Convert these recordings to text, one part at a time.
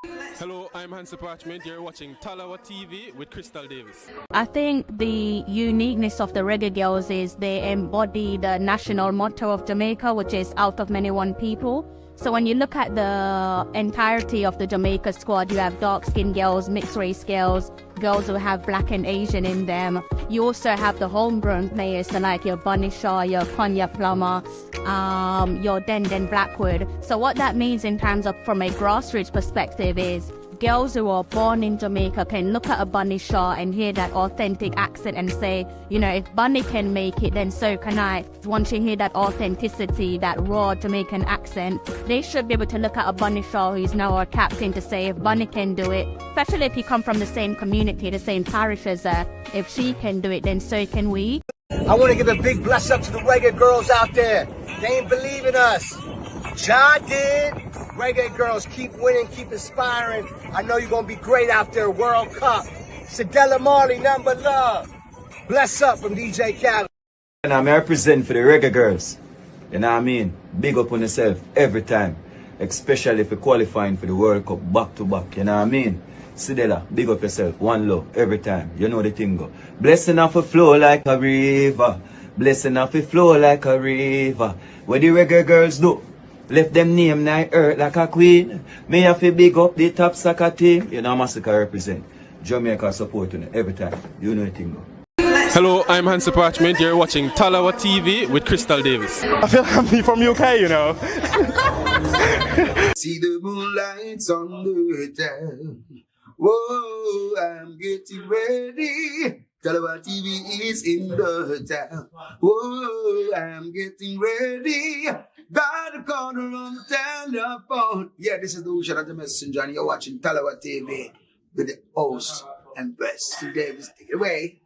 Hello, I'm Hansa Parchment. You're watching Talawa TV with Crystal Davis. I think the uniqueness of the Reggae Girls is they embody the national motto of Jamaica, which is out of many one people. So when you look at the entirety of the Jamaica squad, you have dark-skinned girls, mixed-race girls, girls who have black and Asian in them. You also have the homegrown players, so like your Bunny Shaw, your Konya Plummer, your Denden Blackwood. So what that means in terms of from a grassroots perspective is girls who are born in Jamaica can look at a Bunny Shaw and hear that authentic accent and say, you know, if Bunny can make it, then so can I. Once you hear that authenticity, that raw Jamaican accent, they should be able to look at a Bunny Shaw who's now our captain to say, if Bunny can do it, especially if you come from the same community, the same parish as her, if she can do it, then so can we. I want to give a big bless up to the Reggae Girls out there. They ain't believe in us. John did. Reggae Girls, keep winning, keep inspiring. I know you're going to be great out there. World Cup. Sadella Marley, nothing but love. Bless up from DJ Khaled. And I'm represent for the Reggae Girls. You know what I mean? Big up on yourself every time. Especially if you're qualifying for the World Cup back to back. You know what I mean? Sidela, big up yourself. One love every time. You know the thing go. Blessing off a flow like a river. Blessing off a flow like a river. What the Reggae Girls do? Left them name night earth like a queen. Me have to big up the top soccer team. You know Massacre represent. Jamaica supporting it every time. You know the thing go. Hello, I'm Hansa Parchment. You're watching Talawa TV with Crystal Davis. I feel happy from UK, you know. See the moonlights on the town. Whoa, I'm getting ready. Talawa TV is in the town. Whoa, I'm getting ready. Got a corner on the telephone. Yeah, this is the Ocean of the Messenger, and you're watching Talawa TV with the host and best Davis. Take it away.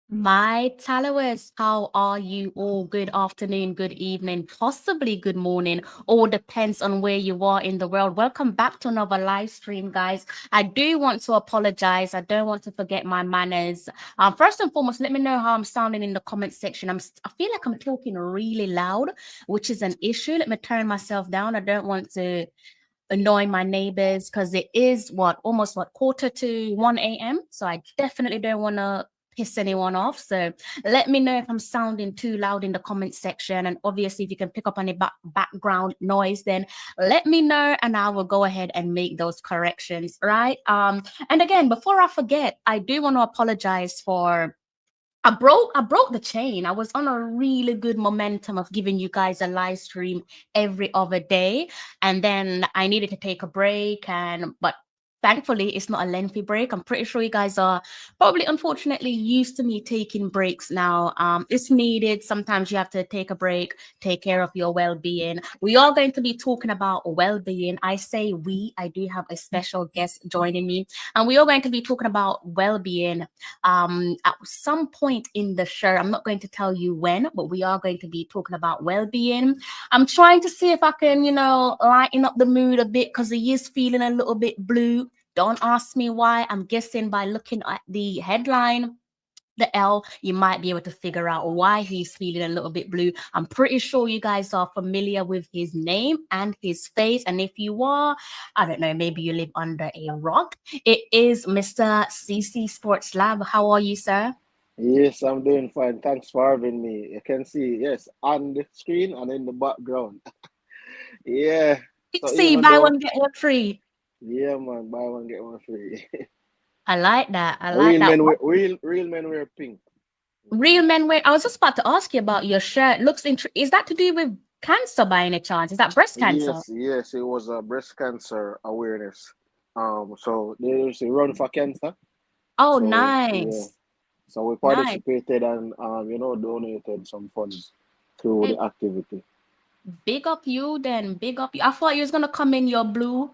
My Talowers, how are you all? Good afternoon, good evening, possibly good morning. All depends on where you are in the world. Welcome back to another live stream, guys. I do want to apologize. I don't want to forget my manners. First and foremost, let me know how I'm sounding in the comment section. I feel like I'm talking really loud, which is an issue. Let me turn myself down. I don't want to annoy my neighbors because it is almost 1:45 a.m. So I definitely don't want to piss anyone off. So let me know if I'm sounding too loud in the comment section. And obviously, if you can pick up any background noise, then let me know and I will go ahead and make those corrections, right? And again, before I forget, I do want to apologize for I broke the chain. I was on a really good momentum of giving you guys a live stream every other day. And then I needed to take a break, but thankfully, it's not a lengthy break. I'm pretty sure you guys are probably, unfortunately, used to me taking breaks now. It's needed. Sometimes you have to take a break, take care of your well-being. We are going to be talking about well-being. I say we. I do have a special guest joining me. And we are going to be talking about well-being at some point in the show. I'm not going to tell you when, but we are going to be talking about well-being. I'm trying to see if I can, lighten up the mood a bit because he is feeling a little bit blue. Don't ask me why. I'm guessing by looking at the headline, the L, you might be able to figure out why he's feeling a little bit blue. I'm pretty sure you guys are familiar with his name and his face. And if you are, I don't know, maybe you live under a rock. It is Mr. CC Sports Lab. How are you, sir? Yes, I'm doing fine. Thanks for having me. You can see, yes, on the screen and in the background. Yeah. So see, buy one, get one free. Yeah, man, buy one, get one free. I like that. Real men wear pink. Real men wear. I was just about to ask you about your shirt. Looks is that to do with cancer by any chance? Is that breast cancer? Yes, it was a breast cancer awareness. So there's a run for cancer. Oh, so, nice. Yeah. So we participated and donated some funds through the activity. Big up you then. Big up you. I thought you was gonna come in your blue.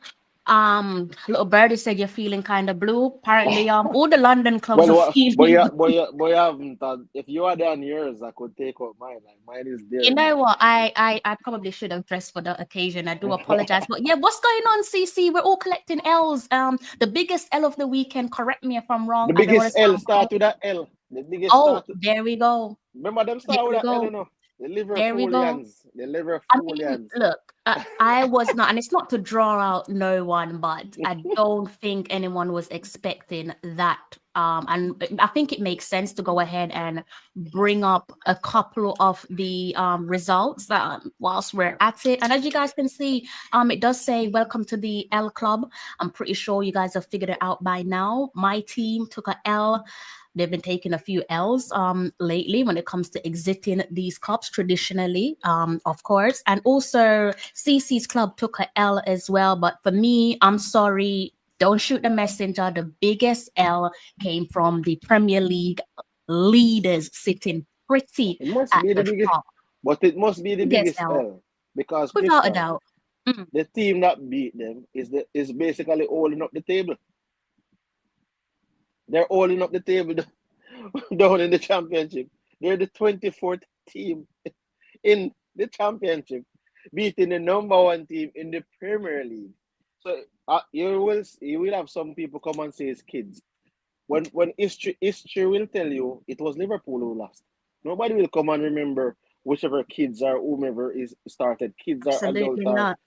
Little birdie said you're feeling kind of blue. Apparently, all the London clubs are feeling. But haven't. If you are done yours, I could take out mine. Like mine is there. You know what? I probably should have dressed for the occasion. I do apologize. But yeah, what's going on, CC? We're all collecting L's. The biggest L of the weekend. Correct me if I'm wrong. The biggest L start with that L. The biggest. There we go. Remember them start with that L, you know? The There we go. Liverpoolians. The I mean, Liverpoolians. look, I was not, and it's not to draw out no one, but I don't think anyone was expecting that. And I think it makes sense to go ahead and bring up a couple of the results whilst we're at it. And as you guys can see, it does say welcome to the L Club. I'm pretty sure you guys have figured it out by now. My team took a L. They've been taking a few L's lately when it comes to exiting these clubs traditionally, of course. And also CC's club took a L as well. But for me, I'm sorry, don't shoot the messenger. The biggest L came from the Premier League leaders sitting pretty It must at be the the biggest, top. but it must be the Biggest biggest L, L because without a Crystal, doubt. Mm. the team that beat them is basically holding up the table. They're holding up the table down in the championship. They're the 24th team in the championship, beating the number one team in the Premier League. So you will have some people come and say it's kids. When history will tell you it was Liverpool who lost. Nobody will come and remember whichever kids or whomever is started. Kids or adult Absolutely or not.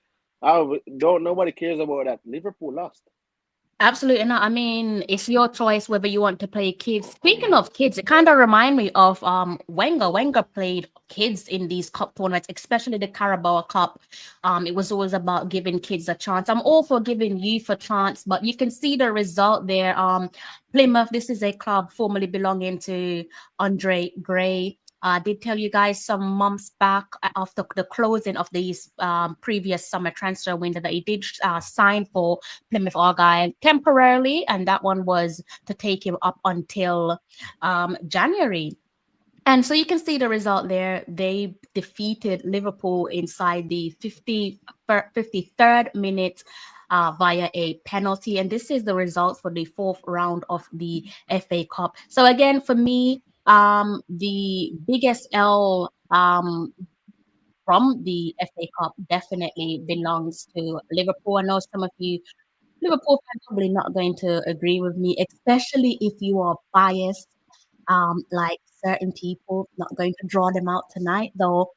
don't nobody cares about that. Liverpool lost. Absolutely not. I mean, it's your choice whether you want to play kids. Speaking of kids, it kind of remind me of Wenger. Wenger played kids in these cup tournaments, especially the Carabao Cup. It was always about giving kids a chance. I'm all for giving youth a chance, but you can see the result there. Plymouth, this is a club formerly belonging to Andre Gray. I did tell you guys some months back after the closing of these previous summer transfer window that he did sign for Plymouth Argyle temporarily, and that one was to take him up until January. And so you can see the result there. They defeated Liverpool inside the 53rd minute via a penalty. And this is the result for the fourth round of the FA Cup. So again, for me, the biggest L from the FA Cup definitely belongs to Liverpool. I know some of you Liverpool fans probably not going to agree with me, especially if you are biased, like certain people. Not going to draw them out tonight, though.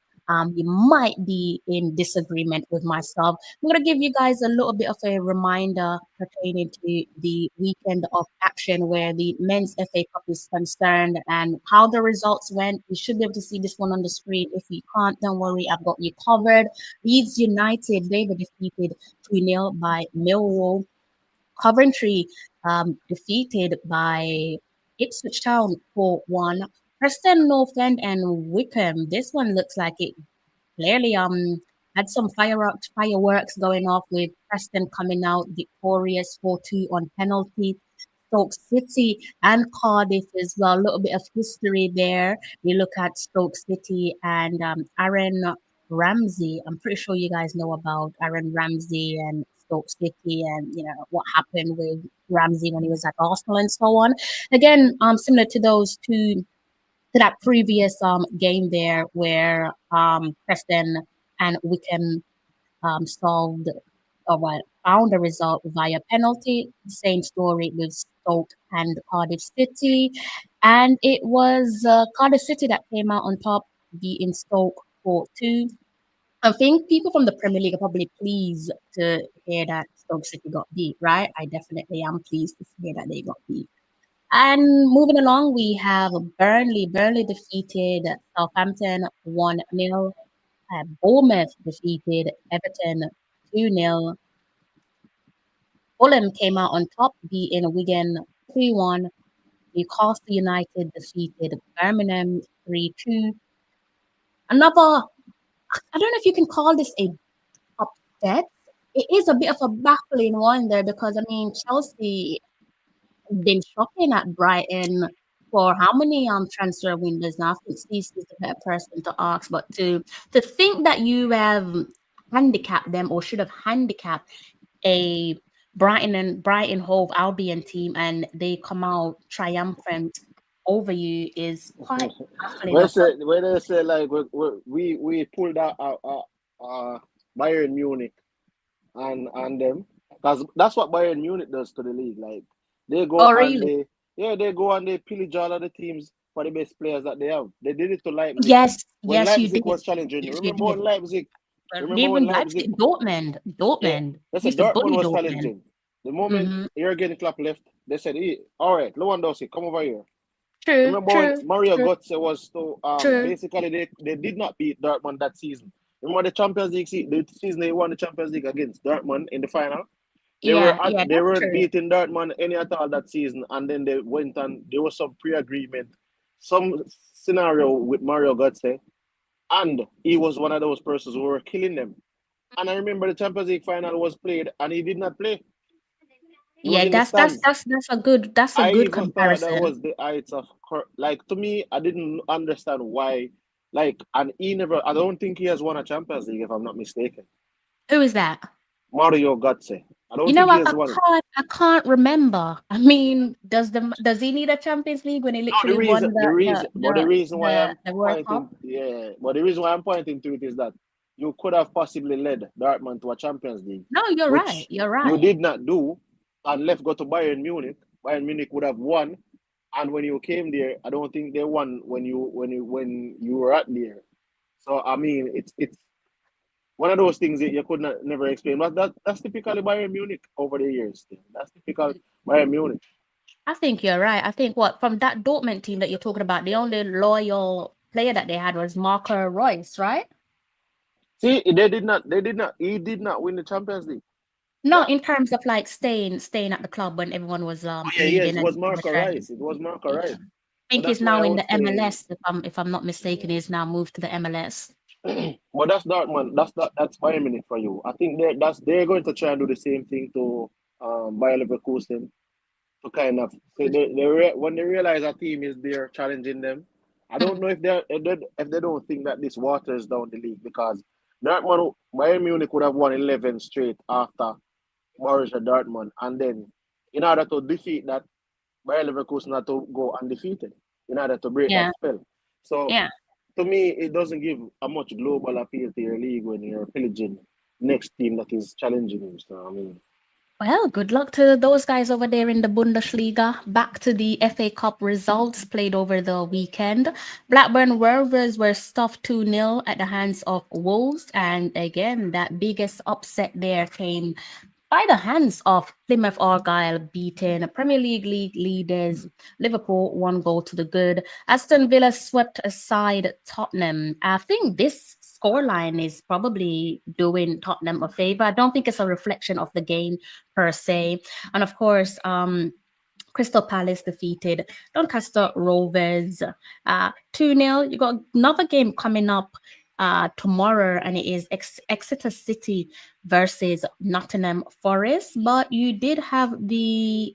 You might be in disagreement with myself. I'm going to give you guys a little bit of a reminder pertaining to the weekend of action where the men's FA Cup is concerned and how the results went. You should be able to see this one on the screen. If you can't, don't worry, I've got you covered. Leeds United, they were defeated 2-0 by Millwall. Coventry defeated by Ipswich Town 4-1. Preston North End and Wickham. This one looks like it clearly had some fireworks going off with Preston coming out victorious 4-2 on penalty. Stoke City and Cardiff as well. A little bit of history there. You look at Stoke City and Aaron Ramsey. I'm pretty sure you guys know about Aaron Ramsey and Stoke City and what happened with Ramsey when he was at Arsenal and so on. Again, similar to those two, to that previous game there where Preston and Wickham solved or found a result via penalty. Same story with Stoke and Cardiff City. And it was Cardiff City that came out on top, beating Stoke 4-2. I think people from the Premier League are probably pleased to hear that Stoke City got beat, right? I definitely am pleased to hear that they got beat. And moving along, we have Burnley. Burnley defeated Southampton 1-0. Bournemouth defeated Everton 2-0. Fulham came out on top, beating Wigan 3-1. Newcastle United defeated Birmingham 3-2. Another, I don't know if you can call this a upset. It is a bit of a baffling one there because, I mean, Chelsea been shopping at Brighton for how many transfer windows now? I think Steve is the better person to ask, but to think that you have handicapped them or should have handicapped a Brighton Hove Albion team and they come out triumphant over you is quite baffling. When they say like we pulled out Bayern Munich and them, because that's what Bayern Munich does to the league. Like they go Oh, and really? they go and they pillage all of the teams for the best players that they have. They did it to Leipzig. Yes, When yes, you Leipzig did. was challenging, Yes, you remember when did. Leipzig? But Remember when even Leipzig? Leipzig, Dortmund, Yeah, they said used to Dortmund bully was Dortmund. challenging. The moment Jurgen Klopp left, they said, hey, "All right, Lewandowski, come over here." True, Remember when Mario true, Götze was to true. basically they did not beat Dortmund that season. Remember the Champions League the season they won the Champions League against Dortmund in the final. They Yeah, they that's weren't true. beating Dortmund any at all that season, and then they went on. There was some pre-agreement, some scenario with Mario Götze, and he was one of those persons who were killing them. And I remember the Champions League final was played, and he did not play. He was Yeah, in the stands. that's a good I even thought that comparison. was the heights of like to me. I didn't understand why. Like, and he never. I don't think he has won a Champions League, if I'm not mistaken. Who is that? Mario Götze. I don't You know think he what? has won it. I can't remember. I mean, does he need a Champions League when he No, literally won the reason why I'm the World pointing, Cup? yeah, but the reason why I'm pointing to it is that you could have possibly led Dortmund to a Champions League, No, you're right. which You're you right. did not do, and left go to Bayern Munich. Bayern Munich would have won, and when you came there, I don't think they won when you were at there. So I mean, it's one of those things that you could not never explain. But that's typically Bayern Munich over the years. That's typical Bayern Munich. I think you're right. I think from that Dortmund team that you're talking about, the only loyal player that they had was Marco Reus, right? See, they did not. He did not win the Champions League. No, That, in terms of like staying at the club when everyone was yes, leaving it and was Marco returning. Rice. It was Marco Yeah. Rice. I think But he's that's why now I in would the say, MLS, if I'm not mistaken, he's now moved to the MLS. but that's Dortmund. That's Bayern Munich for you. I think they're going to try and do the same thing to Bayer Leverkusen to kind of so when they realize a team is there challenging them. I don't know if they don't think that this waters down the league because Dortmund Bayern Munich would have won 11 straight after Borussia Dortmund, and then in order to defeat that, Bayer Leverkusen had to go undefeated in order to break Yeah, that spell. So yeah. to me, it doesn't give a much global appeal to your league when you're pillaging next team that is challenging you. So I mean, Well, good luck to those guys over there in the Bundesliga. Back to the FA Cup results played over the weekend. Blackburn Rovers were stuffed 2-0 at the hands of Wolves. And again, that biggest upset there came by the hands of Plymouth Argyle beating Premier League leaders Liverpool 1 goal to the good. Aston Villa swept aside Tottenham. I think this scoreline is probably doing Tottenham a favor. I don't think it's a reflection of the game per se. And of course, Crystal Palace defeated Doncaster Rovers 2-0. You got another game coming up tomorrow, and it is Exeter City versus Nottingham Forest. But you did have the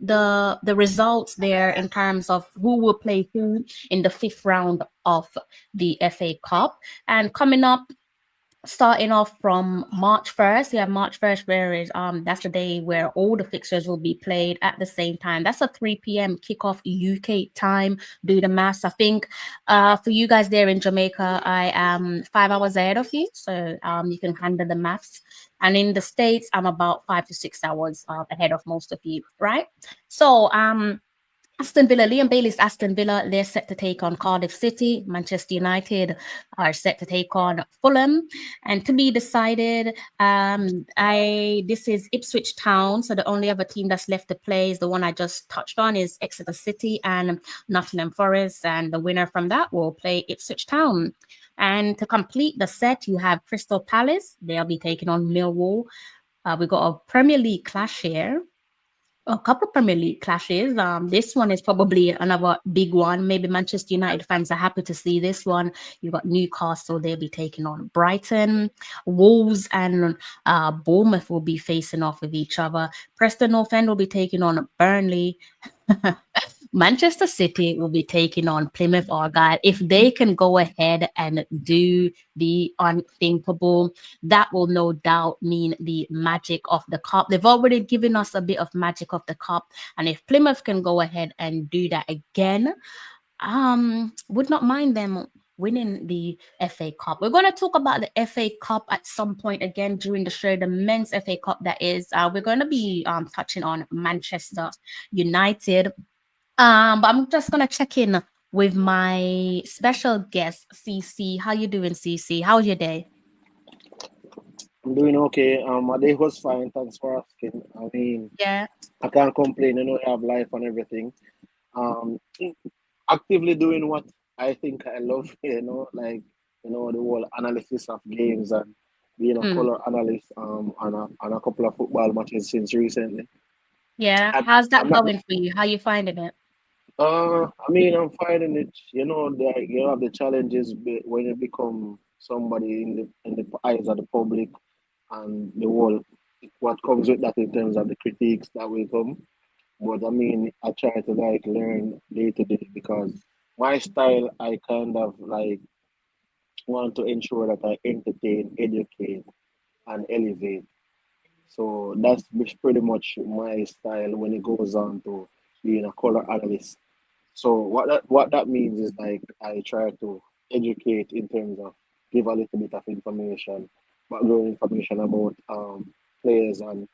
results there in terms of who will play who in the 5th round of the FA Cup. And coming up, starting off from March 1st, we have March 1st, where is that's the day where all the fixtures will be played at the same time. That's a 3 p.m. kickoff UK time. Do the maths. I think for you guys there in Jamaica, I am 5 hours ahead of you, so you can handle the maths. And in the States, I'm about 5 to 6 hours ahead of most of you, right? So Aston Villa, Liam Bailey's Aston Villa, they're set to take on Cardiff City. Manchester United are set to take on Fulham. And to be decided, this is Ipswich Town. So the only other team that's left to play is the one I just touched on is Exeter City and Nottingham Forest. And the winner from that will play Ipswich Town. And to complete the set, you have Crystal Palace. They'll be taking on Millwall. We got a Premier League clash here. A couple of Premier League clashes. This one is probably another big one. Maybe Manchester United fans are happy to see this one. You've got Newcastle, they'll be taking on Brighton. Wolves and Bournemouth will be facing off with each other. Preston North End will be taking on Burnley. Manchester City will be taking on Plymouth Argyle. If they can go ahead and do the unthinkable, that will no doubt mean the magic of the cup. They've already given us a bit of magic of the cup. And if Plymouth can go ahead and do that again, would not mind them winning the FA Cup. We're going to talk about the FA Cup at some point again during the show, the men's FA Cup that is. We're going to be touching on Manchester United. But I'm just gonna check in with my special guest, CC. How you doing, CC? How was your day? I'm doing okay. My day was fine. Thanks for asking. I mean, Yeah. I can't complain. I have life and everything. Um, Actively doing what I think I love. Like the whole analysis of games and being a Mm. color analyst. On a couple of football matches since recently. Yeah. I, How's I'm that not. going for you? How you finding it? I mean, I'm finding it. You have the challenges when you become somebody in the eyes of the public and the world. What comes with that in terms of the critiques that will come. But I mean, I try to like learn day to day because my style, I kind of like want to ensure that I entertain, educate, and elevate. So that's pretty much my style when it goes on to being a color analyst. So what that means is like I try to educate in terms of give a little bit of information, background information about players and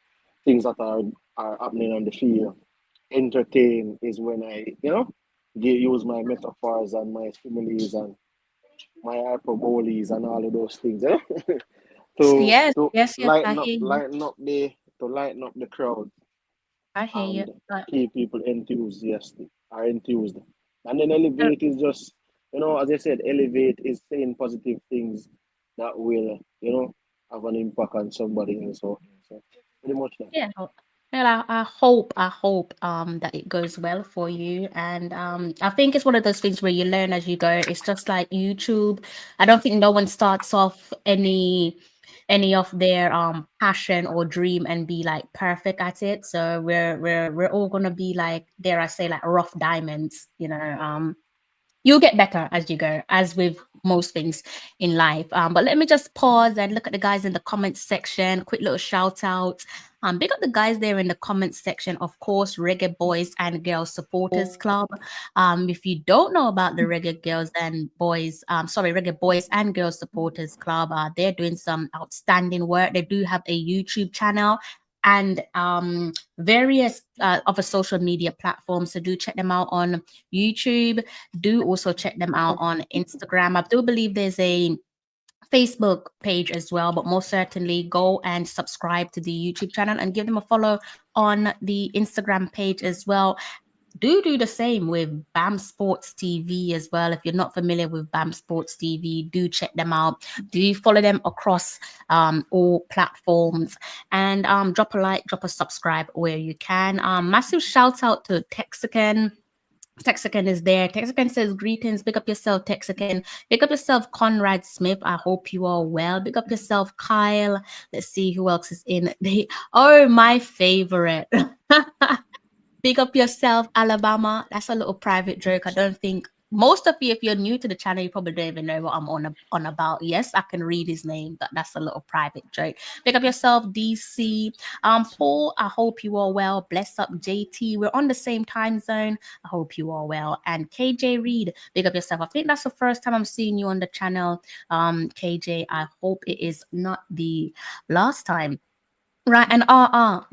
things that are happening on the field. Entertain is when I use my metaphors and my similes and my hyperboles and all of those things to Yes, to yes, yes. I lighten up hear you. lighten up the to lighten up the crowd I hear you. and keep people enthusiastic or enthused. And then elevate is just, as I said, elevate is saying positive things that will, have an impact on somebody else. So pretty much that. Yeah. Well, I hope that it goes well for you. And I think it's one of those things where you learn as you go. It's just like YouTube. I don't think no one starts off any of their passion or dream and be like perfect at it. So we're all gonna be like, dare I say, like rough diamonds. You'll get better as you go, as with most things in life. But let me just pause and look at the guys in the comments section. Quick little shout out. Big up the guys there in the comments section. Of course, Reggae Boys and Girls Supporters Club. If you don't know about the Reggae Girls and Boys, Reggae Boys and Girls Supporters Club, they're doing some outstanding work. They do have a YouTube channel and various other social media platforms. So do check them out on YouTube. Do also check them out on Instagram. I do believe there's a Facebook page as well, but most certainly go and subscribe to the YouTube channel and give them a follow on the Instagram page as well. Do the same with BAM Sports TV as well. If you're not familiar with BAM Sports TV, do check them out. Do follow them across all platforms and drop a like, drop a subscribe where you can. Massive shout out to Texican. Texican is there. Texican says, greetings. Pick up yourself, Texican. Pick up yourself, Conrad Smith. I hope you are well. Pick up yourself, Kyle. Let's see who else is in the. Oh, my favorite. Big up yourself, Alabama. That's a little private joke. I don't think most of you, if you're new to the channel, you probably don't even know what I'm on about. Yes, I can read his name, but that's a little private joke. Big up yourself, DC. Paul, I hope you are well. Bless up, JT. We're on the same time zone. I hope you are well. And KJ Reed, big up yourself. I think that's the first time I'm seeing you on the channel. KJ, I hope it is not the last time. Right, and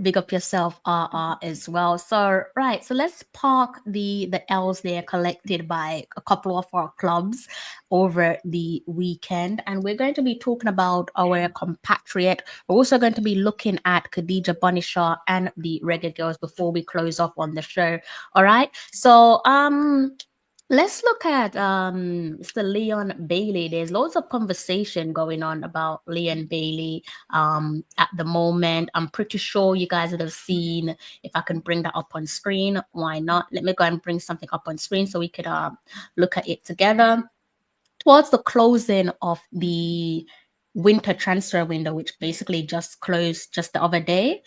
big up yourself, as well. So right, so let's park the L's there collected by a couple of our clubs over the weekend, and we're going to be talking about our compatriot. We're also going to be looking at Khadija Bonishaw and the Reggae Girls before we close off on the show. All right, so let's look at Mr. Leon Bailey. There's loads of conversation going on about Leon Bailey at the moment. I'm pretty sure you guys would have seen, if I can bring that up on screen, why not? Let me go and bring something up on screen so we could look at it together. Towards the closing of the winter transfer window, which basically just closed just the other day,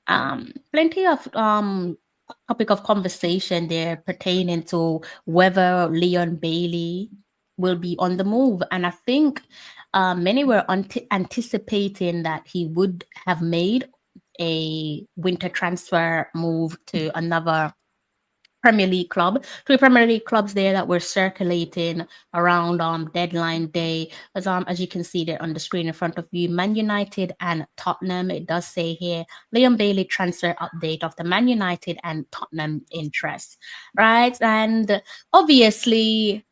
plenty of topic of conversation there pertaining to whether Leon Bailey will be on the move. And I think many were anticipating that he would have made a winter transfer move to another Premier League club. Three Premier League clubs there that were circulating around deadline day. As you can see there on the screen in front of you, Man United and Tottenham. It does say here Leon Bailey transfer update of the Man United and Tottenham interest, right? And obviously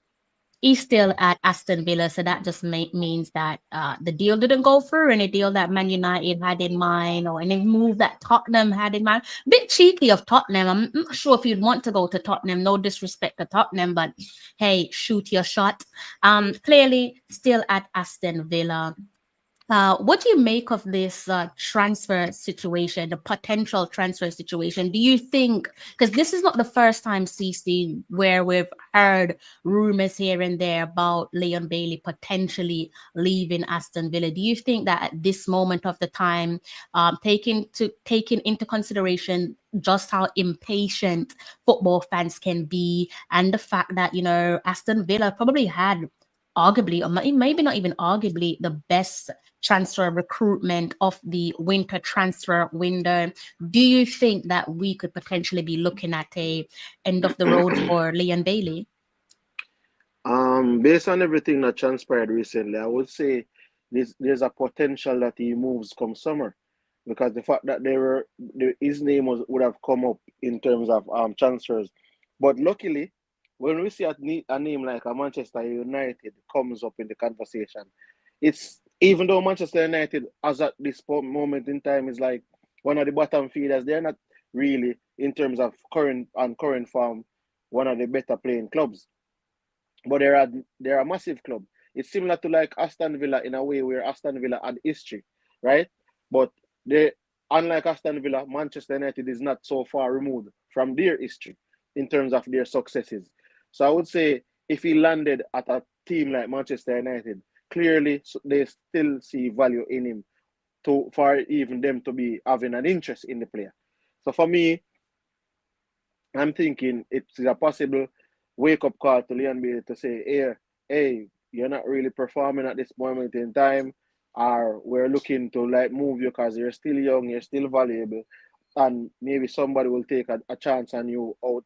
he's still at Aston Villa, so that just means that the deal didn't go through. Any deal that Man United had in mind, or any move that Tottenham had in mind. Bit cheeky of Tottenham. I'm not sure if you'd want to go to Tottenham. No disrespect to Tottenham, but hey, shoot your shot. Clearly still at Aston Villa. What do you make of this transfer situation, the potential transfer situation? Do you think, because this is not the first time, CC, where we've heard rumors here and there about Leon Bailey potentially leaving Aston Villa. Do you think that at this moment of the time, taking into consideration just how impatient football fans can be, and the fact that, you know, Aston Villa probably had arguably, or maybe not even arguably, the best transfer recruitment of the winter transfer window. Do you think that we could potentially be looking at a end of the road for Leon Bailey? Based on everything that transpired recently, I would say there's a potential that he moves come summer, because the fact that his name would have come up in terms of transfers, but luckily, when we see a name like a Manchester United comes up in the conversation, it's even though Manchester United, as at this moment in time, is like one of the bottom feeders, they're not really, in terms of current form, one of the better playing clubs. But they're a massive club. It's similar to like Aston Villa in a way, where Aston Villa had history, right? But they, unlike Aston Villa, Manchester United is not so far removed from their history in terms of their successes. So I would say if he landed at a team like Manchester United, clearly they still see value in him, for even them to be having an interest in the player. So for me, I'm thinking it's a possible wake-up call to Leon Bailey to say, hey, you're not really performing at this moment in time, or we're looking to like move you because you're still young, you're still valuable, and maybe somebody will take a chance on you out.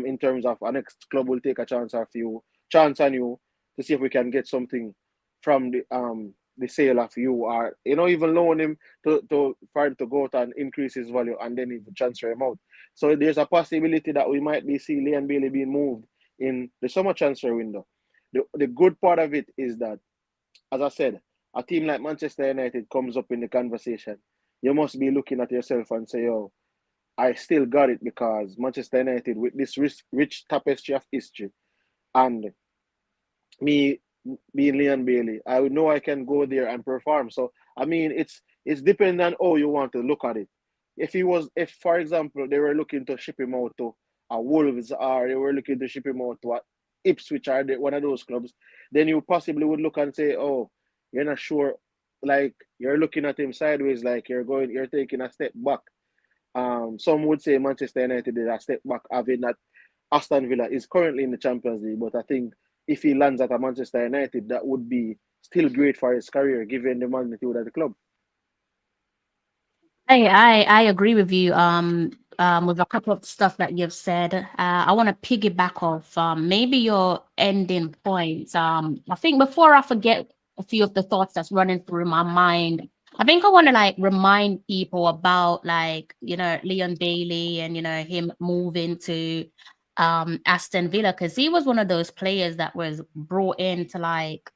In terms of our next club will take a chance on you to see if we can get something from the sale of you, or even loan him for him to go out and increase his value, and then even transfer him out. So there's a possibility that we might be seeing Leon Bailey being moved in the summer transfer window. The good part of it is that, as I said, a team like Manchester United comes up in the conversation. You must be looking at yourself and say, "Oh, I still got it," because Manchester United, with this rich tapestry of history, and me being Leon Bailey, I would know I can go there and perform. So I mean, it's dependent on how you want to look at it. If for example they were looking to ship him out to a Wolves, or they were looking to ship him out to a Ipswich, or one of those clubs, then you possibly would look and say, "Oh, you're not sure." Like, you're looking at him sideways, like you're taking a step back. Some would say Manchester United did a step back, having that Aston Villa is currently in the Champions League, but I think if he lands at a Manchester United, that would be still great for his career, given the magnitude of the club. I agree with you. With a couple of stuff that you've said, I want to piggyback off maybe your ending points. I think before I forget a few of the thoughts that's running through my mind, I think I want to like remind people about, like, Leon Bailey, and him moving to Aston Villa, because he was one of those players that was brought in to like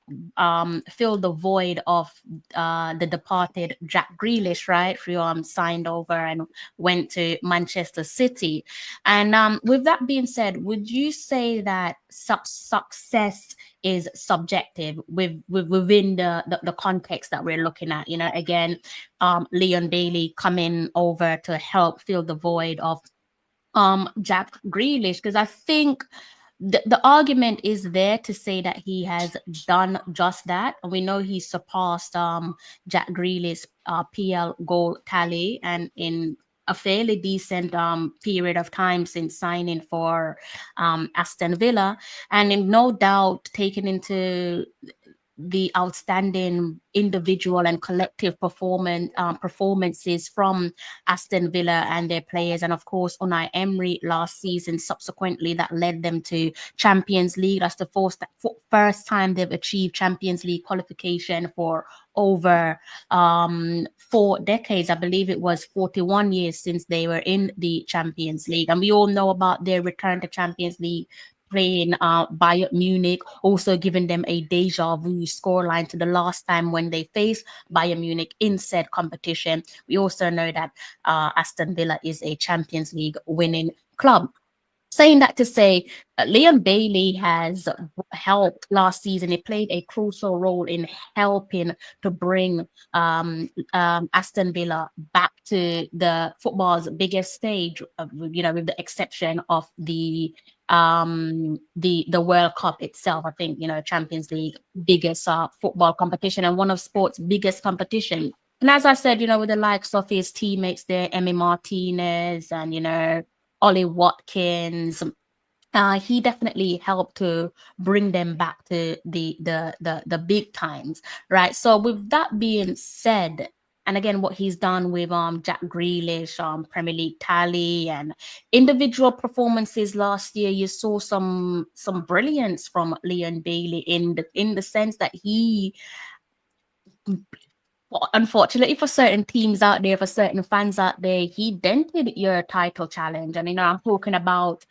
fill the void of the departed Jack Grealish, right? Who signed over and went to Manchester City. And with that being said, would you say that success is subjective within the context that we're looking at? Again, Leon Bailey coming over to help fill the void of Jack Grealish, because I think the argument is there to say that he has done just that. And we know he surpassed Jack Grealish's PL goal tally, and in a fairly decent period of time since signing for Aston Villa. And in no doubt, taken into the outstanding individual and collective performances from Aston Villa and their players, and of course Unai Emery last season. Subsequently, that led them to Champions League. That's the first time they've achieved Champions League qualification for over 4 decades. I believe it was 41 years since they were in the Champions League, and we all know about their return to Champions League, playing Bayern Munich, also giving them a deja vu scoreline to the last time when they faced Bayern Munich in said competition. We also know that Aston Villa is a Champions League winning club. Saying that to say, Leon Bailey has helped last season. He played a crucial role in helping to bring Aston Villa back to the football's biggest stage, with the exception of the World Cup itself. I think, Champions League, biggest football competition and one of sports' biggest competition. And as I said, with the likes of his teammates there, Emi Martinez and, Ollie Watkins, he definitely helped to bring them back to the big times, right? So with that being said, and again, what he's done with Jack Grealish, Premier League tally and individual performances last year, you saw some brilliance from Leon Bailey in the sense that he, unfortunately for certain teams out there, for certain fans out there, he dented your title challenge. And I'm talking about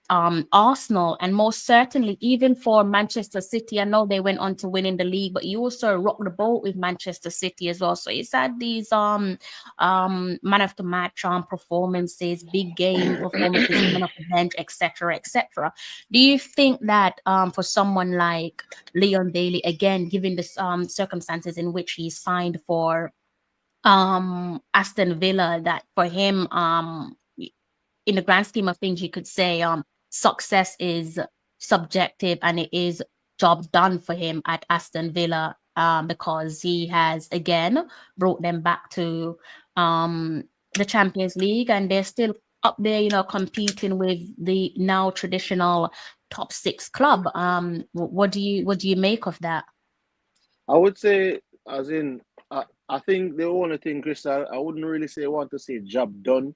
Arsenal, and most certainly even for Manchester City. I know they went on to win in the league, but he also rocked the boat with Manchester City as well. So he's had these man of the match performances, big game performances, coming off the bench, etc., etc. Do you think that for someone like Leon Bailey, again, given the circumstances in which he signed for Aston Villa, that for him, in the grand scheme of things, you could say success is subjective, and it is job done for him at Aston Villa, because he has again brought them back to the Champions League, and they're still up there, competing with the now traditional top 6 club. What do you make of that? I would say, as in, I think the only thing, Crystal, I wouldn't really want to say job done.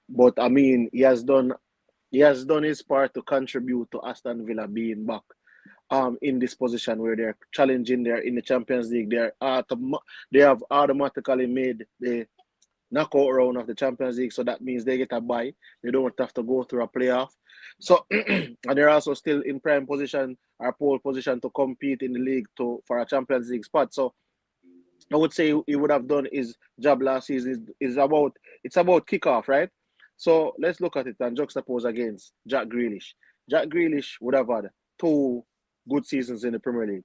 But I mean, he has done his part to contribute to Aston Villa being back in this position where they're challenging there in the Champions League. They have automatically made the knockout round of the Champions League, so that means they get a bye. They don't have to go through a playoff. So and they're also still in prime position or pole position to compete in the league for a Champions League spot. So I would say he would have done his job last season. It's about kickoff, right? So let's look at it and juxtapose against Jack Grealish. Jack Grealish would have had 2 good seasons in the Premier League.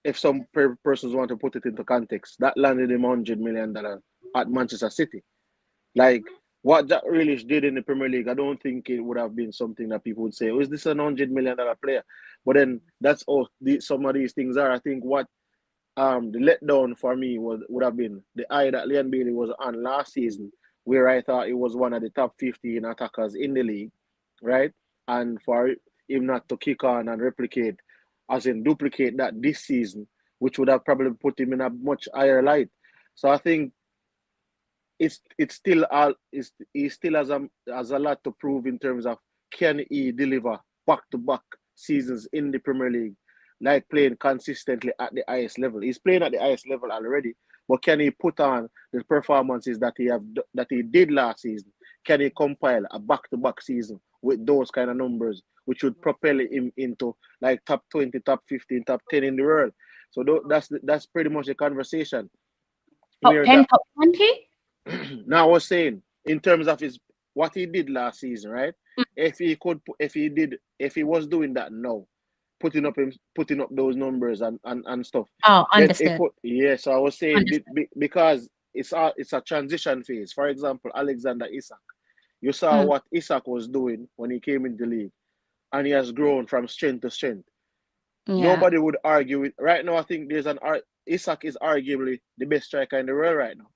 If some persons want to put it into context, that landed him $100 million at Manchester City. Like, what Jack Grealish did in the Premier League, I don't think it would have been something that people would say, oh, is this an $100 million player? But then that's all some of these things are. I think what the letdown for me would have been the eye that Leon Bailey was on last season, where I thought he was one of the top 15 attackers in the league, right? And for him not to kick on and replicate, as in duplicate that this season, which would have probably put him in a much higher light. So I think he still has a lot to prove in terms of, can he deliver back-to-back seasons in the Premier League, like playing consistently at the highest level. He's playing at the highest level already, but can he put on the performances that he did last season? Can he compile a back-to-back season with those kind of numbers, which would propel him into like top 20, top 15, top 10 in the world? So that's pretty much the conversation. Top 10, top 20? Now I was saying, in terms of what he did last season, right? If he was doing that now, putting up those numbers and stuff. Oh, understood. So I was saying, because it's a transition phase. For example, Alexander Isak. You saw what Isak was doing when he came in the league, and he has grown from strength to strength. Yeah. Nobody would argue with right now. I think Isak is arguably the best striker in the world right now.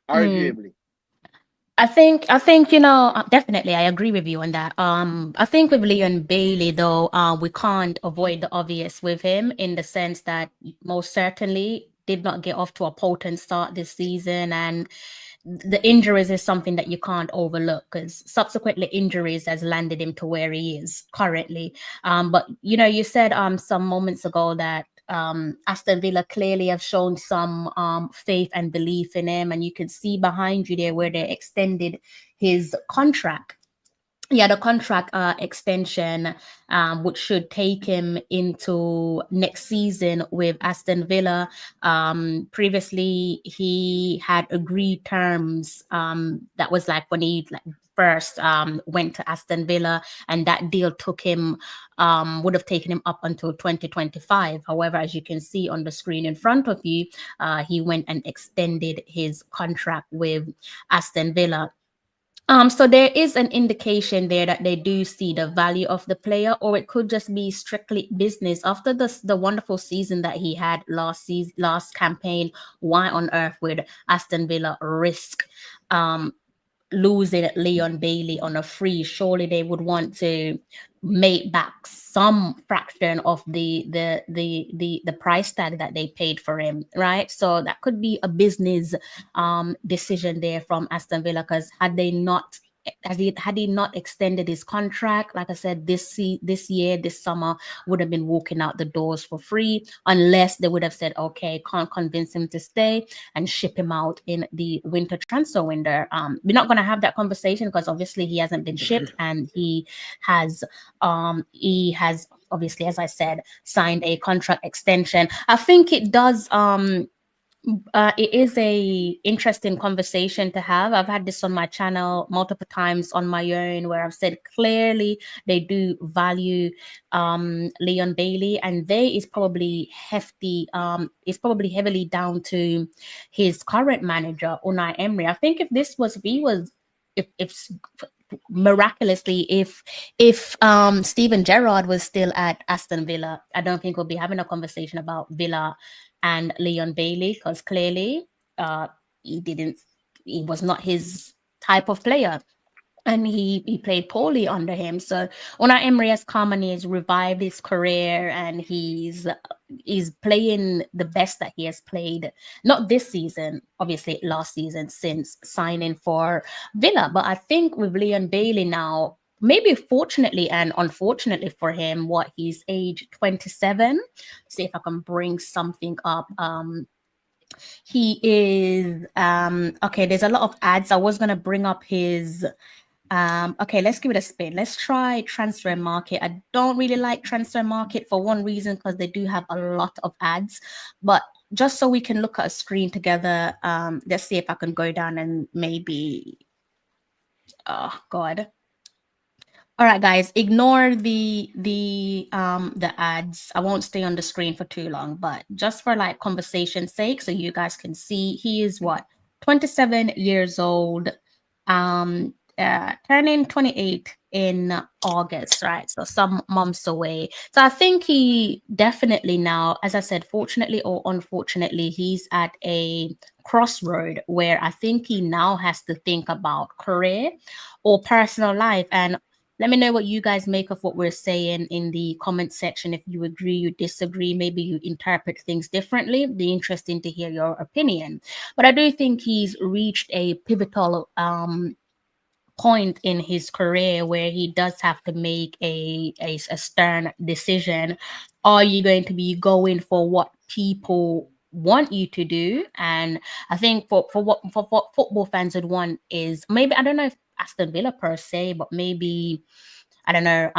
Arguably. I think, definitely I agree with you on that. I think with Leon Bailey though, we can't avoid the obvious with him in the sense that most certainly did not get off to a potent start this season, and the injuries is something that you can't overlook because subsequently injuries has landed him to where he is currently. But you said some moments ago that Aston Villa clearly have shown some faith and belief in him, and you can see behind you there where they extended his contract. Yeah, the contract extension, which should take him into next season with Aston Villa. Previously, he had agreed terms. That was like when he first went to Aston Villa, and that deal took him would have taken him up until 2025. However, as you can see on the screen in front of you, he went and extended his contract with Aston Villa. So there is an indication there that they do see the value of the player, or it could just be strictly business. After the wonderful season that he had last campaign, why on earth would Aston Villa risk losing Leon Bailey on a free? Surely they would want to make back some fraction of the price tag that they paid for him, right? So that could be a business decision there from Aston Villa, because had he not extended his contract, like I said, this year, this summer, would have been walking out the doors for free, unless they would have said, okay, can't convince him to stay and ship him out in the winter transfer window. We're not going to have that conversation because obviously he hasn't been shipped, and he has obviously, as I said, signed a contract extension. I think it does it is a interesting conversation to have. I've had this on my channel multiple times on my own, where I've said clearly they do value Leon Bailey, and they is probably heavily down to his current manager Unai Emery. I think if miraculously if Steven Gerrard was still at Aston Villa, I don't think we'll be having a conversation about Villa and Leon Bailey, because clearly he was not his type of player, and he played poorly under him. So Unai Emery has come and he's revived his career, and he's playing the best that he has played, not this season, obviously last season, since signing for Villa. But I think with Leon Bailey now, maybe fortunately and unfortunately for him, he's age 27. See if I can bring something up. He is okay, there's a lot of ads. I was gonna bring up his okay, let's give it a spin. Let's try transfer market. I don't really like transfer market for one reason, because they do have a lot of ads. But just so we can look at a screen together, let's see if I can go down and maybe, oh god. All right, guys, ignore the ads. I won't stay on the screen for too long, but just for like conversation's sake, so you guys can see, he is 27 years old, turning 28 in August, right? So some months away. So I think he definitely now, as I said, fortunately or unfortunately, he's at a crossroad where I think he now has to think about career or personal life. And let me know what you guys make of what we're saying in the comment section. If you agree, you disagree, maybe you interpret things differently. It'd be interesting to hear your opinion. But I do think he's reached a pivotal point in his career where he does have to make a stern decision. Are you going to be going for what people want you to do? And I think for what football fans would want is, maybe, I don't know if Aston Villa per se, but maybe, I don't know,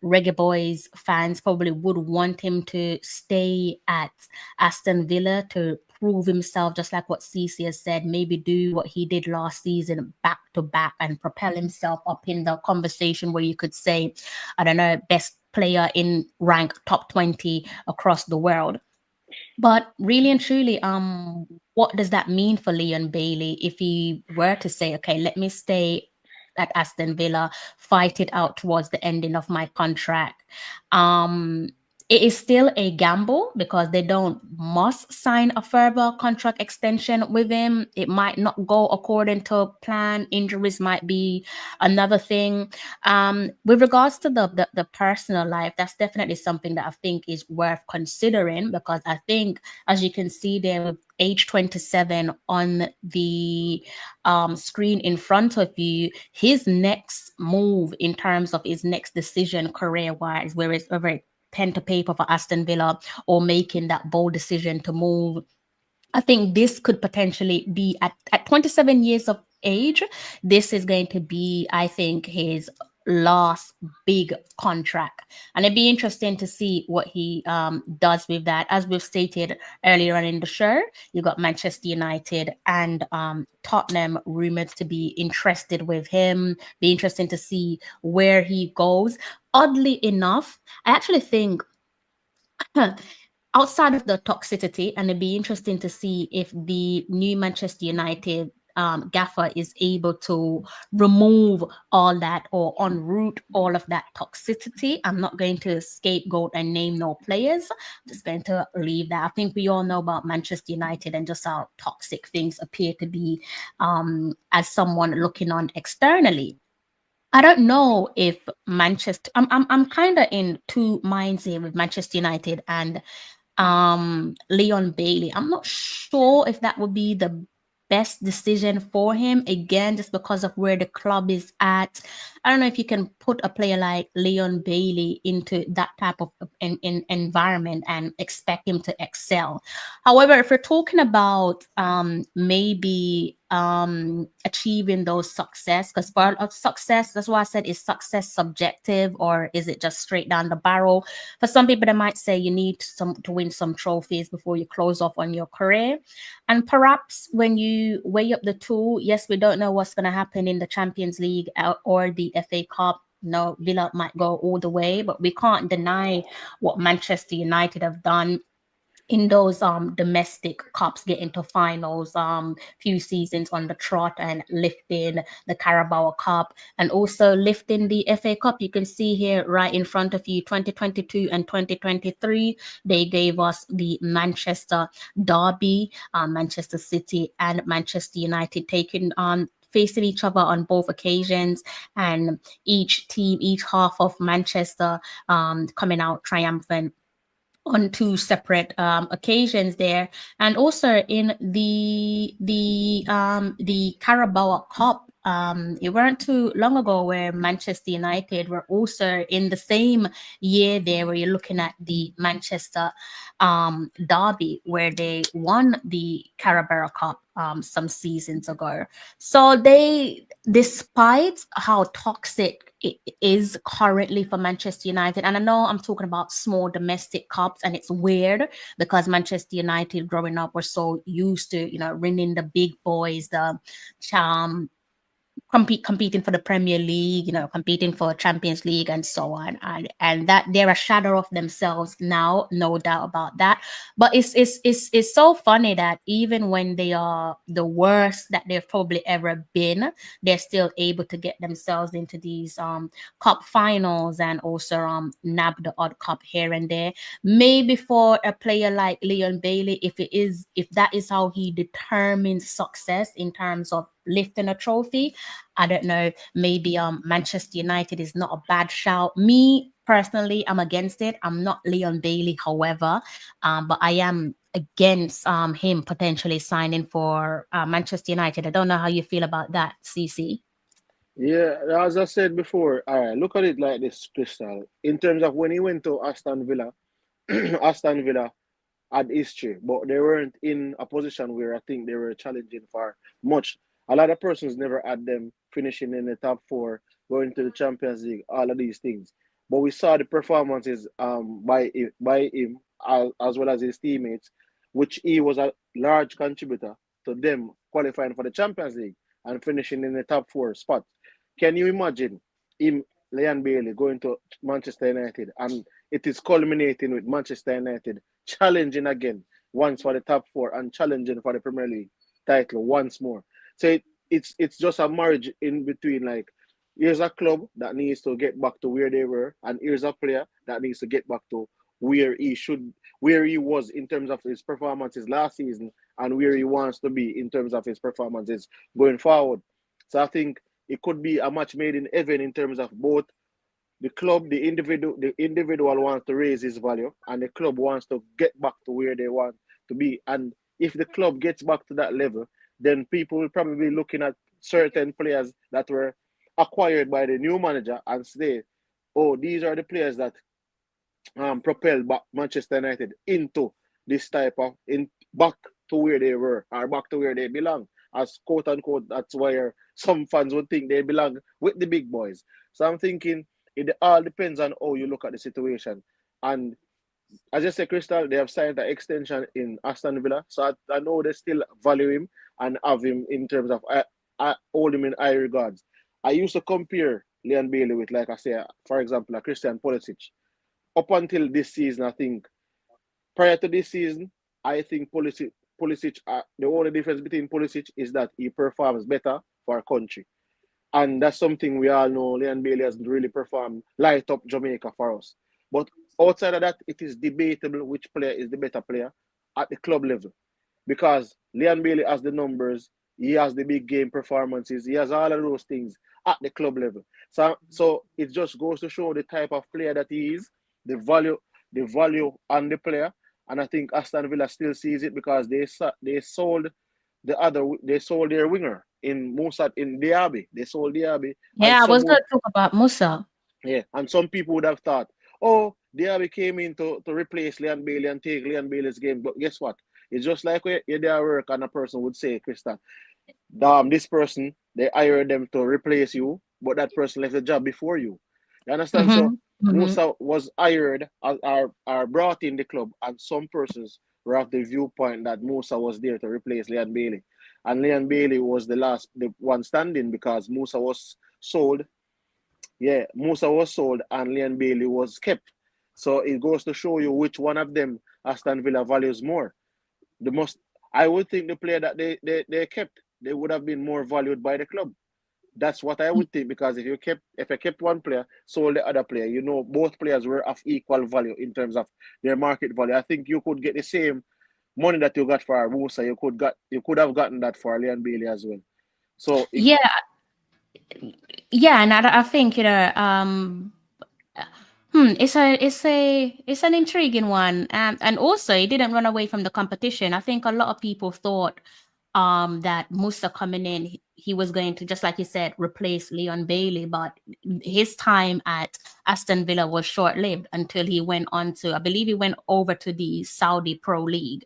Reggae Boys fans probably would want him to stay at Aston Villa to prove himself, just like what Cece has said, maybe do what he did last season back to back and propel himself up in the conversation where you could say, I don't know, best player in rank top 20 across the world. But really and truly, what does that mean for Leon Bailey if he were to say, okay, let me stay at Aston Villa, fight it out towards the ending of my contract? it is still a gamble because they don't must sign a further contract extension with him. It might not go according to plan. Injuries might be another thing. With regards to the personal life, that's definitely something that I think is worth considering, because I think, as you can see there with age 27 on the screen in front of you, his next move in terms of his next decision career wise, whether it pen to paper for Aston Villa or making that bold decision to move, I think this could potentially be at 27 years of age. This is going to be, I think, his last big contract, and it'd be interesting to see what he does with that. As we've stated earlier on in the show, you got Manchester United and Tottenham rumored to be interested with him. Be interesting to see where he goes. Oddly enough, I actually think outside of the toxicity, and it'd be interesting to see if the new Manchester United gaffer is able to remove all that or unroot all of that toxicity. I'm not going to scapegoat and name no players. I'm just going to leave that. I think we all know about Manchester United and just how toxic things appear to be as someone looking on externally. I don't know if Manchester. I'm kind of in two minds here with Manchester United and Leon Bailey. I'm not sure if that would be the best decision for him, again, just because of where the club is at. I don't know if you can put a player like Leon Bailey into that type of environment and expect him to excel. However, if we're talking about maybe achieving those success, because part of success, that's why I said, is success subjective, or is it just straight down the barrel? For some people, they might say you need to win some trophies before you close off on your career. And perhaps when you weigh up the two, yes, we don't know what's going to happen in the Champions League or the FA Cup. No, Villa might go all the way, but we can't deny what Manchester United have done in those domestic cups, getting to finals few seasons on the trot and lifting the Carabao Cup and also lifting the FA Cup. You can see here right in front of you, 2022 and 2023, they gave us the Manchester Derby, Manchester City and Manchester United taking on facing each other on both occasions, and each team, each half of Manchester coming out triumphant on two separate occasions there. And also in the Carabao Cup, it weren't too long ago where Manchester United were also in the same year there, where you're looking at the Manchester Derby, where they won the Carabao Cup some seasons ago. So they, despite how toxic it is currently for Manchester United, and I know I'm talking about small domestic cups, and it's weird because Manchester United growing up were so used to, winning the big boys, the competing for the Premier League, competing for Champions League and so on, and that they're a shadow of themselves now, no doubt about that. But it's so funny that even when they are the worst that they've probably ever been, they're still able to get themselves into these cup finals and also nab the odd cup here and there. Maybe for a player like Leon Bailey, if that is how he determines success in terms of lifting a trophy, I don't know, maybe Manchester United is not a bad shout. Me personally, I'm against it. I'm not Leon Bailey, however, but I am against him potentially signing for Manchester United. I don't know how you feel about that, CC. Yeah, as I said before, all right, look at it like this, Crystal. In terms of when he went to Aston Villa, Aston Villa had history, but they weren't in a position where I think they were challenging for much. A lot of persons never had them finishing in the top four, going to the Champions League, all of these things. But we saw the performances by him as well as his teammates, which he was a large contributor to them qualifying for the Champions League and finishing in the top four spot. Can you imagine him, Leon Bailey, going to Manchester United, and it is culminating with Manchester United challenging again once for the top four and challenging for the Premier League title once more. So it's just a marriage in between. Like, here's a club that needs to get back to where they were, and here's a player that needs to get back to where he was in terms of his performances last season and where he wants to be in terms of his performances going forward. So I think it could be a match made in heaven in terms of both the club, the individual wants to raise his value, and the club wants to get back to where they want to be. And if the club gets back to that level, then people will probably be looking at certain players that were acquired by the new manager and say, oh, these are the players that propelled back Manchester United into this type of back to where they were or back to where they belong. As quote unquote, that's where some fans would think they belong with the big boys. So I'm thinking it all depends on how you look at the situation. And as I said, Crystal, they have signed an extension in Aston Villa. So I know they still value him and have him in terms of I hold him in high regards. I used to compare Leon Bailey with, like I say, for example, a Christian Pulisic. Up until this season, I think, prior to this season, I think Pulisic the only difference between Pulisic is that he performs better for our country. And that's something we all know. Leon Bailey has really performed, light up Jamaica for us. But outside of that, it is debatable which player is the better player at the club level. Because Leon Bailey has the numbers, he has the big game performances, he has all of those things at the club level. So it just goes to show the type of player that he is, the value on the player. And I think Aston Villa still sees it because they sold their winger in Musa in Diaby. They sold Diaby. Yeah, I was going to talk about Musa. Yeah, and some people would have thought, oh, Diaby came in to replace Leon Bailey and take Leon Bailey's game. But guess what? It's just like where you're there work and a person would say, Krista, this person, they hired them to replace you, but that person left the job before you. You understand? So Musa was hired or brought in the club, and some persons were of the viewpoint that Musa was there to replace Leon Bailey. And Leon Bailey was the one standing because Musa was sold. Yeah, Musa was sold and Leon Bailey was kept. So it goes to show you which one of them Aston Villa values more. I would think the player that they kept, they would have been more valued by the club. That's what I would think, because if I kept one player, sold the other player, both players were of equal value in terms of their market value. I think you could get the same money that you got for Musa. You could have gotten that for Leon Bailey as well. So yeah, and I think it's an intriguing one, and also he didn't run away from the competition. I think a lot of people thought that Musa coming in, he was going to, just like you said, replace Leon Bailey, but his time at Aston Villa was short-lived until he went on to, I believe he went over to the Saudi Pro League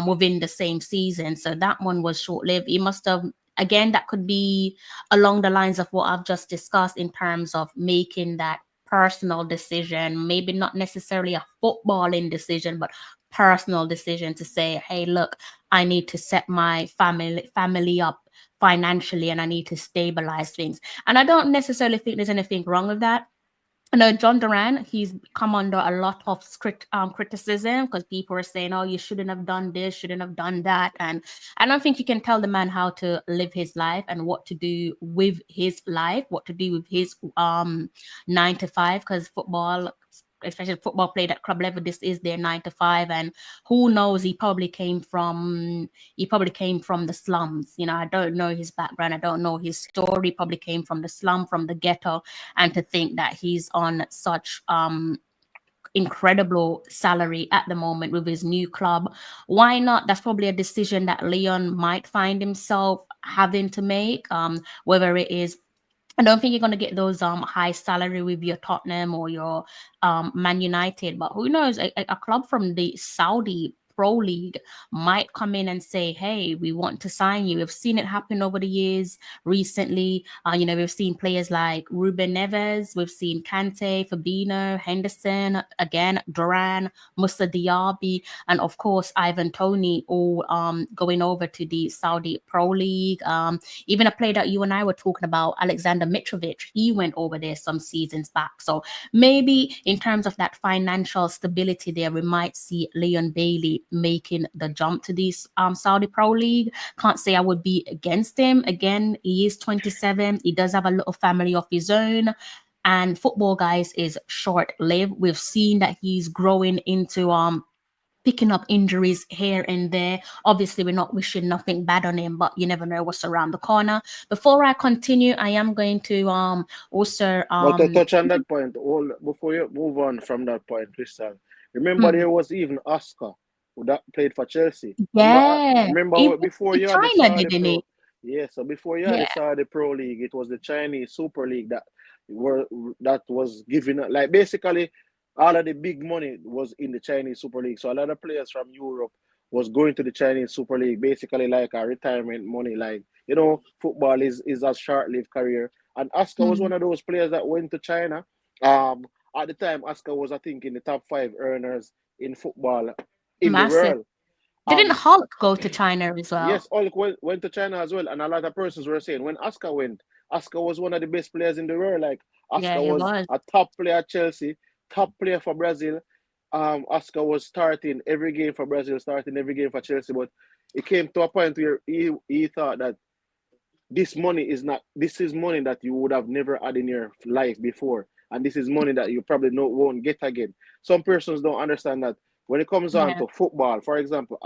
within the same season. So that one was short-lived. He must have, again, that could be along the lines of what I've just discussed in terms of making that personal decision, maybe not necessarily a footballing decision, but personal decision to say, hey, look, I need to set my family up financially and I need to stabilize things. And I don't necessarily think there's anything wrong with that. I know John Duran, he's come under a lot of criticism because people are saying, oh, you shouldn't have done this, shouldn't have done that. And I don't think you can tell the man how to live his life and what to do with his life, what to do with his 9 to 5, because football, especially football played at club level, this is their 9 to 5, and who knows, he probably came from the slums. I don't know his background, I don't know his story. He probably came from the slum, from the ghetto, and to think that he's on such incredible salary at the moment with his new club, why not? That's probably a decision that Leon might find himself having to make, whether it is, I don't think you're going to get those high salary with your Tottenham or your Man United, but who knows, a club from the Saudi Pro League might come in and say, hey, we want to sign you. We've seen it happen over the years recently. We've seen players like Ruben Neves, we've seen Kante, Fabinho, Henderson, again, Duran, Musa Diaby, and of course, Ivan Toney, all going over to the Saudi Pro League. Even a player that you and I were talking about, Alexander Mitrovic, he went over there some seasons back. So maybe in terms of that financial stability there, we might see Leon Bailey making the jump to the Saudi Pro League. Can't say I would be against him. Again, he is 27. He does have a little family of his own. And football, guys, is short-lived. We've seen that he's growing into picking up injuries here and there. Obviously, we're not wishing nothing bad on him, but you never know what's around the corner. Before I continue, I am going to also But to touch on that point, all before you move on from that point, Crystal, remember hmm, there was even Oscar who that played for Chelsea. yeah, he Remember went before to you had the China, Saudi didn't Pro, he? yeah. So before you had Yeah. the Saudi Pro League, it was the Chinese Super League that was giving like basically all of the big money was in the Chinese Super League. So a lot of players from Europe was going to the Chinese Super League, basically like a retirement money. Like football is a short-lived career. And Oscar was Hmm. one of those players that went to China. Um, at the time, Oscar was, I think, in the top 5 earners in football in the Massive. world. Didn't And Hulk go to China as well? yes, Hulk went to China as well. And a lot of persons were saying when Oscar went, Oscar was one of the best players in the world. Like Yeah, Oscar he was was. a top player at Chelsea, top player for Brazil. Oscar was starting every game for Brazil, starting every game for Chelsea. But it came to a point where he thought that this is money that you would have never had in your life before, and this is money that you probably won't get again. Some persons don't understand that when it comes on Yeah. to football, for example,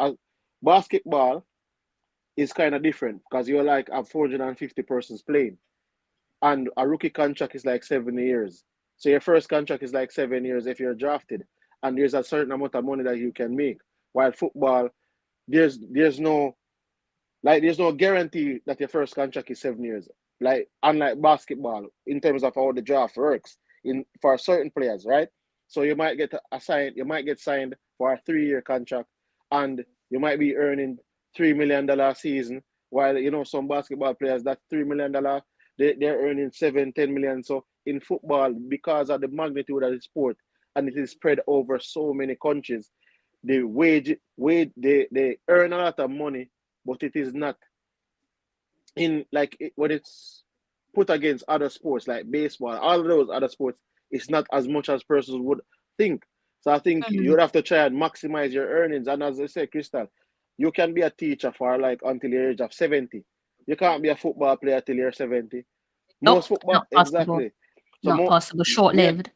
basketball is kind of different because you're like have 450 persons playing, and a rookie contract is like 7 years. So your first contract is like 7 years if you're drafted, and there's a certain amount of money that you can make. While football, there's no there's no guarantee that your first contract is 7 years. Like unlike basketball, in terms of how the draft works, in for certain players, right? So you might get signed for a 3 year contract, and you might be earning $3 million a season. While some basketball players that $3 million they're earning 7, 10 million. So in football, because of the magnitude of the sport and it is spread over so many countries, the wage they earn a lot of money, but it is not in when it's put against other sports like baseball, all of those other sports, it's not as much as persons would think. So I think you Mhm. would have to try and maximize your earnings. And as I say, Crystal, you can be a teacher for like until the age of 70. You can't be a football player till you're 70. Most Nope, football not possible. exactly. So Not possible. Short-lived.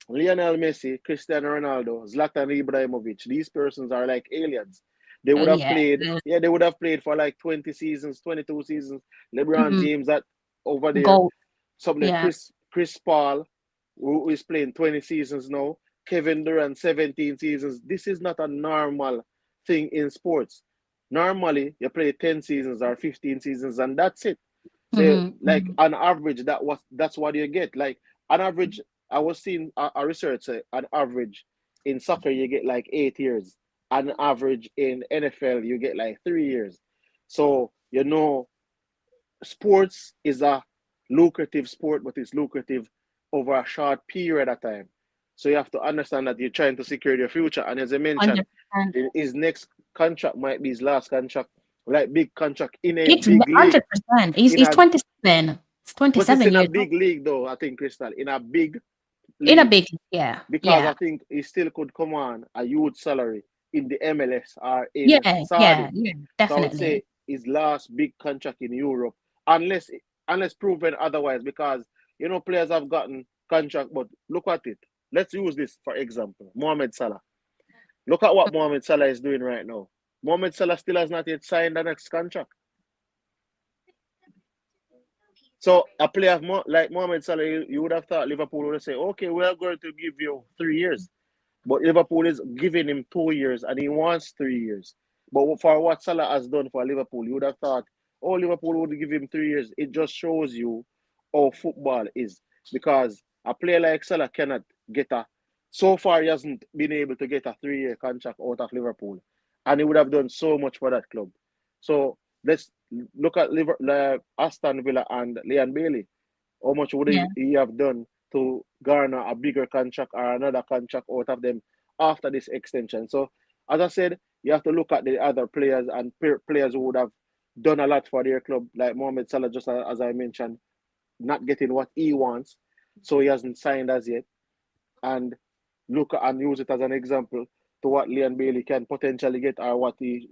Lionel Messi, Cristiano Ronaldo, Zlatan Ibrahimovic, these persons are like aliens. They Oh would have yeah. played, yeah, they would have played for like 20 seasons, 22 seasons. LeBron Mm, James that over there, gold. some like Yeah. Chris Paul, who is playing 20 seasons now, Kevin Durant 17 seasons. This is not a normal thing in sports. Normally, you play 10 seasons or 15 seasons and that's it. So Hmm. like on average, that's what you get. Like on average, I was seeing a research say on average in soccer you get like 8 years. On average in NFL you get like 3 years. So sports is a lucrative sport, but it's lucrative over a short period of time. So you have to understand that you're trying to secure your future. And as I mentioned, 100%. his next contract might be his last contract, like big contract in a It's big league. 100%. In He's a 27. It's but it's 27 in a years old. big league though, I think, Crystal. In a big In a league. big, yeah, Because yeah, I think he still could command a huge salary in the MLS or in yeah, Saudi. yeah, yeah, So I would definitely. say his last big contract in Europe, unless proven otherwise, because players have gotten contract, but look at it. Let's use this for example. Mohamed Salah. Look at what Mohamed Salah is doing right now. Mohamed Salah still has not yet signed the next contract. So a player like Mohamed Salah, you would have thought Liverpool would say, okay, we are going to give you 3 years. But Liverpool is giving him 2 years and he wants 3 years. But for what Salah has done for Liverpool, you would have thought, oh, Liverpool would give him 3 years. It just shows you how football is. Because a player like Salah cannot so far he hasn't been able to get a 3 year contract out of Liverpool. And he would have done so much for that club. So let's look at Aston Villa and Leon Bailey. How much would Yeah. he have done to garner a bigger contract or another contract out of them after this extension? So, as I said, you have to look at the other players and players who would have done a lot for their club, like Mohamed Salah, just as I mentioned, not getting what he wants, so he hasn't signed as yet. And look and use it as an example to what Leon Bailey can potentially get or what he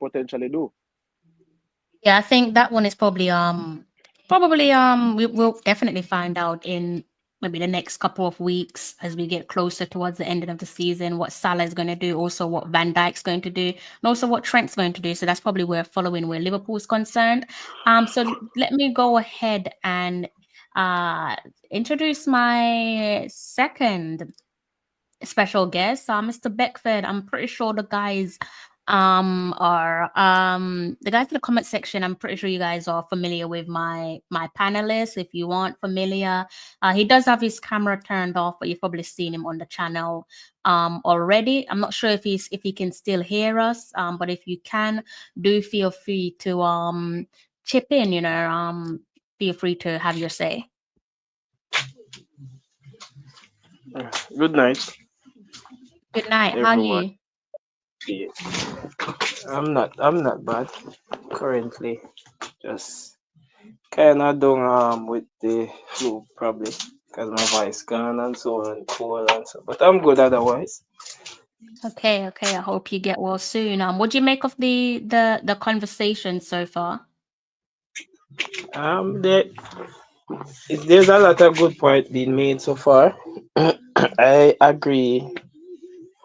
potentially do. Yeah, I think that one is probably we will definitely find out in maybe the next couple of weeks as we get closer towards the ending of the season, what Salah is going to do, also what Van Dijk's going to do, and also what Trent's going to do. So that's probably where following where Liverpool's concerned. So let me go ahead and introduce my second special guest, Mr. Beckford. I'm pretty sure the guys are the guys in the comment section. I'm pretty sure you guys are familiar with my panelist. If you aren't familiar, he does have his camera turned off, but you've probably seen him on the channel already. I'm not sure if he can still hear us, but if you can, do feel free to chip in, feel free to have your say. Good night, Good night. How are everyone. you? Yeah. I'm not bad currently. Just kind of down with the flu probably because my voice gone and so on, cold and so. But I'm good otherwise. Okay, okay. I hope you get well soon. What do you make of the conversation so far? There, there's a lot of good point being made so far. I agree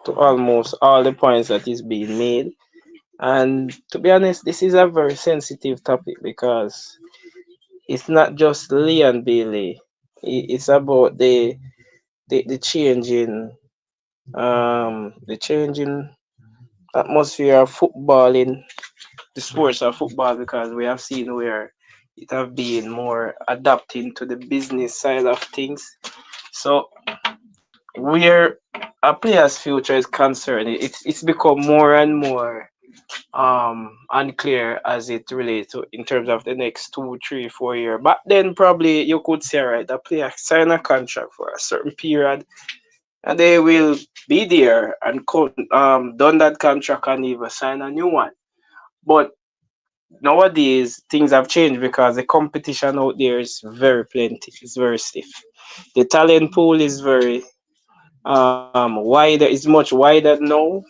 to almost all the points that is being made. And to be honest, this is a very sensitive topic because it's not just Lee and Bailey. It's about the changing the changing atmosphere of football in the sports of football because we have seen where it have been more adapting to the business side of things. So where a player's future is concerned, it's become more and more unclear as it relates to in terms of the next 2, 3, 4 years. But then probably you could say right, the player sign a contract for a certain period and they will be there and done that contract and even sign a new one. But nowadays things have changed because the competition out there is very plenty. It's very stiff. The talent pool is very wider. It's much wider now,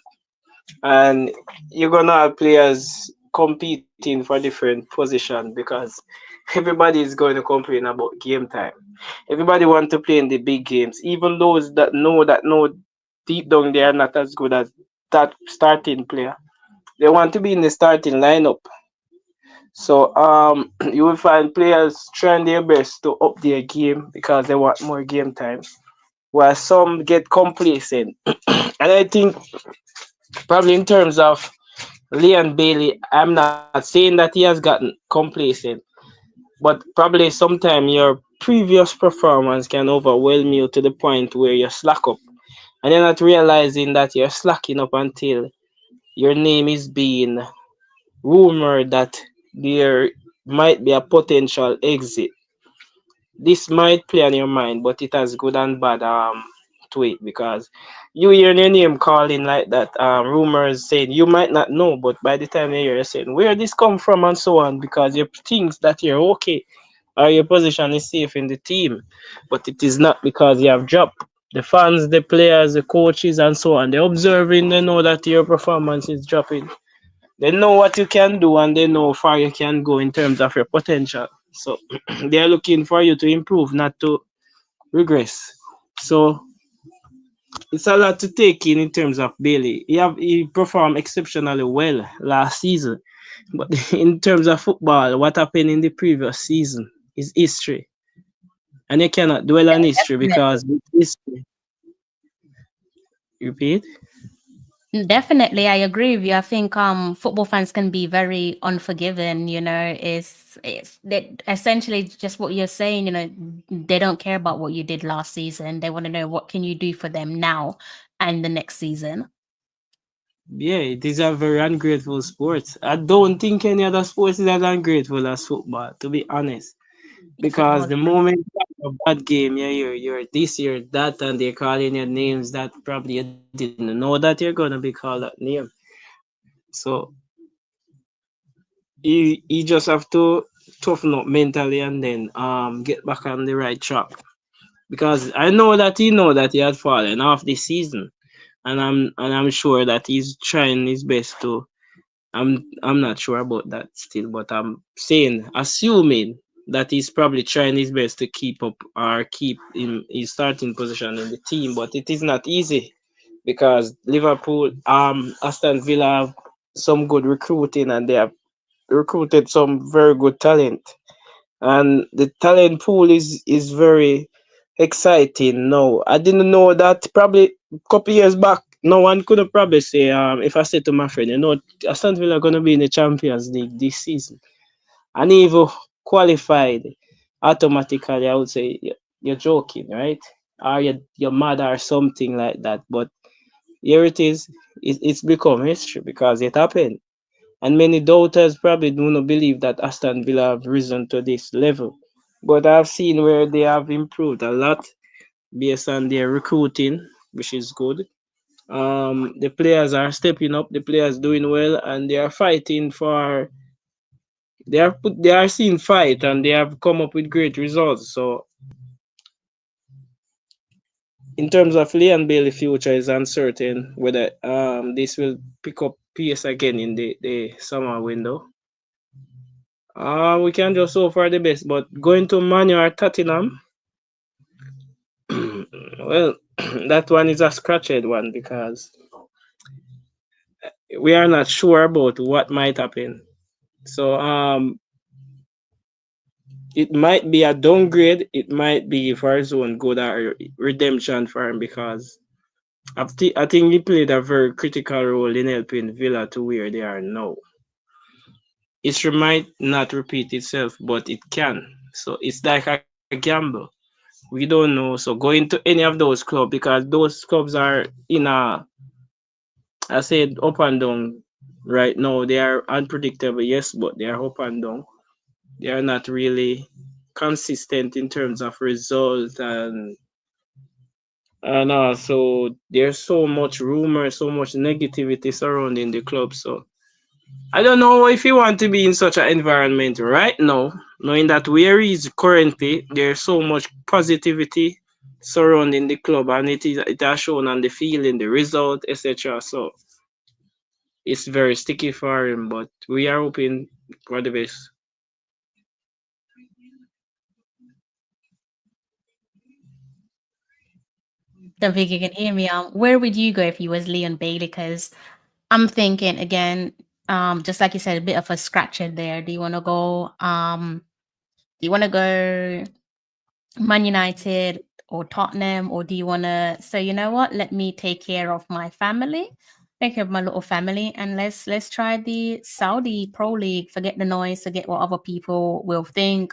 and you're gonna have players competing for different positions because everybody is going to complain about game time. Everybody want to play in the big games, even those that know deep down they are not as good as that starting player. They want to be in the starting lineup. So you will find players trying their best to up their game because they want more game time, while some get complacent. And I think probably in terms of Leon Bailey, I'm not saying that he has gotten complacent, but probably sometimes your previous performance can overwhelm you to the point where you slack up. And you're not realizing that you're slacking up until your name is being rumored that there might be a potential exit. This might play on your mind, but it has good and bad to it because you hear your name calling like that, rumors saying you might not know, but by the time you hear it saying where this come from and so on, because you think that you're okay or your position is safe in the team, but it is not because you have dropped. The fans, the players, the coaches, and so on, they're observing, they know that your performance is dropping. They know what you can do and they know how far you can go in terms of your potential. So they're looking for you to improve, not to regress. So it's a lot to take in terms of Bailey. He performed exceptionally well last season, but in terms of football, what happened in the previous season is history, and you cannot dwell on history because with history. Repeat. Definitely, I agree with you. I think football fans can be very unforgiving, it's that essentially just what you're saying, they don't care about what you did last season. They want to know what can you do for them now and the next season. Yeah, it is a very ungrateful sport. I don't think any other sport is as ungrateful as football, to be honest. Because Football. the moment you have a bad game, yeah, you're this, you're that, and they're calling your names that probably you didn't know that you're gonna be called that name. So you just have to toughen up mentally and then get back on the right track. Because I know that he had fallen off this season, and I'm sure that he's trying his best to. I'm not sure about that still, but I'm saying, assuming that he's probably trying his best to keep up or keep in his starting position in the team, but it is not easy because Liverpool, Aston Villa have some good recruiting and they have recruited some very good talent, and the talent pool is very exciting now. I didn't know that probably a couple years back. No one could have probably say if I said to my friend, Aston Villa are gonna be in the Champions League this season and even qualified automatically, I would say you're joking, right? Or you're mad or something like that. But here it is. It's become history because it happened. And many doubters probably do not believe that Aston Villa have risen to this level. But I've seen where they have improved a lot based on their recruiting, which is good. The players are stepping up, the players doing well, and they are fighting for. They are seeing fight, and they have come up with great results. So, in terms of Leon Bailey future is uncertain whether this will pick up pace again in the summer window. We can just hope for the best, but going to Manu or Tottenham, well, that one is a scratched one because we are not sure about what might happen. So it might be a downgrade, it might be for his own good or redemption for him because I think he played a very critical role in helping Villa to where they are now. History might not repeat itself, but it can. So it's like a gamble. We don't know. So going to any of those clubs because those clubs are in a, I said up and down right now. They are unpredictable, yes, but they are up and down. They are not really consistent in terms of result and also there's so much rumor, so much negativity surrounding the club. So I don't know if you want to be in such an environment right now, knowing that where he is currently, there's so much positivity surrounding the club, and it has shown on the field, in the result, etc. So it's very sticky for him, but we are hoping for the best. Don't think you can hear me. Where would you go if you was Leon Bailey? Because I'm thinking again, just like you said, a bit of a scratch in there. Do you want to go? Do you want to go Man United or Tottenham, or do you want to say, you know what, let me take care of my family, take care of my little family, and let's try the Saudi Pro League. Forget the noise, forget what other people will think.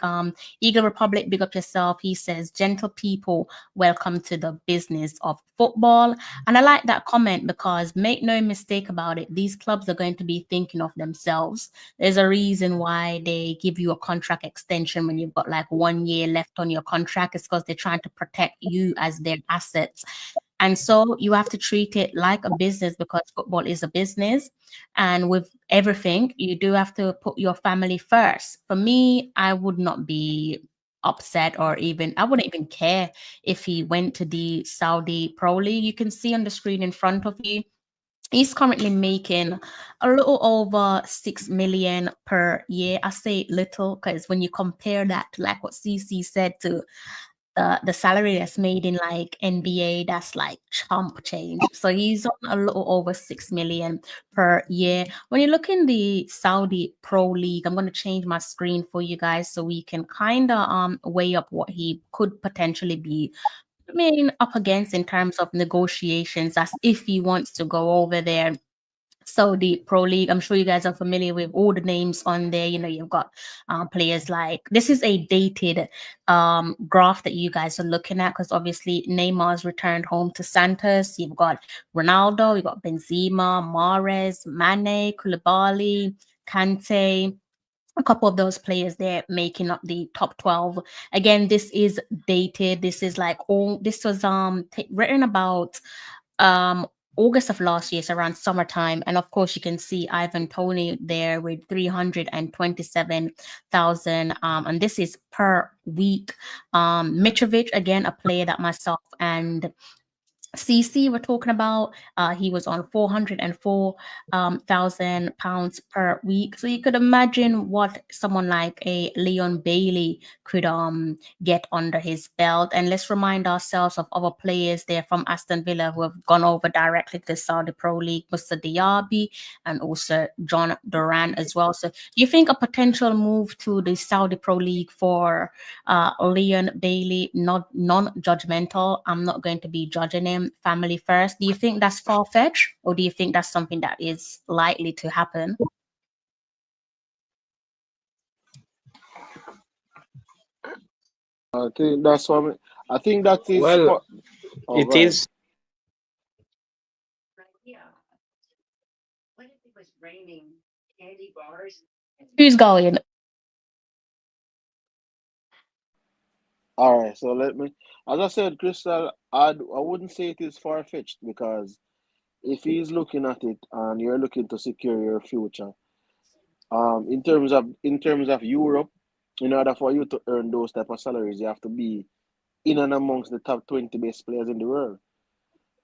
Eagle Republic, big up yourself. He says, gentle people, welcome to the business of football. And I like that comment because make no mistake about it, these clubs are going to be thinking of themselves. There's a reason why they give you a contract extension when you've got like 1 year left on your contract. It's because they're trying to protect you as their assets. And so you have to treat it like a business because football is a business. And with everything, you do have to put your family first. For me, I would not be upset, or even I wouldn't even care if he went to the Saudi Pro League. You can see on the screen in front of you, he's currently making a little over 6 million per year. I say little because when you compare that to like what CC said to the salary that's made in like NBA, that's like chump change. So he's on a little over 6 million per year. When you look in the Saudi Pro League, I'm going to change my screen for you guys so we can kind of weigh up what he could potentially be up against in terms of negotiations, as if he wants to go over there. So the Pro League, I'm sure you guys are familiar with all the names on there. You know, you've got players like, this is a dated graph that you guys are looking at because obviously Neymar's returned home to Santos. You've got Ronaldo, you've got Benzema, Mahrez, Mane, Koulibaly, Kante, a couple of those players there making up the top 12. Again, this is dated. This is like all, this was written about August of last year, so around summertime. And of course, you can see Ivan Tony there with 327,000. And this is per week. Mitrovic, again, a player that myself and CC we're talking about, he was on 404,000 pounds per week. So you could imagine what someone like a Leon Bailey could get under his belt. And let's remind ourselves of other players there from Aston Villa who have gone over directly to the Saudi Pro League, Mr. Diaby and also John Duran as well. So do you think a potential move to the Saudi Pro League for Leon Bailey, not non-judgmental? I'm not going to be judging him. Family first. Do you think that's far-fetched, or do you think that's something that is likely to happen? I think that's what I think that is. Well, Oh, it go ahead. is. Who's going? All right, so let me. As I said, Crystal, I wouldn't say it is far fetched because if he's looking at it and you're looking to secure your future, in terms of Europe, in order for you to earn those type of salaries, you have to be in and amongst the top 20 best players in the world.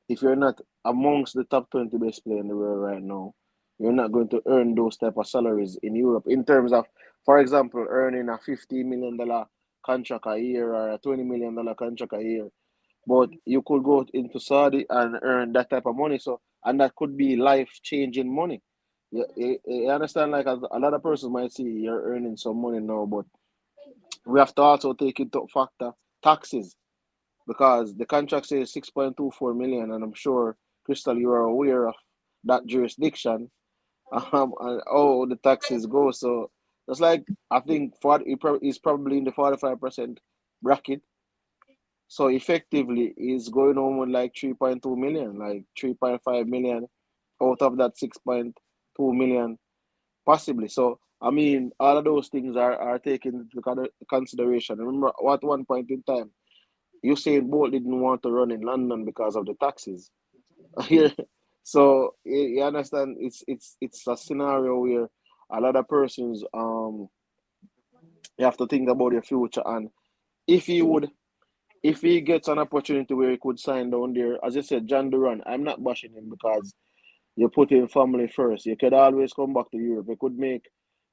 If you're not amongst the top 20 best players in the world right now, you're not going to earn those type of salaries in Europe. In terms of, for example, earning a $50 million contract a year or a $20 million contract a year, but you could go into Saudi and earn that type of money. So, and that could be life changing money. You understand? Like a lot of persons might see you're earning some money now, but we have to also take into factor taxes because the contract says 6.24 million, and I'm sure Crystal, you are aware of that jurisdiction and how the taxes go. So that's like I think he's probably in the 45% bracket. So effectively, he's going home with like 3.2 million, like 3.5 million out of that 6.2 million, possibly. So I mean, all of those things are taken into consideration. Remember, at one point in time, Usain Bolt didn't want to run in London because of the taxes. Yeah. So you understand, it's a scenario where a lot of persons you have to think about your future, and if he would if he gets an opportunity where he could sign down there, as I said, John Duran, I'm not bashing him because you put in family first. You could always come back to Europe. You could make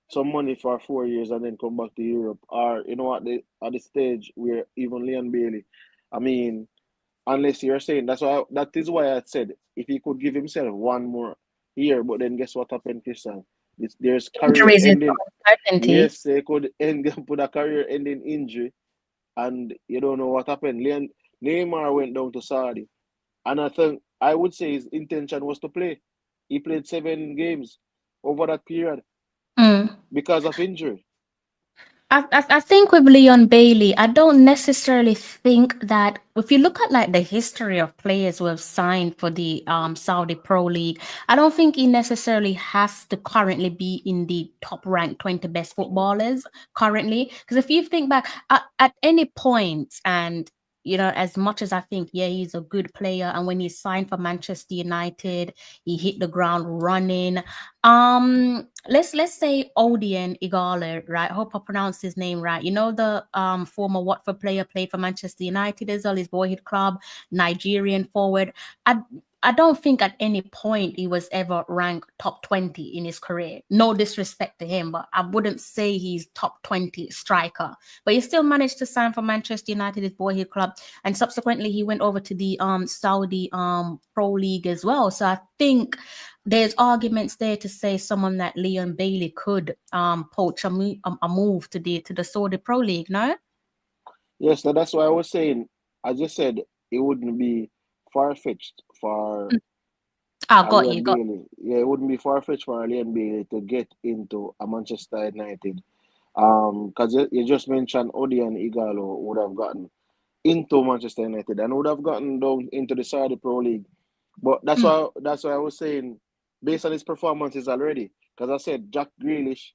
some money for 4 years and then come back to Europe. Or you know at the stage where even Leon Bailey, I mean, unless you're saying that is why I said if he could give himself one more year, but then guess what happened, Christian? There's career Injuries is ending. uncertainty. Yes, they could end put a career ending injury, and you don't know what happened. Neymar went down to Saudi, and I think I would say his intention was to play. He played 7 games over that period Mm. because of injury. I think with Leon Bailey, I don't necessarily think that if you look at like the history of players who have signed for the Saudi Pro League, I don't think he necessarily has to currently be in the top ranked 20 best footballers currently. Because if you think back at any point, and as much as I think, yeah, he's a good player, and when he signed for Manchester United, he hit the ground running. Let's say Odion Igalo, right? I hope I pronounced his name right. The former Watford player, played for Manchester United as well, his boyhood club, Nigerian forward. I I don't think at any point he was ever ranked top 20 in his career. No disrespect to him, but I wouldn't say he's top 20 striker. But he still managed to sign for Manchester United, his boyhood club, and subsequently he went over to the Saudi Pro League as well. So I think there's arguments there to say someone that Leon Bailey could poach a move to the Saudi Pro League, no? Yes, so that's why I was saying, as you said, it wouldn't be far fetched for Ah, got you, Leon got Bailey. Yeah, it wouldn't be far fetched for Leon Bailey to get into a Manchester United. Because you just mentioned Odion Igalo would have gotten into Manchester United and would have gotten down into the Saudi Pro League. But mm, that's why I was saying, based on his performances already, because I said Jack Grealish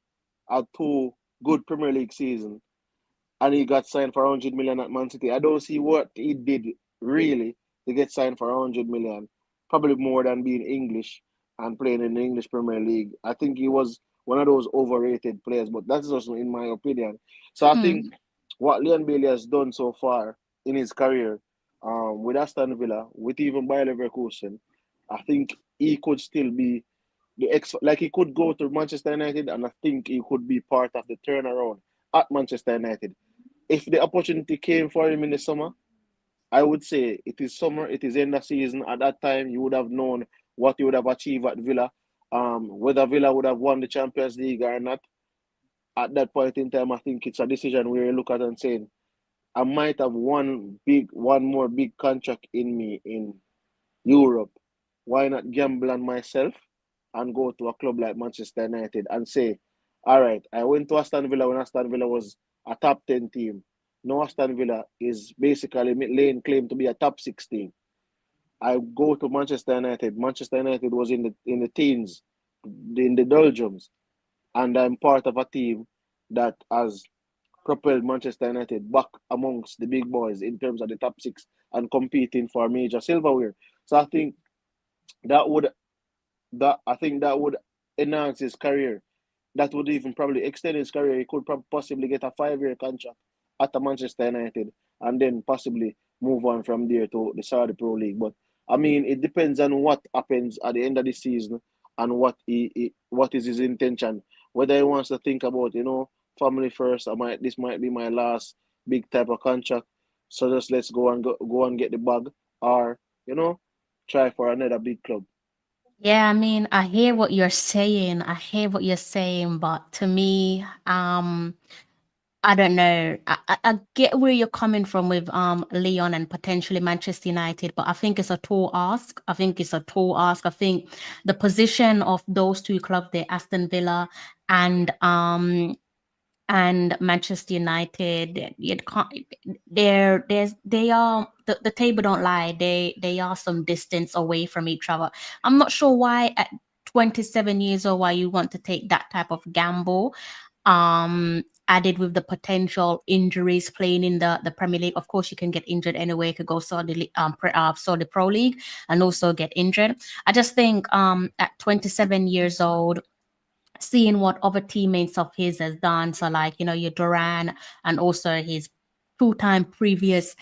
had 2 good Premier League seasons and he got signed for 100 million at Man City. I don't see what he did really to get signed for 100 million. Probably more than being English and playing in the English Premier League. I think he was one of those overrated players, but that's just in my opinion. So I think mm, what Leon Bailey has done so far in his career, with Aston Villa, with even Bayer Leverkusen, I think he could still be like he could go to Manchester United, and I think he could be part of the turnaround at Manchester United. If the opportunity came for him in the summer, I would say it is summer, it is end of season. At that time, you would have known what you would have achieved at Villa. Whether Villa would have won the Champions League or not, at that point in time, I think it's a decision where you look at and saying, I might have one more big contract in me in Europe. Why not gamble on myself and go to a club like Manchester United and say, all right, I went to Aston Villa when Aston Villa was a top 10 team. Now Aston Villa is basically laying claim to be a top 6 team. I go to Manchester United. Manchester United was in the teens, in the doldrums, and I'm part of a team that has propelled Manchester United back amongst the big boys in terms of the top 6 and competing for major silverware. So I think that would enhance his career. That would even probably extend his career. He could possibly get a 5-year contract at the Manchester United and then possibly move on from there to the Saudi Pro League. But I mean, it depends on what happens at the end of the season and what is his intention. Whether he wants to think about, family first. This might be my last big type of contract. So just let's go and get the bag, or try for another big club. Yeah, I mean, I hear what you're saying. I hear what you're saying, but to me, I don't know. I get where you're coming from with Leon and potentially Manchester United, but I think it's a tall ask. I think the position of those two clubs, the Aston Villa and Manchester United, you can't. They are the table don't lie. They are some distance away from each other. I'm not sure why at 27 years old why you want to take that type of gamble. Added with the potential injuries playing in the Premier League. Of course, you can get injured anyway. You could go Saudi Pro League and also get injured. I just think at 27 years old, seeing what other teammates of his has done. So like, your Duran and also his two-time previous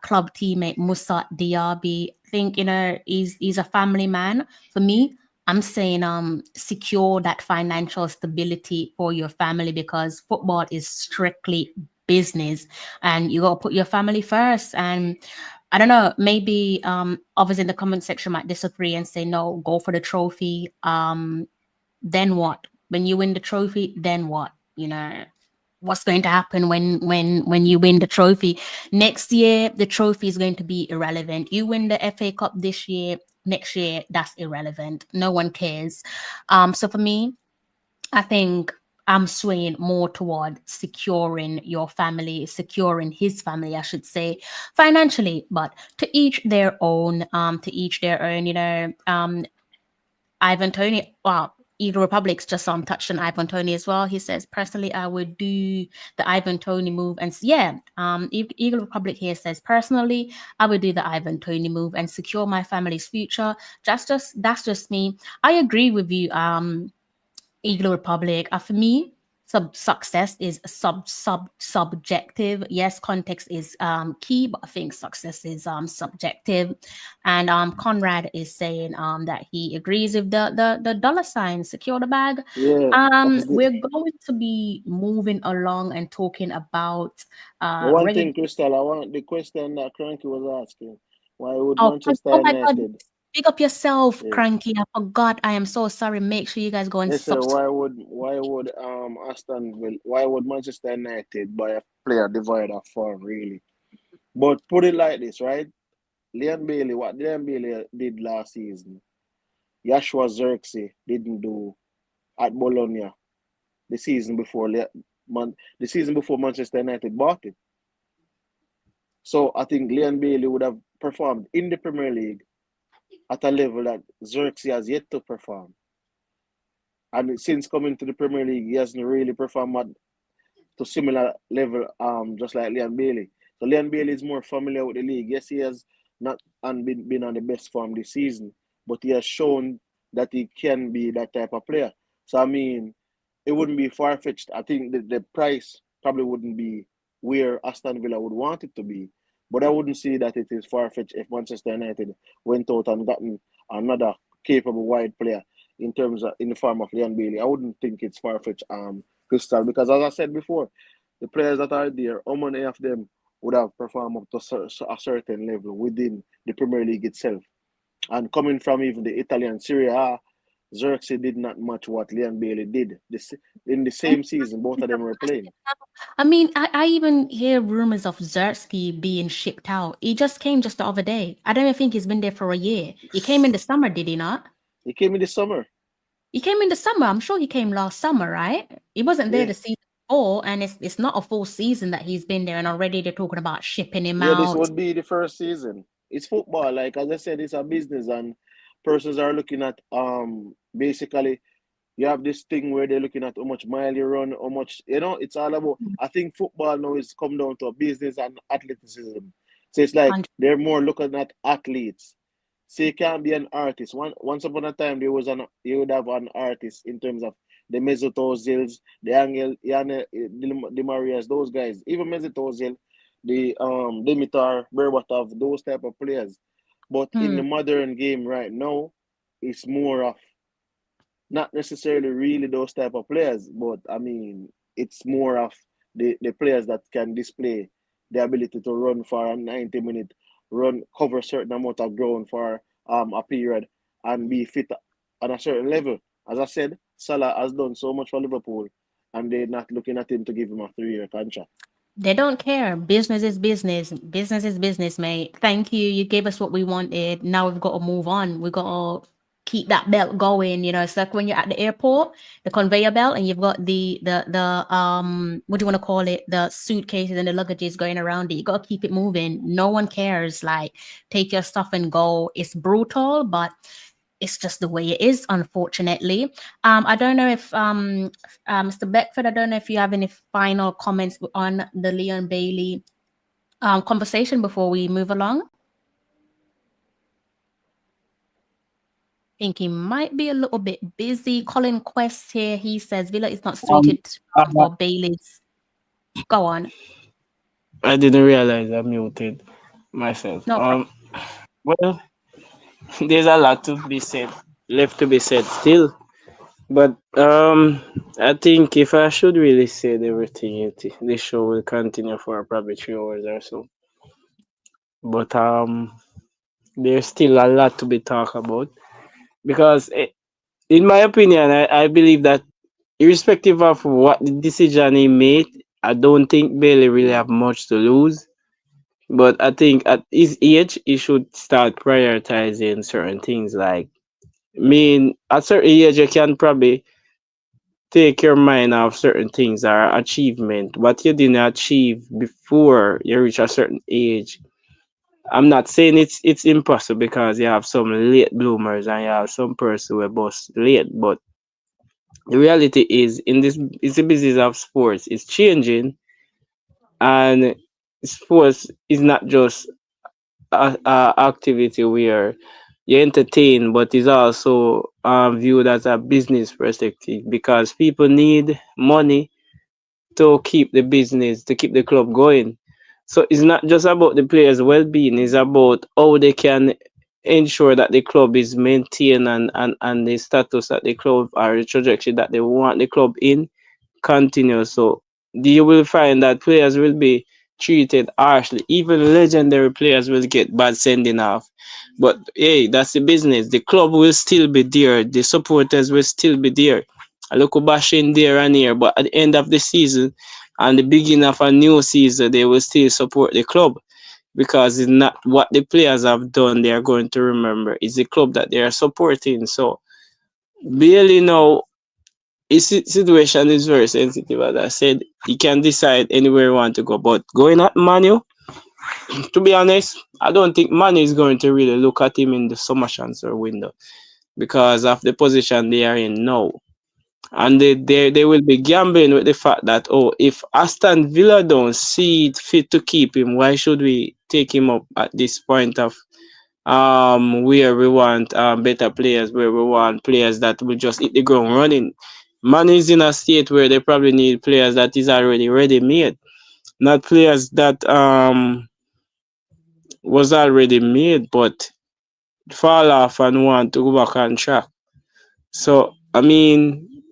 club teammate Musa Diaby. I think, he's a family man. For me, I'm saying secure that financial stability for your family, because football is strictly business and you gotta put your family first. And I don't know, maybe others in the comment section might disagree and say no, go for the trophy. Then what? When you win the trophy, then what? What's going to happen when you win the trophy? Next year, the trophy is going to be irrelevant. You win the FA Cup this year, next year, that's irrelevant. No one cares. So for me, I think I'm swaying more toward securing your family, securing his family, I should say, financially, but to each their own, Ivan Tony, well, Eagle Republic's just touched on Ivan Tony as well. He says, personally, I would do the Ivan Tony move. And Eagle Republic here says, personally, I would do the Ivan Tony move and secure my family's future. That's just me. I agree with you, Eagle Republic. For me, success is subjective. Yes, context is key, but I think success is subjective. And Conrad is saying that he agrees with the dollar sign, secure the bag. Yeah. We're going to be moving along and talking about One thing, Crystal, I want the question that Cranky was asking. Why would Manchester oh my God. United? Big up yourself, Yeah. Cranky. I forgot. I am so sorry. Make sure you guys go and Listen, subscribe. why would Aston Villa, why would Manchester United buy a player devoid of form, really? But put it like this, right? What Leon Bailey did last season, Joshua Zirkzee didn't do at Bologna the season before Manchester United bought him. So I think Leon Bailey would have performed in the Premier League at a level that Zirkzee has yet to perform. And since coming to the Premier League, he hasn't really performed to similar level, just like Leon Bailey. So Leon Bailey is more familiar with the league. Yes, he has not been on the best form this season, but he has shown that he can be that type of player. So I mean, it wouldn't be far-fetched. I think the price probably wouldn't be where Aston Villa would want it to be. But I wouldn't say that it is far fetched if Manchester United went out and gotten another capable wide player in the form of Leon Bailey. I wouldn't think it's far fetched, Crystal, because as I said before, the players that are there, how many of them would have performed up to a certain level within the Premier League itself? And coming from even the Italian Serie A, Xerxes did not match what Leon Bailey did. In the same season, both of them were playing. I mean, I even hear rumors of Zersky being shipped out. He just came just the other day. I don't even think he's been there for a year. He came in the summer, did he not? He came in the summer. He came in the summer. I'm sure he came last summer, right? He wasn't there Yeah. the season before, and it's not a full season that he's been there, and already they're talking about shipping him Yeah, this out. would be the first season. It's football. Like as I said, it's a business and persons are looking at basically you have this thing where they're looking at how much mile you run, how much it's all about I think football now is come down to a business and athleticism. So it's like they're more looking at athletes. So you can't be an artist. Once upon a time you would have an artist in terms of the Mesut Ozils, the Angel, the Marias, those guys. Even Mesut Ozil, the Dimitar Berbatov, those type of players. But in the modern game right now, it's more of not necessarily really those type of players, but I mean it's more of the players that can display the ability to run for a 90-minute run, cover a certain amount of ground for a period and be fit on a certain level. As I said, Salah has done so much for Liverpool and they're not looking at him to give him a 3-year contract. They don't care. Business is business. Business is business, mate. Thank you. You gave us what we wanted. Now we've got to move on. We've got to keep that belt going. It's like when you're at the airport, the conveyor belt, and you've got the what do you want to call it? The suitcases and the luggages going around it. You got to keep it moving. No one cares. Like, take your stuff and go. It's brutal, but it's just the way it is, unfortunately. I don't know if Mr. Beckford, I don't know if you have any final comments on the Leon Bailey conversation before we move along. I think he might be a little bit busy. Colin Quest here, he says Villa is not suited for Bailey's. Go on. I didn't realize I muted myself. No problem. Well, there's a lot to be said, left to be said still. But I think if I should really say everything, this show will continue for probably 3 hours or so. But there's still a lot to be talked about because, in my opinion, I believe that irrespective of what the decision he made, I don't think Bailey really have much to lose. But I think at his age, he should start prioritizing certain things. Like, I mean, at certain age, you can probably take your mind off certain things or achievement, what you didn't achieve before you reach a certain age. I'm not saying it's impossible because you have some late bloomers and you have some person who are bust late, but the reality is in this it's the business of sports. It's changing and sports is not just a activity where you entertain, but it's also viewed as a business perspective because people need money to keep the business, to keep the club going. So it's not just about the players' well-being; it's about how they can ensure that the club is maintained and the status that the club or the trajectory that they want the club in continue. So you will find that players will be treated harshly. Even legendary players will get bad sending off. But hey, that's the business. The club will still be there. The supporters will still be there. A little bashing there and here, but at the end of the season and the beginning of a new season, they will still support the club because it's not what the players have done they are going to remember. It's the club that they are supporting. So Bailey now his situation is very sensitive. As I said, he can decide anywhere he want to go. But going at Manu, to be honest, I don't think Manu is going to really look at him in the summer transfer window because of the position they are in now. And they will be gambling with the fact that, oh, if Aston Villa don't see it fit to keep him, why should we take him up at this point of where we want better players, where we want players that will just hit the ground running. Man is in a state where they probably need players that is already ready made, not players that was already made, but fall off and want to go back on track. So I mean,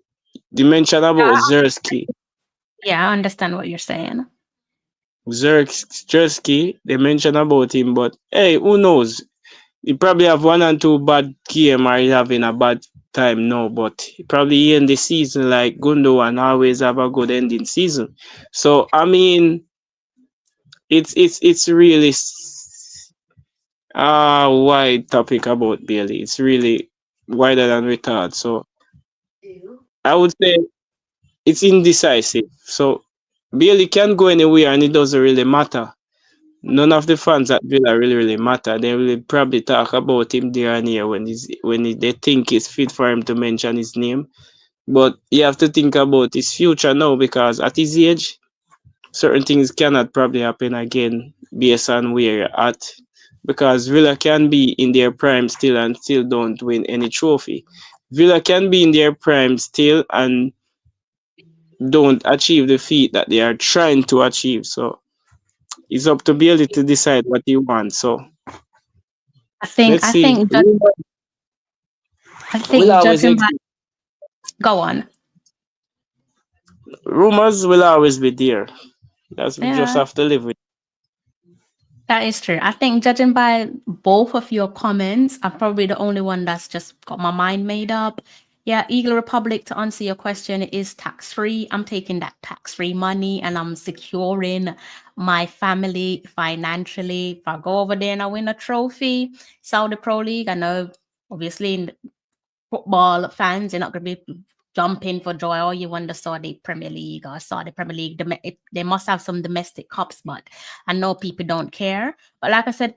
you mentioned about Zersky. Yeah, I understand what you're saying. Zersky, they mentioned about him, but hey, who knows? He probably have one and two bad game or he having a bad time now, but he probably end the season like Gundo and always have a good ending season. So I mean, it's really wide topic about Bailey. It's really wider than we thought. So I would say it's indecisive. So Bailey can go anywhere and it doesn't really matter. None of the fans at Villa really matter. They will probably talk about him there and here they think it's fit for him to mention his name. But you have to think about his future now because at his age, certain things cannot probably happen again based on where you're at. Because Villa can be in their prime still and still don't win any trophy. Villa can be in their prime still and don't achieve the feat that they are trying to achieve. So it's up to Bailey to decide what he wants. So I think let's I see. think I Will think always judging by exist. go on. Rumors will always be there. That's we just Yeah, have to live with. that is true. I think judging by both of your comments, I'm probably the only one that's just got my mind made up. Yeah, Eagle Republic, to answer your question, is tax free. I'm taking that tax free money and I'm securing my family financially. If I go over there and I win a trophy, Saudi Pro League, I know obviously in football fans, you're not going to be jumping for joy. Oh, you won the Saudi Premier League or Saudi Premier League. They must have some domestic cups, but I know people don't care. But like I said,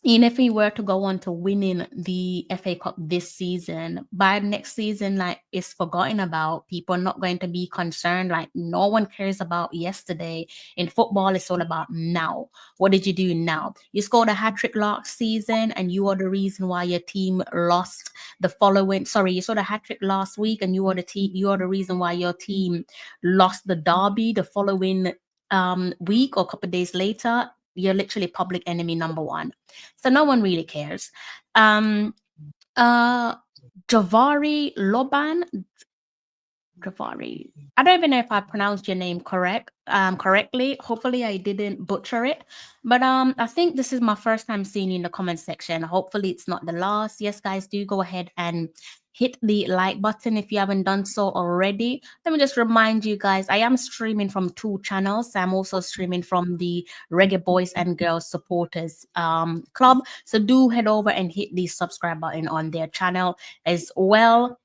even if he were to go on to winning the FA Cup this season, by next season, like it's forgotten about. People are not going to be concerned. Like no one cares about yesterday. In football, it's all about now. What did you do now? You scored a hat trick last season, and you are the reason why your team lost the following. Sorry, you scored a hat trick last week, and you are the team. You are the reason why your team lost the derby the following week or a couple of days later. You're literally public enemy number one. So no one really cares. Uh Javari Loban. Javari. I don't even know if I pronounced your name correctly. Hopefully I didn't butcher it. But I think this is my first time seeing you in the comment section. Hopefully it's not the last. Yes, guys, do go ahead and hit the like button if you haven't done so already. Let me just remind you guys, I am streaming from 2 channels. I'm also streaming from the Reggae Boys and Girls Supporters Club. So do head over and hit the subscribe button on their channel as well.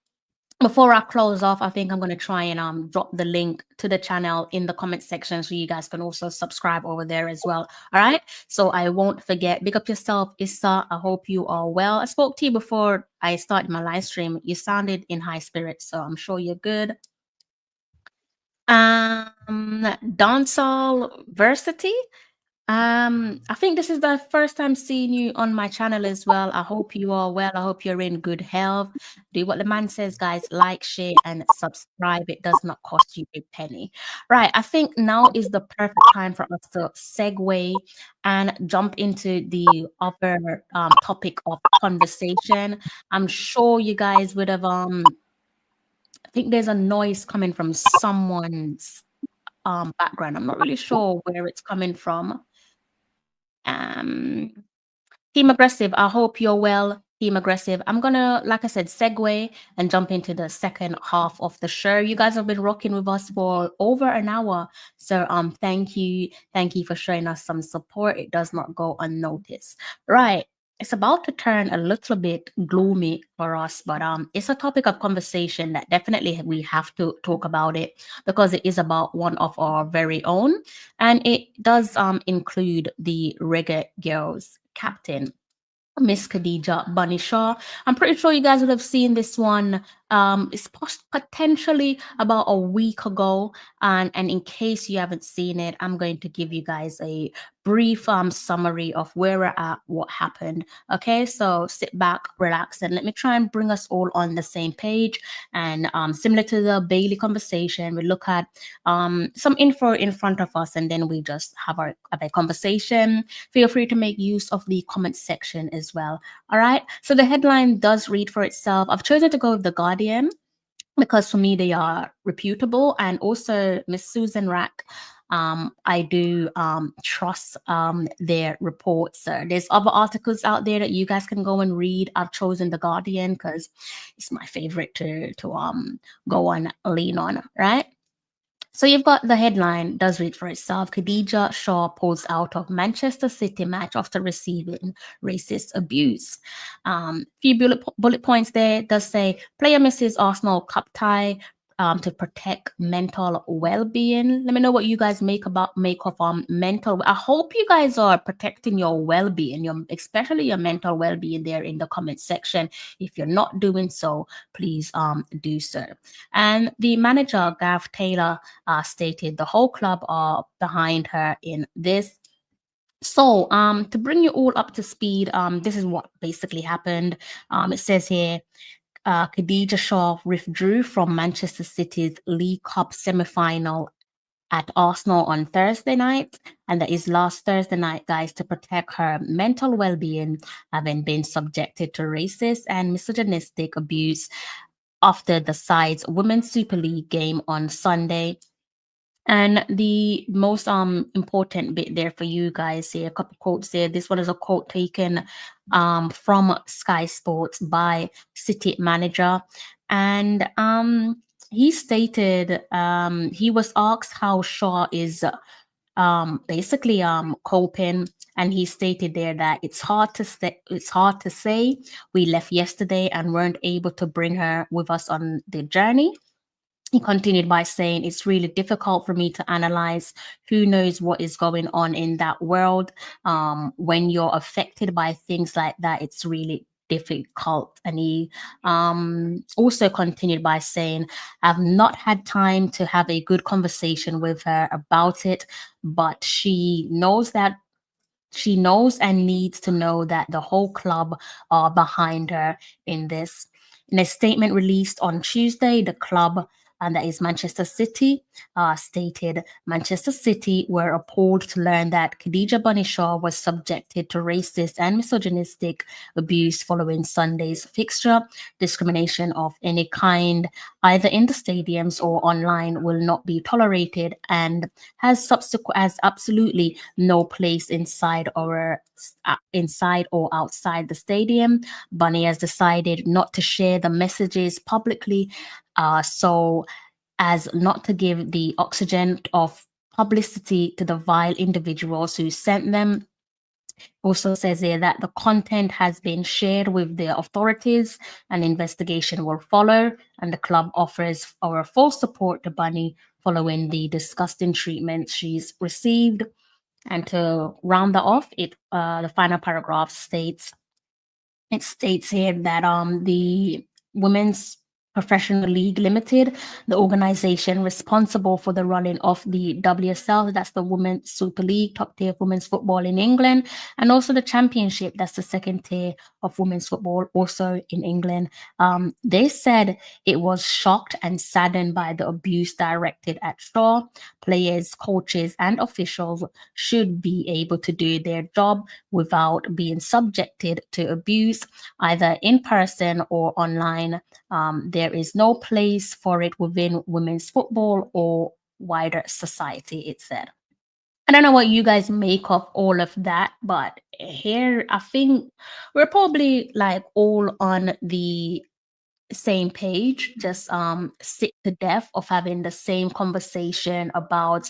Before I close off, I think I'm going to try and drop the link to the channel in the comment section so you guys can also subscribe over there as well. All right. So I won't forget. Big up yourself, Issa. I hope you are well. I spoke to you before I started my live stream. You sounded in high spirits, so I'm sure you're good. Dancehall Versity. I think this is the first time seeing you on my channel as well. I hope you are well. I hope you're in good health. Do what the man says, guys. Like, share, and subscribe. It does not cost you a penny. Right. I think now is the perfect time for us to segue and jump into the other topic of conversation. I'm sure you guys would have I think there's a noise coming from someone's background. I'm not really sure where it's coming from. Um, Team Aggressive, I hope you're well. Team Aggressive, I'm gonna, like I said, segue and jump into the second half of the show. You guys have been rocking with us for over an hour, so thank you for showing us some support. It does not go unnoticed. Right, it's about to turn a little bit gloomy for us, but it's a topic of conversation that definitely we have to talk about it because it is about one of our very own, and it does include the Reggae Girlz captain, Miss Khadija Bunny Shaw. I'm pretty sure you guys would have seen this one it's potentially about a week ago, and in case you haven't seen it, I'm going to give you guys a brief summary of where we're at, what happened. Okay, so sit back, relax, and let me try and bring us all on the same page. And similar to the Bailey conversation, we look at some info in front of us, and then we just have a conversation. Feel free to make use of the comment section as well. All right, so the headline does read for itself. I've chosen to go with The Guardian because for me they are reputable, and also Miss Susan Rack. I do trust their reports. There's other articles out there that you guys can go and read. I've chosen The Guardian because it's my favorite to go on, lean on, right? So you've got the headline, does read for itself. Khadija Shaw pulls out of Manchester City match after receiving racist abuse. Few bullet points there. Does say player misses Arsenal cup tie to protect mental well-being. Let me know what you guys make of mental. I hope you guys are protecting your well-being, especially your mental well-being there in the comment section. If you're not doing so, please do so. And the manager, Gav Taylor, stated the whole club are behind her in this. So, to bring you all up to speed, this is what basically happened. It says here, Khadija Shaw withdrew from Manchester City's League Cup semi-final at Arsenal on Thursday night, and that is last Thursday night, guys, to protect her mental well-being, having been subjected to racist and misogynistic abuse after the side's Women's Super League game on Sunday. And the most important bit there for you guys here, a couple quotes there. This one is a quote taken from Sky Sports by City manager, and he stated he was asked how Shaw is basically coping, and he stated there that it's hard to say. We left yesterday and weren't able to bring her with us on the journey. He continued by saying, it's really difficult for me to analyze. Who knows what is going on in that world? When you're affected by things like that, it's really difficult. And he also continued by saying, I've not had time to have a good conversation with her about it, but she knows and needs to know that the whole club are behind her in this. In a statement released on Tuesday, the club, and that is Manchester City, stated Manchester City were appalled to learn that Khadija Bunny Shaw was subjected to racist and misogynistic abuse following Sunday's fixture. Discrimination of any kind, either in the stadiums or online, will not be tolerated and has absolutely no place inside or outside the stadium. Bunny has decided not to share the messages publicly, so as not to give the oxygen of publicity to the vile individuals who sent them. Also says here that the content has been shared with the authorities, and investigation will follow, and the club offers our full support to Bunny following the disgusting treatment she's received. And to round that off, the final paragraph states here that the Women's Professional League Limited, the organization responsible for the running of the WSL, that's the Women's Super League, top tier of women's football in England, and also the Championship, that's the second tier of women's football, also in England. They said it was shocked and saddened by the abuse directed at Shaw. Players, coaches, and officials should be able to do their job without being subjected to abuse, either in person or online. There is no place for it within women's football or wider society, it said. I don't know what you guys make of all of that, but here I think we're probably like all on the same page, just sick to death of having the same conversation about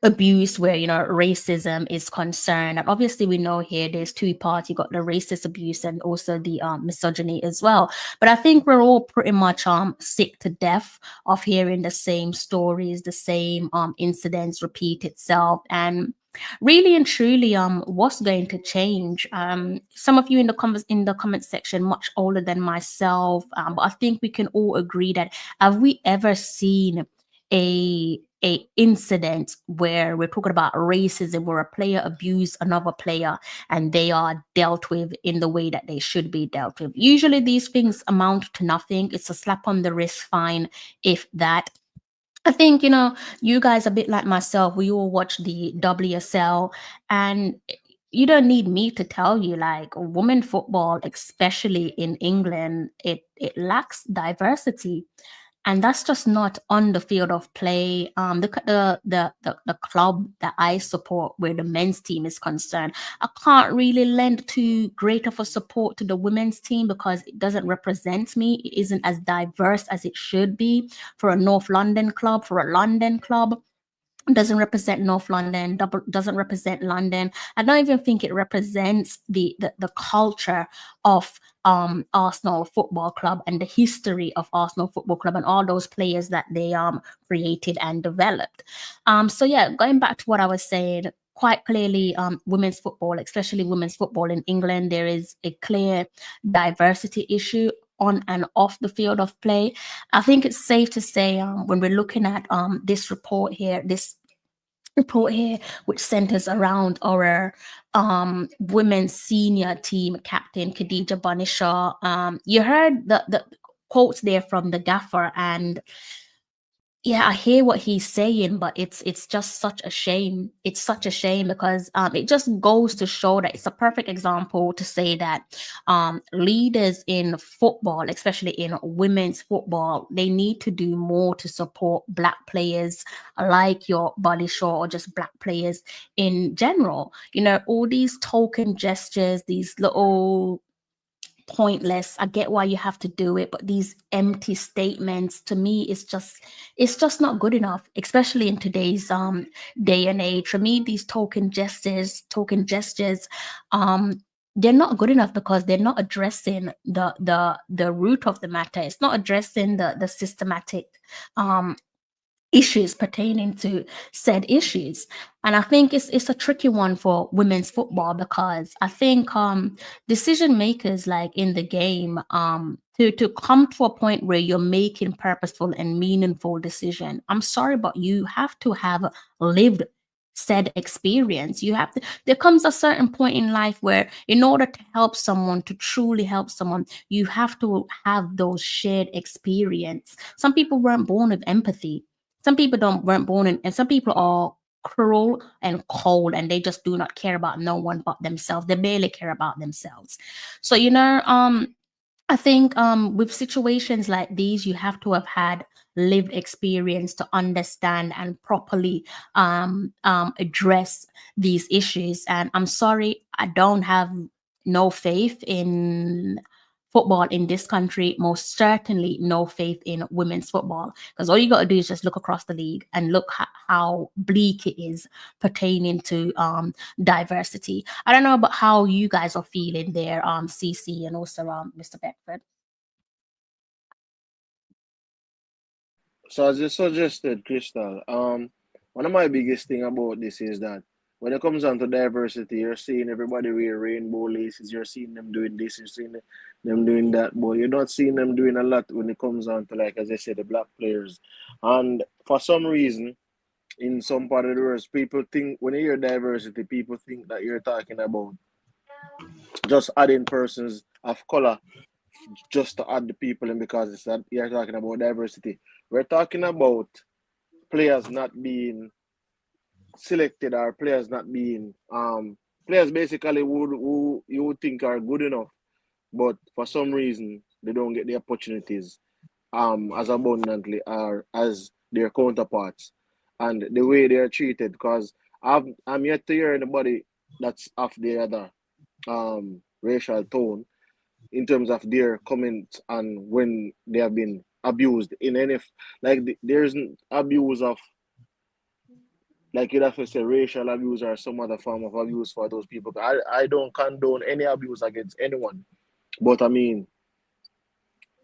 abuse where racism is concerned. And obviously we know here there's two parts. You got the racist abuse and also the misogyny as well. But I think we're all pretty much sick to death of hearing the same stories, the same incidents repeat itself. And really and truly, what's going to change? Some of you in the comment section much older than myself, but I think we can all agree that, have we ever seen a incident where we're talking about racism, where a player abused another player and they are dealt with in the way that they should be dealt with? Usually these things amount to nothing. It's a slap on the wrist fine, if that. I think, you guys a bit like myself, we all watch the WSL, and you don't need me to tell you, like, women football, especially in England, it lacks diversity. And that's just not on the field of play. The club that I support, where the men's team is concerned, I can't really lend too great of a support to the women's team because it doesn't represent me. It isn't as diverse as it should be. For a North London club, for a London club, doesn't represent North London, doesn't represent London. I don't even think it represents the culture of Arsenal Football Club and the history of Arsenal Football Club and all those players that they created and developed. So yeah, going back to what I was saying, quite clearly, women's football, especially women's football in England, there is a clear diversity issue on and off the field of play. I think it's safe to say, when we're looking at this report here, which centers around our women's senior team captain Khadija Banishaw. You heard the quotes there from the gaffer, and yeah, I hear what he's saying, but it's just such a shame. It's such a shame because it just goes to show that it's a perfect example to say that leaders in football, especially in women's football, they need to do more to support Black players like your Body Shaw, or just Black players in general. All these token gestures, these little pointless, I get why you have to do it, but these empty statements, to me, it's just not good enough, especially in today's day and age. For me, these token gestures, they're not good enough because they're not addressing the root of the matter. It's not addressing the systematic um issues pertaining to said issues. And I think it's a tricky one for women's football, because I think decision makers, like in the game, to come to a point where you're making purposeful and meaningful decision, I'm sorry, but you have to have lived said experience. There comes a certain point in life where, in order to help someone, to truly help someone, you have to have those shared experience. Some people weren't born with empathy. Some people don't weren't born in, and some people are cruel and cold, and they just do not care about no one but themselves. They barely care about themselves. So, I think with situations like these, you have to have had lived experience to understand and properly address these issues. And I'm sorry, I don't have no faith in football in this country, most certainly no faith in women's football, because all you got to do is just look across the league and look how bleak it is pertaining to diversity. I don't know about how you guys are feeling there, CC, and also Mr. Beckford. So as you suggested, Crystal, one of my biggest thing about this is that when it comes down to diversity, you're seeing everybody wear rainbow laces, you're seeing them doing this, you're seeing them doing that, but you're not seeing them doing a lot when it comes down to, like, as I said, the Black players. And for some reason, in some part of the world, people think, when you hear diversity, people think that you're talking about just adding persons of color just to add the people in, because it's that you're talking about diversity. We're talking about players not being selected, or players not being players basically who you would think are good enough, but for some reason they don't get the opportunities as abundantly or as their counterparts, and the way they are treated. Because I'm yet to hear anybody that's of the other racial tone in terms of their comments and when they have been abused in any, like, there's abuse of, like, you'd have to say racial abuse or some other form of abuse for those people. I don't condone any abuse against anyone, but I mean,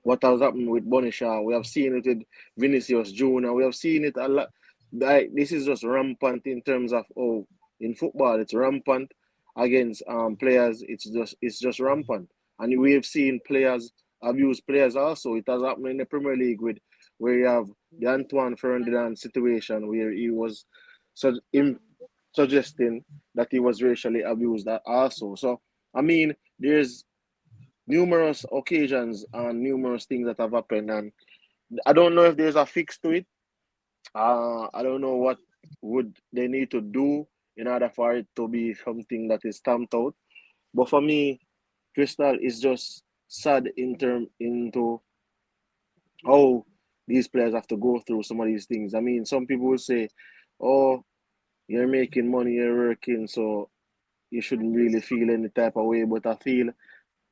what has happened with Bonisha, we have seen it with Vinicius Jr., we have seen it a lot. Like, this is just rampant in terms of, oh, in football. It's rampant against players. It's just rampant, and we have seen players abuse players also. It has happened in the Premier League with where you have the Antoine Ferdinand situation where he was suggesting that he was racially abused also. So I mean, there's numerous occasions and numerous things that have happened, and I don't know if there's a fix to it. I don't know what would they need to do in order for it to be something that is stamped out. But for me, Crystal is just sad into how these players have to go through some of these things. I mean, some people will say, "Oh, you're making money, you're working, so you shouldn't really feel any type of way." But I feel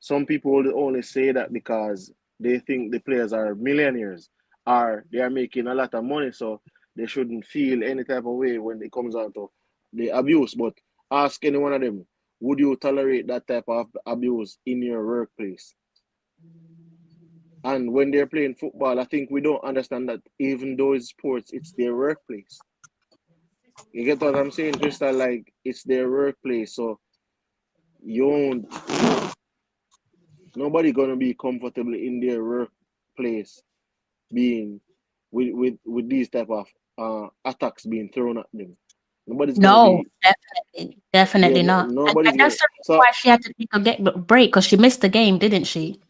some people will only say that because they think the players are millionaires or they are making a lot of money, so they shouldn't feel any type of way when it comes out to the abuse. But ask any one of them, would you tolerate that type of abuse in your workplace? And when they're playing football, I think we don't understand that even though it's sports, it's their workplace. You get what I'm saying, Crystal? Like, it's their workplace, so you won't, nobody gonna be comfortable in their workplace being with these type of attacks being thrown at them. Nobody's gonna No, be yeah, definitely not. And nobody's that's gonna. the reason So why she had to take a break because she missed the game, didn't she?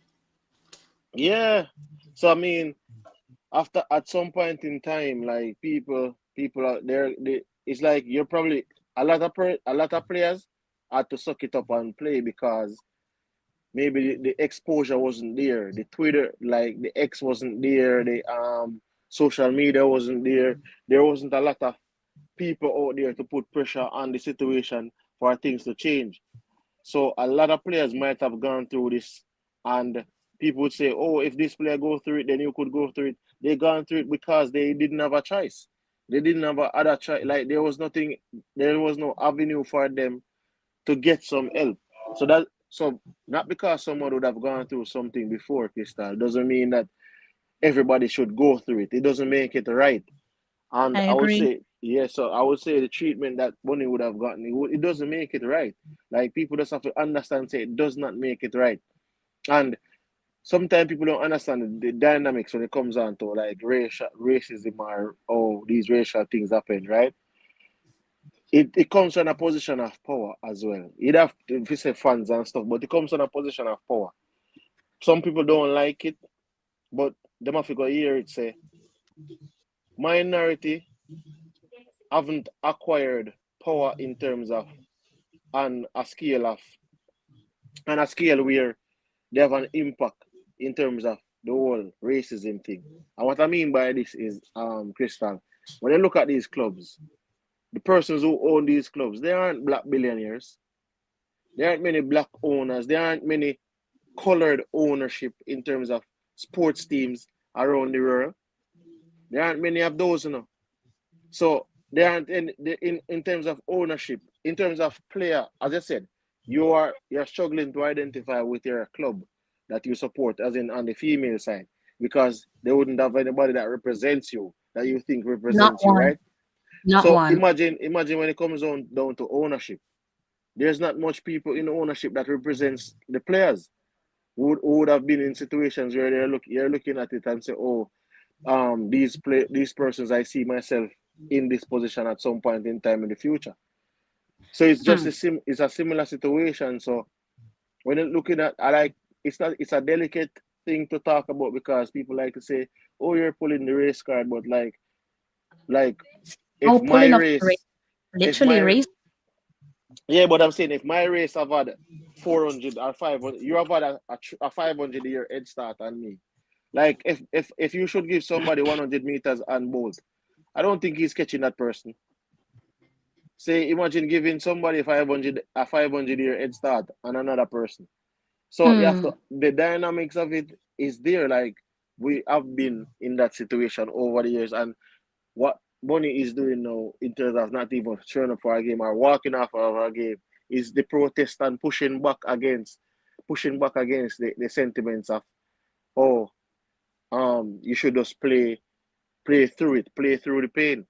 yeah, so I mean, after at some point in time, like people out there, it's like you're probably a lot of players had to suck it up and play because maybe the exposure wasn't there. The Twitter, like the X wasn't there. The social media wasn't there. There wasn't a lot of people out there to put pressure on the situation for things to change. So a lot of players might have gone through this, and people would say, "Oh, if this player go through it, then you could go through it." They gone through it because they didn't have a choice. They didn't have a other choice. Like there was nothing. There was no avenue for them to get some help. So not because someone would have gone through something before, Crystal, doesn't mean that everybody should go through it. It doesn't make it right. And I I would agree. say, yeah, so I would say the treatment that Bunny would have gotten, it doesn't make it right. Like people just have to understand, say it does not make it right. And sometimes people don't understand the dynamics when it comes on to like racism or oh these racial things happen, right? It comes from a position of power as well. You'd have to if you say fans and stuff, but it comes from a position of power. Some people don't like it, but them have to go hear it say minority haven't acquired power in terms of on a scale of on a scale where they have an impact in terms of the whole racism thing. And what I mean by this is Crystal, when you look at these clubs, the persons who own these clubs, they aren't black billionaires. There aren't many black owners. There aren't many colored ownership in terms of sports teams around the world. There aren't many of those, you know. So there aren't in terms of ownership, in terms of player, as I said, you're struggling to identify with your club that you support, as in on the female side, because they wouldn't have anybody that represents you, that you think Not represents you, one. right? Not So one. imagine when it comes down to ownership. There's not much people in ownership that represents the players who would have been in situations where you're looking at it and say, oh, these persons I see myself in this position at some point in time in the future. So it's just Hmm. it's a similar situation. So when you're looking at I like it's a delicate thing to talk about because people like to say, oh, you're pulling the race card, but like Oh, if my pulling off the race. race if Literally my race. yeah, but I'm saying if my race have had 400 or 500, you have had a 500 year head start on me. Like if you should give somebody 100 meters and bolt, I don't think he's catching that person. Say imagine giving somebody 500 a 500 year head start on another person. So you have Hmm. to the dynamics of it is there. Like we have been in that situation over the years, and what Bonnie is doing now in terms of not even showing up for a game or walking off of a game is the protest and pushing back against the sentiments of oh you should just play through it, play through the pain.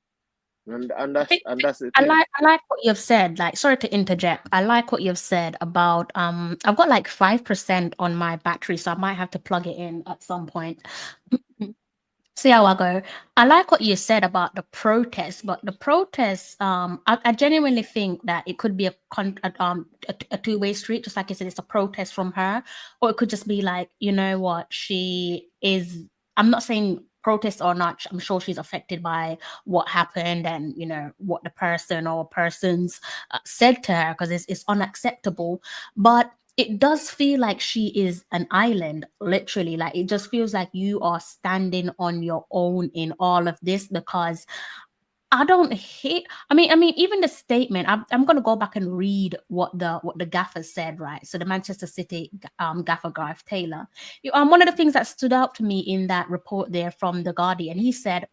And that's the I thing. like what you've said. Like, sorry to interject. I like what you've said about I've got like 5% on my battery, so I might have to plug it in at some point. See how I go. I like what you said about the protest, but the protest, I genuinely think that it could be a two-way street, just like you said, it's a protest from her, or it could just be like, you know what, she is. I'm not saying protest or not. I'm sure she's affected by what happened and what the person or persons said to her because it's unacceptable. But it does feel like she is an island, literally. Like it just feels like you are standing on your own in all of this because I don't hate. I mean, even the statement. I'm gonna go back and read what the gaffer said, right? So the Manchester City gaffer Gareth Taylor. One of the things that stood out to me in that report there from the Guardian, he said,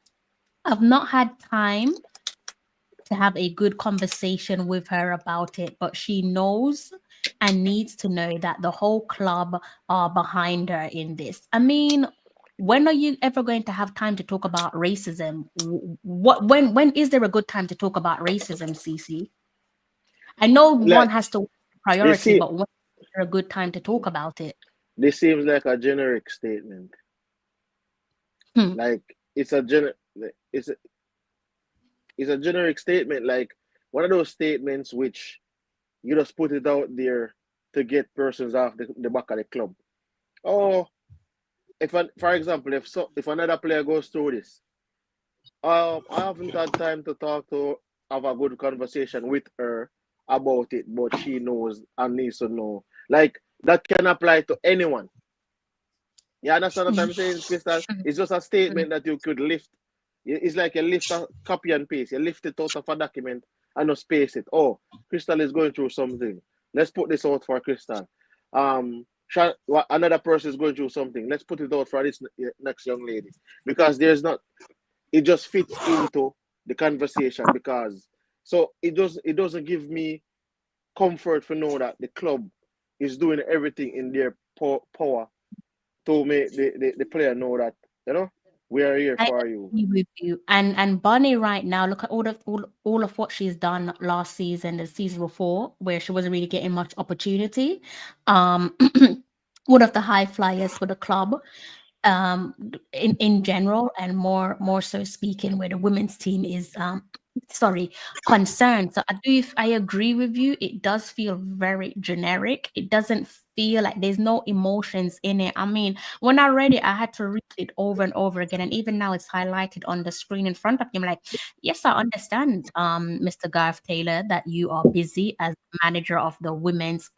"I've not had time to have a good conversation with her about it, but she knows and needs to know that the whole club are behind her in this." I mean, when are you ever going to have time to talk about racism? When is there a good time to talk about racism, CC? I know one Like has to they priority, see, but when is there a good time to talk about it? this seems like a generic statement. Hmm. Like it's a gener it's a, it's a generic statement. Like one of those statements which you just put it out there to get persons off the back of the club. Oh, for example, if another player goes through this, I haven't had time to talk to have a good conversation with her about it, but she knows and needs to know. Like that can apply to anyone. You understand what I'm saying, Crystal? It's just a statement that you could lift. It's like you lift a copy and paste. You lift it out of a document and just paste it. Oh, Crystal is going through something. Let's put this out for Crystal. Another person is going through something. Let's put it out for this next young lady because there's not. It just fits into the conversation because so it doesn't give me comfort to know that the club is doing everything in their power to make the player know that we are here I for you. agree with you. And Bunny right now, look at all of what she's done last season, the season before, where she wasn't really getting much opportunity. Um, one of the high flyers for the club, in general, and more so speaking, where the women's team is sorry, concerned. So I agree with you. It does feel very generic. It doesn't feel like there's no emotions in it. I mean, when I read it, I had to read it over and over again, and even now it's highlighted on the screen in front of me. I'm like, yes, I understand, Mr. Gareth Taylor, that you are busy as manager of the women's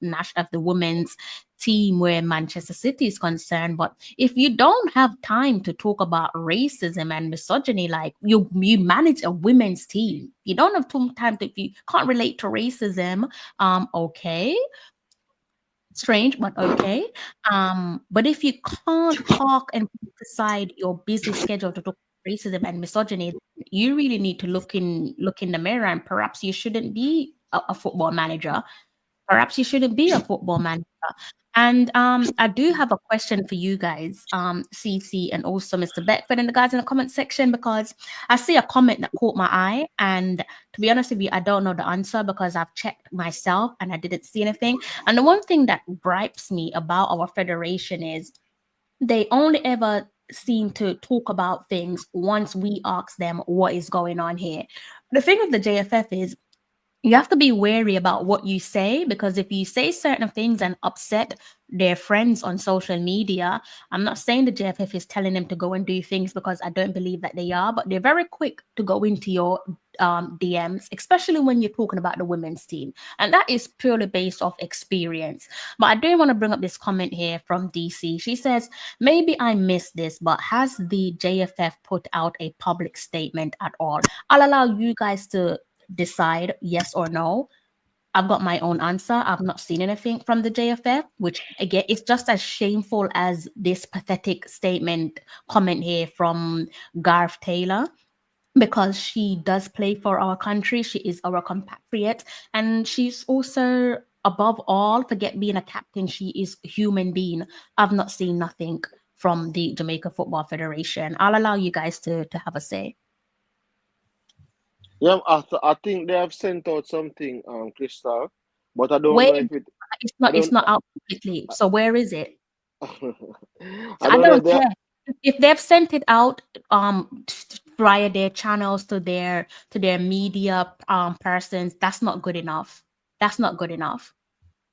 team where Manchester City is concerned. But if you don't have time to talk about racism and misogyny, like you manage a women's team, you don't have time to, if you can't relate to racism, okay, strange, but okay. But if you can't park and put aside your busy schedule to talk about racism and misogyny, you really need to look in the mirror, and perhaps you shouldn't be a football manager. Perhaps you shouldn't be a football manager. And I do have a question for you guys, CC and also Mr. Beckford, and the guys in the comment section, because I see a comment that caught my eye. And to be honest with you, I don't know the answer because I've checked myself and I didn't see anything. And the one thing that gripes me about our federation is they only ever seem to talk about things once we ask them what is going on here. The thing with the JFF is you have to be wary about what you say, because if you say certain things and upset their friends on social media, I'm not saying the JFF is telling them to go and do things, because I don't believe that they are, but they're very quick to go into your DMs, especially when you're talking about the women's team. And that is purely based off experience. But I do want to bring up this comment here from DC. She says, maybe I missed this, but has the JFF put out a public statement at all? I'll allow you guys to decide yes or no. I've got my own answer. I've not seen anything from the JFF, which again is just as shameful as this pathetic comment here from Garth Taylor, because she does play for our country. She is our compatriot, and she's also, above all, forget being a captain, she is a human being. I've not seen nothing from the Jamaica Football Federation. I'll allow you guys to have a say. Yeah, I think they have sent out something, Crystal, but I don't Where know if it. it's I not, it's don't. not out completely. So where is it? So I I don't know don't if they. care if they've sent it out via their channels to their media persons. That's not good enough. That's not good enough.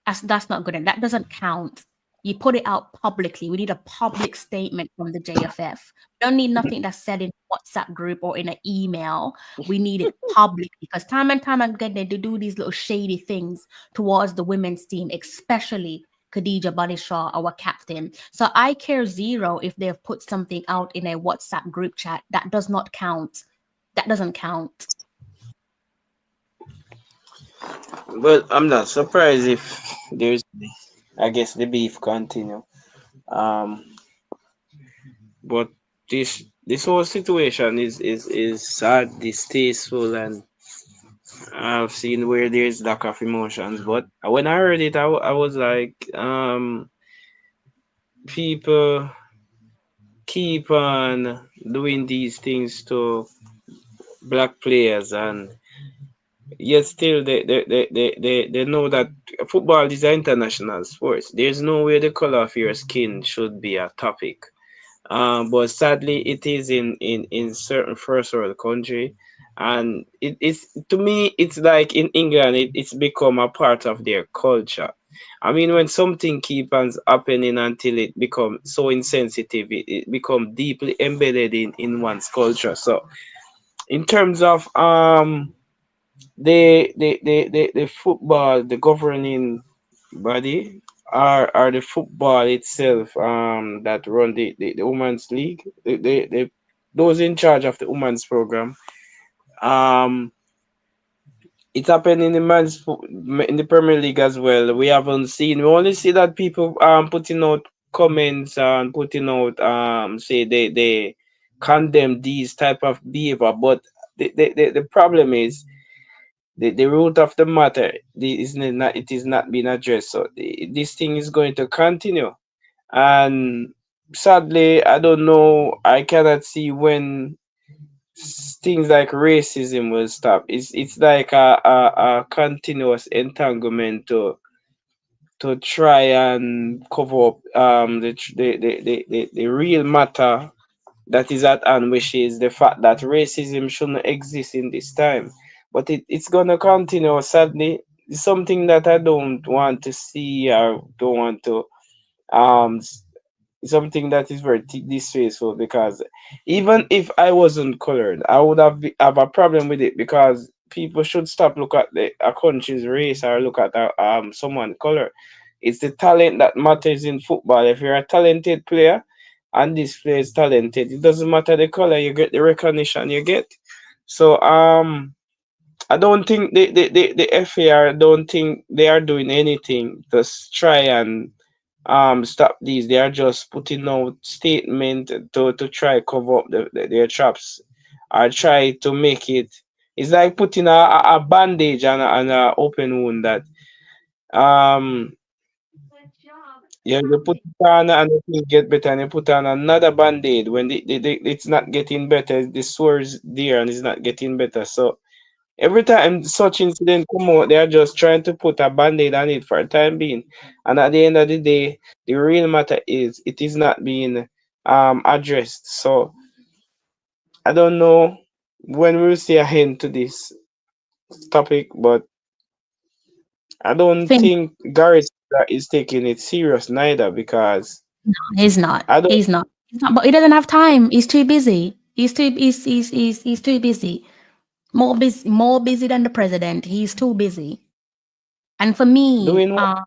That's not good enough. That doesn't count. You put it out publicly. We need a public statement from the JFF. We don't need nothing that's said in WhatsApp group or in an email. We need it public because time and time again they do these little shady things towards the women's team, especially Khadija Banishaw, our captain. So I care zero if they've put something out in a WhatsApp group chat. That does not count. That doesn't count. Well, I'm not surprised if there's, I guess, the beef continue. Um, but this whole situation is sad, distasteful, and I've seen where there's lack of emotions. But when I heard it, I was like, people keep on doing these things to black players, and yet still they know that football is an international sport. There's no way the color of your skin should be a topic. But sadly, it is in certain first world country, and it's, to me, it's like in England, it's become a part of their culture. I mean, when something keeps on happening until it become so insensitive, it become deeply embedded in one's culture. So, in terms of the football, the governing body, are the football itself that run the women's league, those in charge of the women's program. um it's happened in the in the Premier League as well. We haven't seen, we only see that people putting out comments and putting out say they condemn these type of behavior, but the problem is the root of the matter it is not being addressed. So this thing is going to continue, and sadly, I don't know. I cannot see when things like racism will stop. It's like a continuous entanglement to try and cover up the real matter that is at hand, which is the fact that racism shouldn't exist in this time. But it's gonna continue, sadly. It's something that I don't want to see or don't want to um something that is very distasteful, because even if I wasn't colored, I would have a problem with it, because people should stop look at a country's race or look at someone color. It's the talent that matters in football. If you're a talented player and this player is talented, it doesn't matter the color, you get the recognition you get. So I don't think the FAR don't think they are doing anything to try and stop these. They are just putting out statement to try cover up their traps, or try to make it. It's like putting a bandage on a open wound that um yeah, you put it on and it will get better, and you put on another band-aid when it's not getting better. The sore is there and it's not getting better. So every time such incident come out, they are just trying to put a band-aid on it for a time being. And at the end of the day, the real matter is it is not being addressed. So I don't know when we'll see a end to this topic, but I don't Think think Gareth is taking it serious neither, because he's not. I don't. He's not. He's not. But he doesn't have time. He's too busy. He's too busy. More busy than the president. He's too busy. And for me, Doing what?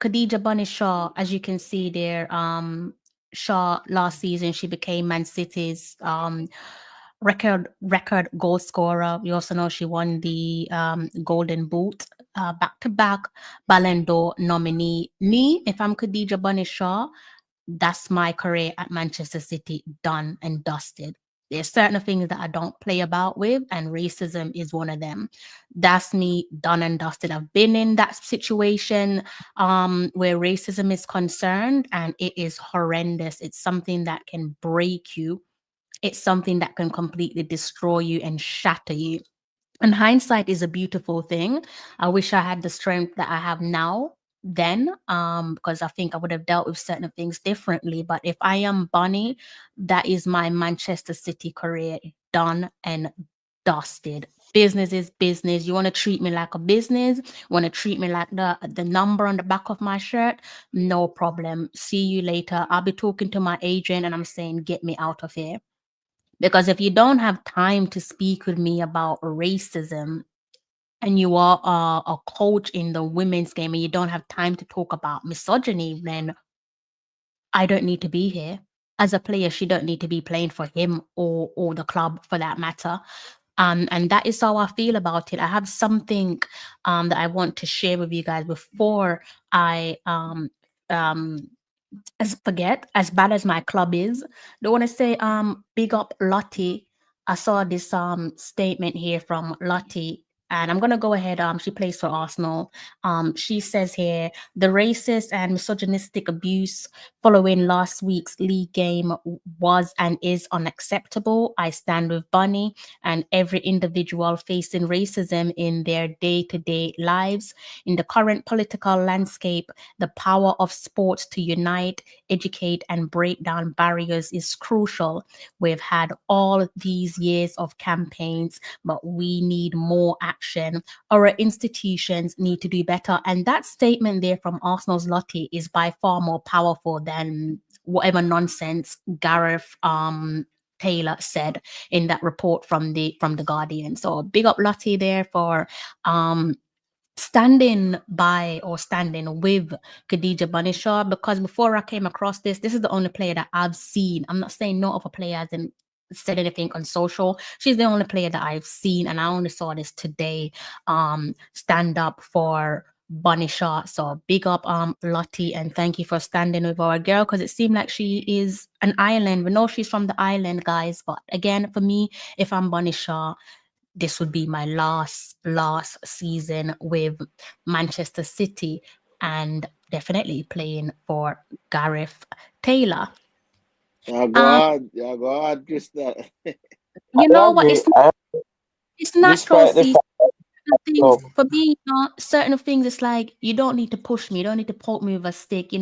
Khadija Bunny Shaw, as you can see there, Shaw last season she became Man City's record goal scorer. We also know she won the Golden Boot, back to back Ballon d'Or nominee. Me, if I'm Khadija Bunny Shaw, that's my career at Manchester City done and dusted. There's certain things that I don't play about with, and racism is one of them. That's me done and dusted. I've been in that situation where racism is concerned, and it is horrendous. It's something that can break you. It's something that can completely destroy you and shatter you. And hindsight is a beautiful thing. I wish I had the strength that I have now then, because I think I would have dealt with certain things differently. But if I am Bunny, that is my Manchester City career done and dusted. Business is business. You want to treat me like a business, want to treat me like the number on the back of my shirt, no problem. See you later. I'll be talking to my agent and I'm saying, get me out of here. Because if you don't have time to speak with me about racism and you are a coach in the women's game and you don't have time to talk about misogyny, then I don't need to be here. As a player, she don't need to be playing for him or the club for that matter. And that is how I feel about it. I have something that I want to share with you guys before I um forget, as bad as my club is. Don't want to say big up Lottie. I saw this statement here from Lottie, and I'm gonna go ahead. She plays for Arsenal. She says here the racist and misogynistic abuse following last week's league game was and is unacceptable. I stand with Bunny and every individual facing racism in their day-to-day lives. In the current political landscape, the power of sports to unite, educate, and break down barriers is crucial. We've had all these years of campaigns, but we need more action. Our institutions need to do better. And that statement there from Arsenal's Lottie is by far more powerful than whatever nonsense Gareth Taylor said in that report from the Guardian. So big up Lottie there for standing by or standing with Khadija Banisha, because before I came across this is the only player that I've seen. I'm not saying no other player hasn't said anything on social. She's the only player that I've seen, and I only saw this today. Stand up for Banisha. So big up Lottie, and thank you for standing with our girl, because it seemed like she is an island. We know she's from the island, guys. But again, for me, if I'm Banisha, this would be my last season with Manchester City, and definitely playing for Gareth Taylor. Yeah, go on. Yeah, go on, Crystal. You I know what? agree. It's natural Despite the season. fact Things of for me, certain things, it's like you don't need to push me, you don't need to poke me with a stick.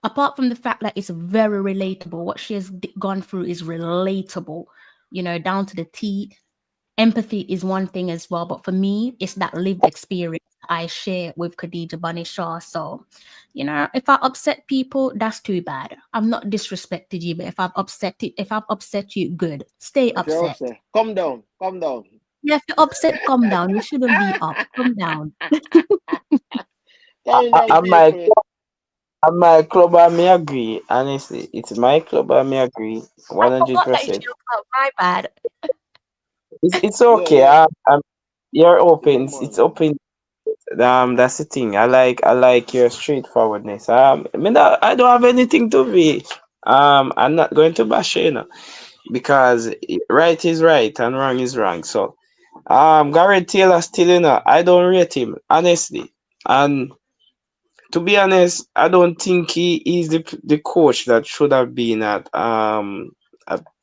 Apart from the fact that it's very relatable, what she has gone through is relatable. Down to the T. Empathy is one thing as well, but for me, it's that lived experience I share with Khadija Bunny Shaw. So, if I upset people, that's too bad. I've not disrespected you, but if I've upset you, good. Stay If you're upset. upset, come down, come down. You have to upset, calm down. You shouldn't be up. Calm down. Calm down, I might people. And my club, I may agree. Honestly, it's my club, I may agree. I One hundred forgot that it's percent. your club. My bad. It's Yeah, okay. yeah. You're open. Yeah, It's man. open. That's the thing. I like your straightforwardness. I don't have anything to be. I'm not going to bash you, because right is right and wrong is wrong. So, Gareth Taylor still, I don't rate him honestly. And to be honest, I don't think he is the coach that should have been at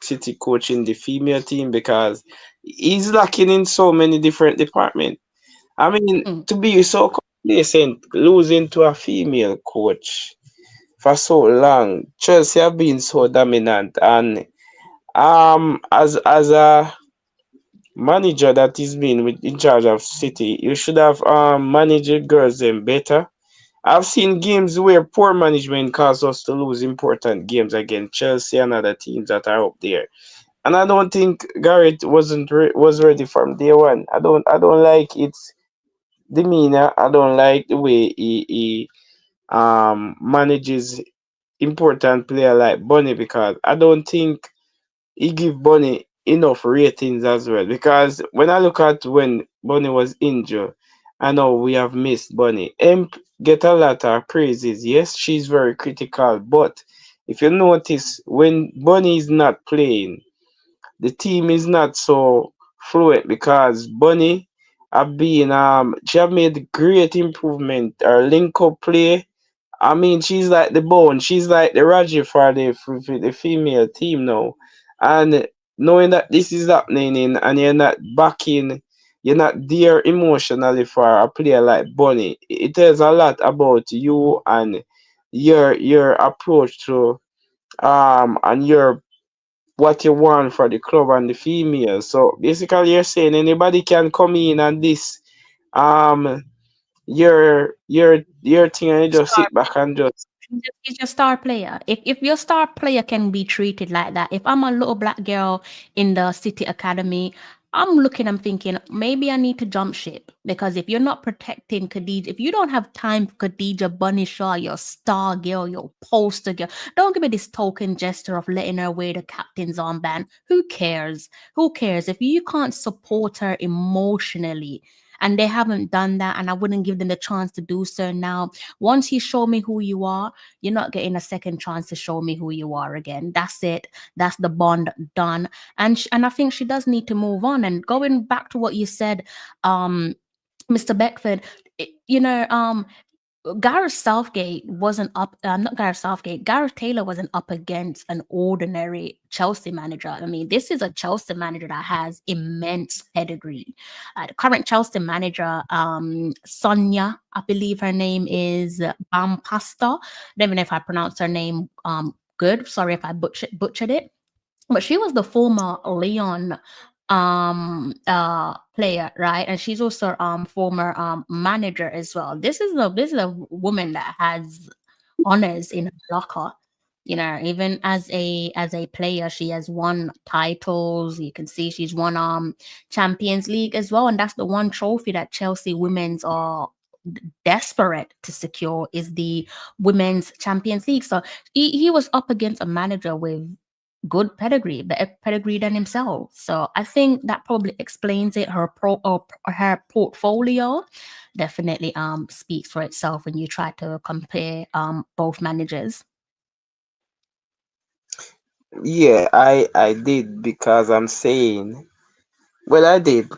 City coaching the female team, because he's lacking in so many different departments. I mean, Mm. to be so complacent, losing to a female coach for so long. Chelsea have been so dominant, and as a manager that is been in charge of City, you should have managed the girls them better. I've seen games where poor management caused us to lose important games against Chelsea and other teams that are up there. And I don't think Garrett was ready from day one. I don't like its demeanor. I don't like the way he manages important player like Bunny, because I don't think he give Bunny enough ratings as well. Because when I look at when Bunny was injured, I know we have missed Bunny. Emp get a lot of praises. Yes, she's very critical, but if you notice, when Bunny is not playing, the team is not so fluent, because Bunny have been she have made great improvement. Her link up play, I mean, she's like the bone. She's like the Raji for the female team now. And knowing that this is happening and you're not backing you're not there emotionally for a player like Bunny. It tells a lot about you and your approach to and your what you want for the club and the females. So basically you're saying anybody can come in and this um your thing and you just sit back and just He's your star player. If your star player can be treated like that, if I'm a little black girl in the city academy, I'm thinking maybe I need to jump ship because if you're not protecting Khadija, if you don't have time for Khadija Bunny Shaw, your star girl, your poster girl, don't give me this token gesture of letting her wear the captain's armband. Who cares? Who cares if you can't support her emotionally? And they haven't done that, and I wouldn't give them the chance to do so now. Once you show me who you are, you're not getting a second chance to show me who you are again. That's it. That's the bond done. And I think she does need to move on. And going back to what you said, Mr. Beckford, Gareth Southgate wasn't up. Not Gareth Southgate. Gareth Taylor wasn't up against an ordinary Chelsea manager. I mean, this is a Chelsea manager that has immense pedigree. The current Chelsea manager, Sonia, I believe her name is Bampasta. I don't even know if I pronounced her name good. Sorry if I butchered it. But she was the former Leon player, right? And she's also former manager as well. This is a woman that has honors in her locker. Even as a player, she has won titles. You can see she's won Champions League as well, and that's the one trophy that Chelsea women's are desperate to secure is the women's Champions League. So he was up against a manager with good pedigree, better pedigree than himself. So I think that probably explains it. Her portfolio definitely speaks for itself when you try to compare both managers. yeah, I did because I'm saying well I did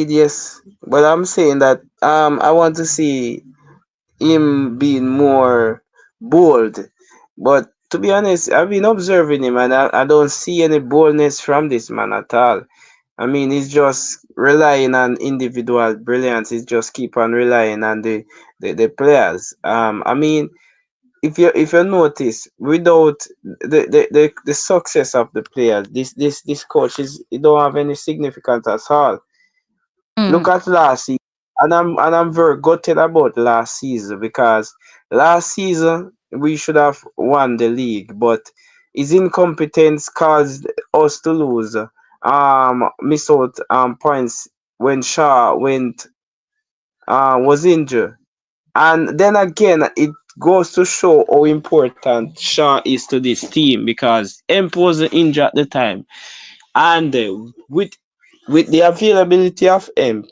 yes, but I'm saying that I want to see him being more bold. But to be honest, I've been observing him and I don't see any boldness from this man at all. I mean, he's just relying on individual brilliance. He's just keep on relying on the players. I mean, if you notice, without the success of the players, this coach is it don't have any significance at all. Look Mm, at last season, and I'm very gutted about last season because last season we should have won the league, but his incompetence caused us to lose. Miss out points when Shaw went was injured, and then again it goes to show how important Shaw is to this team because Emp was injured at the time, and with the availability of Emp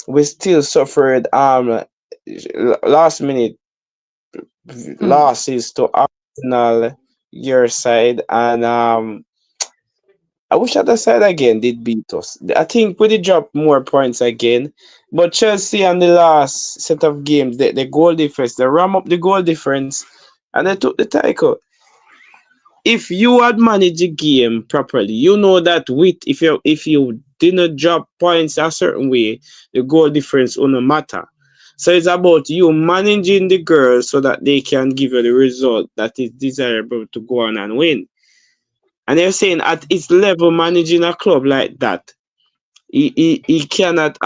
we still suffered last minute mm. losses to Arsenal your side and I wish other side again did beat us. I think we did drop more points again. But Chelsea on the last set of games, the goal difference, they ram up the goal difference and they took the title. If you had managed the game properly, you know that with if you didn't drop points a certain way, the goal difference won't matter. So it's about you managing the girls so that they can give you the result that is desirable to go on and win. And they're saying at its level, managing a club like that, he cannot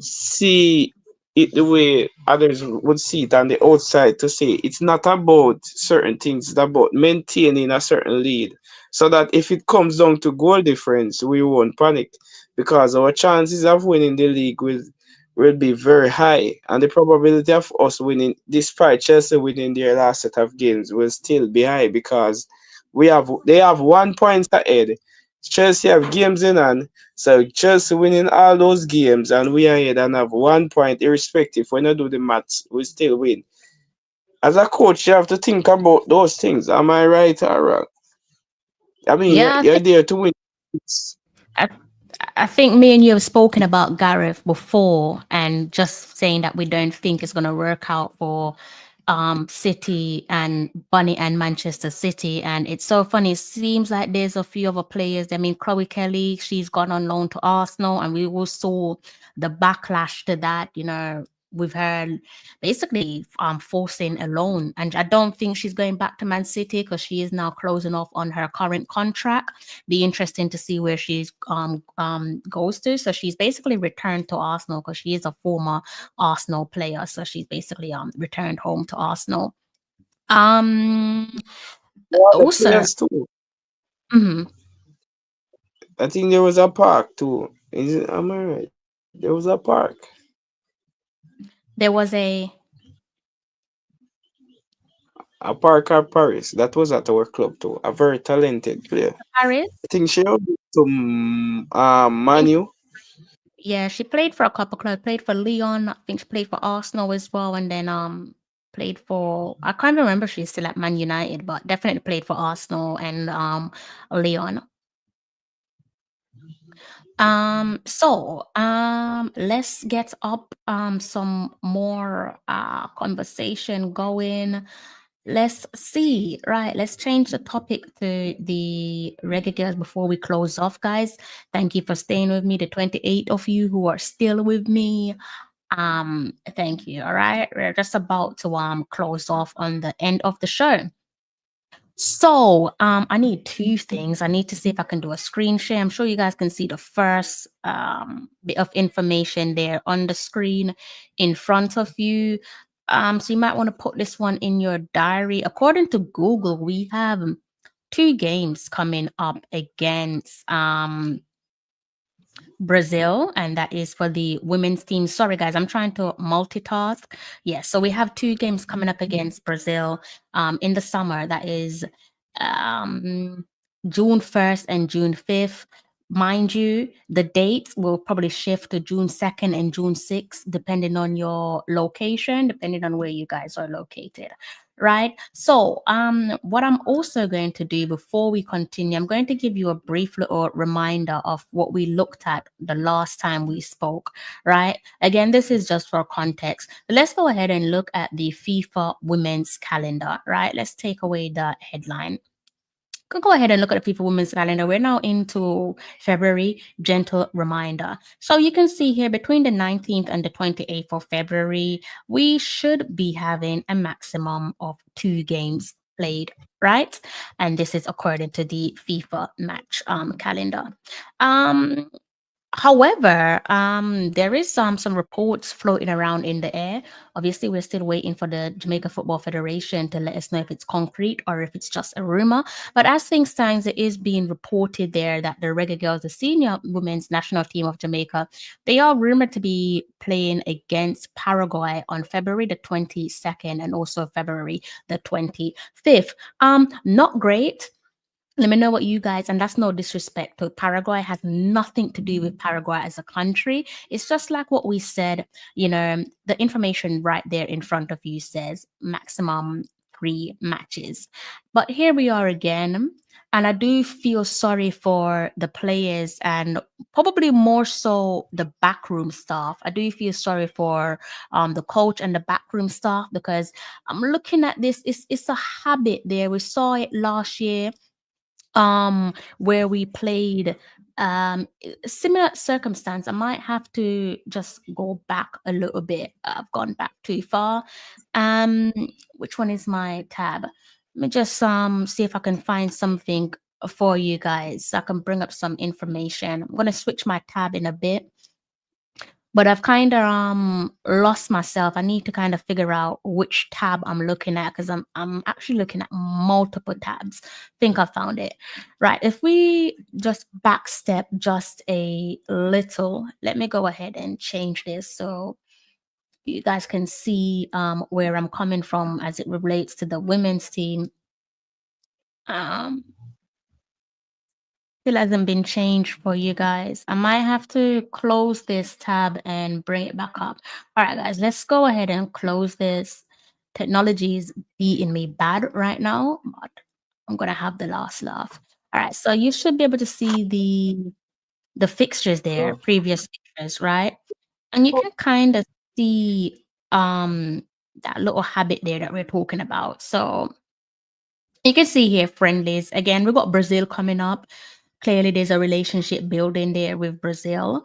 see it the way others would see it on the outside to say it's not about certain things, it's about maintaining a certain lead. So that if it comes down to goal difference, we won't panic because our chances of winning the league will be very high. And the probability of us winning, despite Chelsea winning their last set of games, will still be high because they have 1 point ahead. Chelsea have games in hand, so Chelsea winning all those games and we are ahead and have 1 point irrespective. When you do the maths, we still win. As a coach, you have to think about those things. Am I right or wrong? I mean, Yeah, you're there to win. I, I think me and you have spoken about Gareth before, and just saying that we don't think it's going to work out for City and Bunny and Manchester City. And it's so funny. It seems like there's a few other players. I mean, Chloe Kelly, she's gone on loan to Arsenal, and we all saw the backlash to that, with her basically forcing a loan. And I don't think she's going back to Man City because she is now closing off on her current contract. Be interesting to see where she's goes to. So she's basically returned to Arsenal because she is a former Arsenal player. So she's basically returned home to Arsenal. The Also, players too. mhm, I think there was a park too. Is it? Am I right? There was a park. there was a A park at Paris. That was at our club too. A very talented player. Paris. I think she was some Manu. Yeah, she played for a couple clubs. Played for Lyon. I think she played for Arsenal as well, and then played for, I can't remember if she's still at Man United, but definitely played for Arsenal and Lyon. Let's get up some more conversation going. Let's see. Right, let's change the topic to the Reggae Girls before we close off, guys. Thank you for staying with me, the 28 of you who are still with me. Thank you. All right, we're just about to close off on the end of the show. So, I need two things. I need to see if I can do a screen share. I'm sure you guys can see the first bit of information there on the screen in front of you. So you might want to put this one in your diary. According to Google, we have two games coming up against Brazil, and that is for the women's team. Sorry, guys, I'm trying to multitask. Yes, so we have two games coming up against Brazil in the summer. That is um, June 1st and June 5th. Mind you, the dates will probably shift to June 2nd and June 6th, depending on your location, depending on where you guys are located. Right. So, what I'm also going to do before we continue, I'm going to give you a brief little reminder of what we looked at the last time we spoke. Right. Again, this is just for context. Let's go ahead and look at the FIFA women's calendar. Right. Let's take away the headline. Go ahead and look at the FIFA Women's Calendar. We're now into February. Gentle reminder. So you can see here between the 19th and the 28th of February, we should be having a maximum of 2 games played, right? And this is according to the FIFA match calendar. Um, However, there is some reports floating around in the air. Obviously, we're still waiting for the Jamaica Football Federation to let us know if it's concrete or if it's just a rumor. But as things stand, it is being reported there that the Reggae Girls, the senior women's national team of Jamaica, they are rumored to be playing against Paraguay on February the 22nd and also February the 25th. Not great. Let me know what you guys, and that's no disrespect to Paraguay, has nothing to do with Paraguay as a country. It's just like what we said, the information right there in front of you says maximum 3 matches. But here we are again. And I do feel sorry for the players and probably more so the backroom staff. I do feel sorry for the coach and the backroom staff because I'm looking at this. It's a habit there. We saw it last year where we played similar circumstance. I might have to just go back a little bit. I've gone back too far. um which one is my tab? Let me just see if I can find something for you guys so I can bring up some information. I'm going to switch my tab in a bit, but I've kind of lost myself. I need to kind of figure out which tab I'm looking at because I'm actually looking at multiple tabs. Think I found it. Right. If we just backstep just a little, let me go ahead and change this so you guys can see where I'm coming from as it relates to the women's team. Still hasn't been changed for you guys. I might have to close this tab and bring it back up. All right, guys, let's go ahead and close this. Technology is beating me bad right now, but I'm gonna have the last laugh. All right, so you should be able to see the fixtures there, previous fixtures, right? And you can kind of see that little habit there that we're talking about. So you can see here friendlies. Again, we've got Brazil coming up. Clearly, there's a relationship building there with Brazil.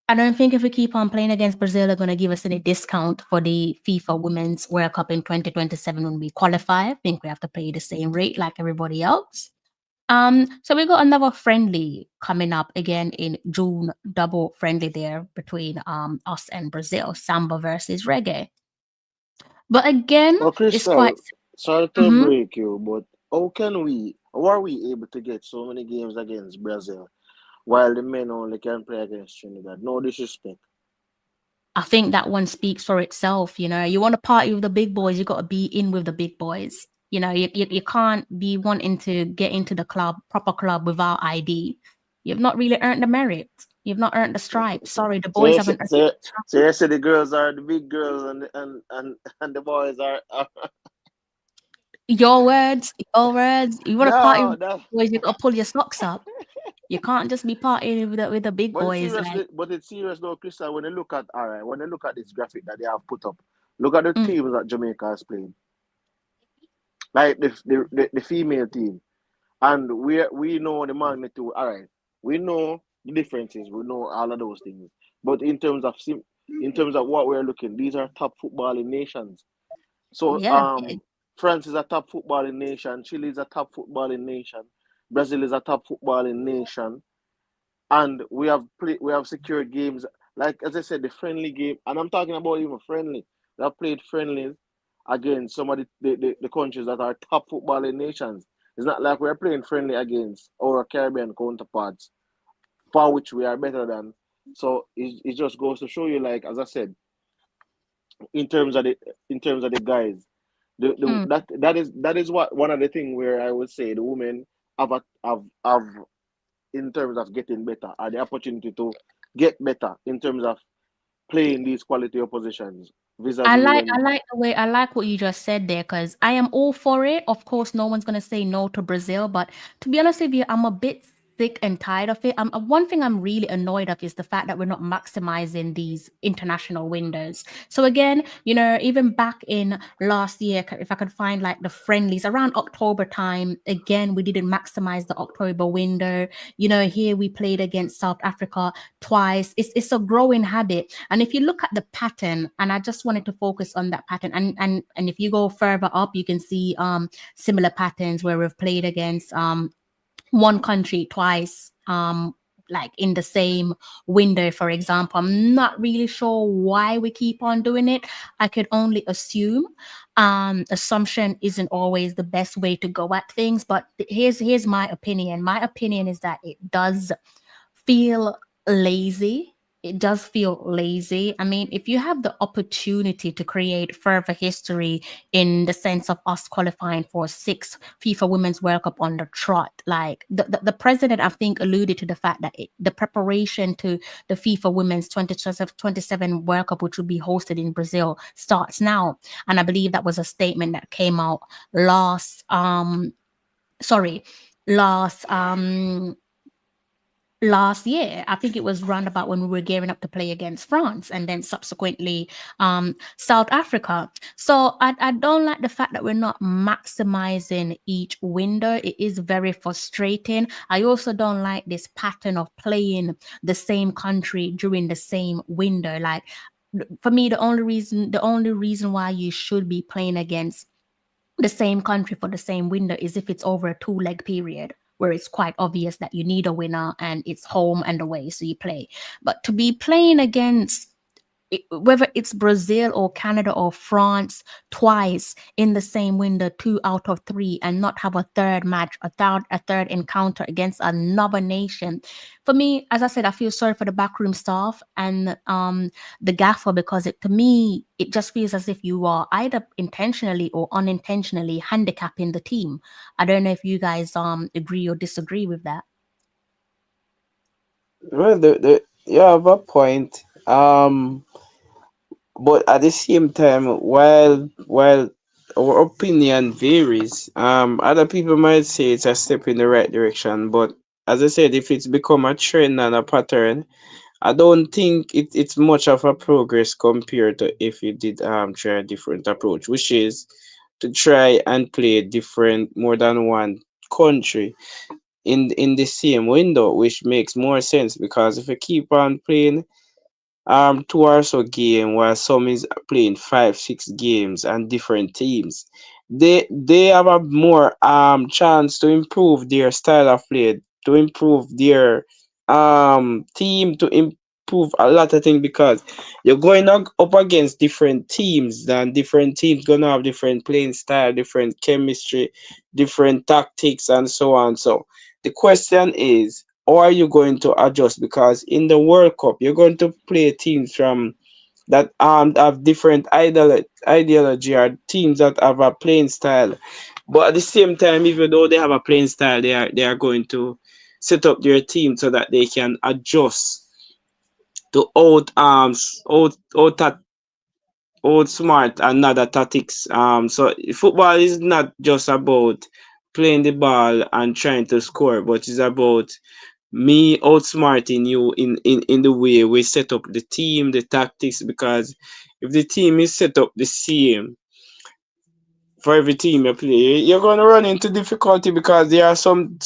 I don't think if we keep on playing against Brazil, they're going to give us any discount for the FIFA Women's World Cup in 2027 when we qualify. I think we have to pay the same rate like everybody else. So we got another friendly coming up again in June, double friendly there between us and Brazil, Samba versus Reggae. But again, Well, it's quite. Crystal, sorry to Mhm. break you, but how are we able to get so many games against Brazil while the men only can play against Trinidad? No disrespect. I think that one speaks for itself. You know, you want to party with the big boys, you got to be in with the big boys. You know, you can't be wanting to get into the club, proper club, without ID. You've not really earned the merit. You've not earned the stripes. Sorry, the So boys you haven't say, earned so, the so stripes. you say the girls are the big girls and the boys are Your words. You want to party no with that. the boys, you got to pull your socks up. You can't just be partying with the big boys. Like, But it's serious though, Crystal. When you look at all right, when you look at this graphic that they have put up, look at the mm, teams that Jamaica has played, like the female team. And we know the magnitude. All right, we know the differences. We know all of those things. But in terms of what we're looking, these are top footballing nations. So yeah, France is a top footballing nation. Chile is a top footballing nation. Brazil is a top footballing nation. And we have secured games like as I said, the friendly game. And I'm talking about even friendly. We have played friendlies against some of the countries that are top footballing nations. It's not like we're playing friendly against our Caribbean counterparts, for which we are better than. So it just goes to show you, like as I said, in terms of the guys, mm. that is what one of the things where I would say the women have in terms of getting better, or the opportunity to get better in terms of playing these quality oppositions vis-a-vis I when. like the way I like what you just said there because I am all for it. Of course, no one's gonna say no to Brazil, but to be honest with you, I'm a bit sick and tired of it. One thing I'm really annoyed of is the fact that we're not maximizing these international windows. So again, you know, even back in last year, if I could find like the friendlies around October time, again, we didn't maximize the October window. You know, here we played against South Africa twice. It's a growing habit. And if you look at the pattern, and I just wanted to focus on that pattern, and if you go further up, you can see similar patterns where we've played against one country twice. Like in the same window, for example. I'm not really sure why we keep on doing it. I could only assume. Assumption isn't always the best way to go at things, but here's my opinion. My opinion is that it does feel lazy. It does feel lazy. I mean, if you have the opportunity to create further history in the sense of us qualifying for six FIFA Women's World Cup on the trot, like the president, I think, alluded to the fact that the preparation to the FIFA Women's 2027 World Cup, which will be hosted in Brazil, starts now. And I believe that was a statement that came out last, sorry, last, last year. I think it was round about when we were gearing up to play against France and then subsequently South Africa. So I don't like the fact that we're not maximizing each window. It is very frustrating. I also don't like this pattern of playing the same country during the same window. Like for me, the only reason why you should be playing against the same country for the same window is if it's over a two-leg period where it's quite obvious that you need a winner and it's home and away, so you play. But to be playing against whether it's Brazil or Canada or France twice in the same window, 2 out of 3, and not have a third match, a third encounter against another nation. For me, as I said, I feel sorry for the backroom staff and the gaffer because to me it just feels as if you are either intentionally or unintentionally handicapping the team. I don't know if you guys agree or disagree with that. Well, you have a point. But at the same time, while our opinion varies, other people might say it's a step in the right direction. But as I said, if it's become a trend and a pattern, I don't think it's much of a progress compared to if you did try a different approach, which is to try and play different more than one country in the same window, which makes more sense because if you keep on playing 2 or so game while some is playing 5 6 games and different teams, they have a more chance to improve their style of play, to improve their team, to improve a lot of things because you're going up against different teams, and different teams gonna have different playing style, different chemistry, different tactics, and so on. So the question is, how are you going to adjust? Because in the World Cup, you're going to play teams from that have different ideology, or teams that have a playing style. But at the same time, even though they have a playing style, they are going to set up their team so that they can adjust to outsmart another tactics. So football is not just about playing the ball and trying to score, but it's about me outsmarting you in the way we set up the team, the tactics. Because if the team is set up the same for every team you play, you're going to run into difficulty because there are some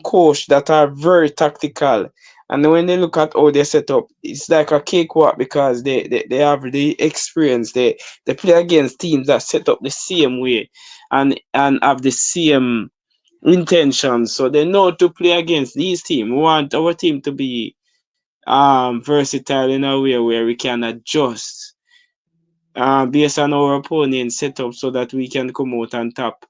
coach that are very tactical, and when they look at how they set up, it's like a cakewalk because they have the experience. They play against teams that set up the same way and have the same intentions, so they know to play against these teams. We want our team to be versatile in a way where we can adjust based on our opponent setup so that we can come out on top.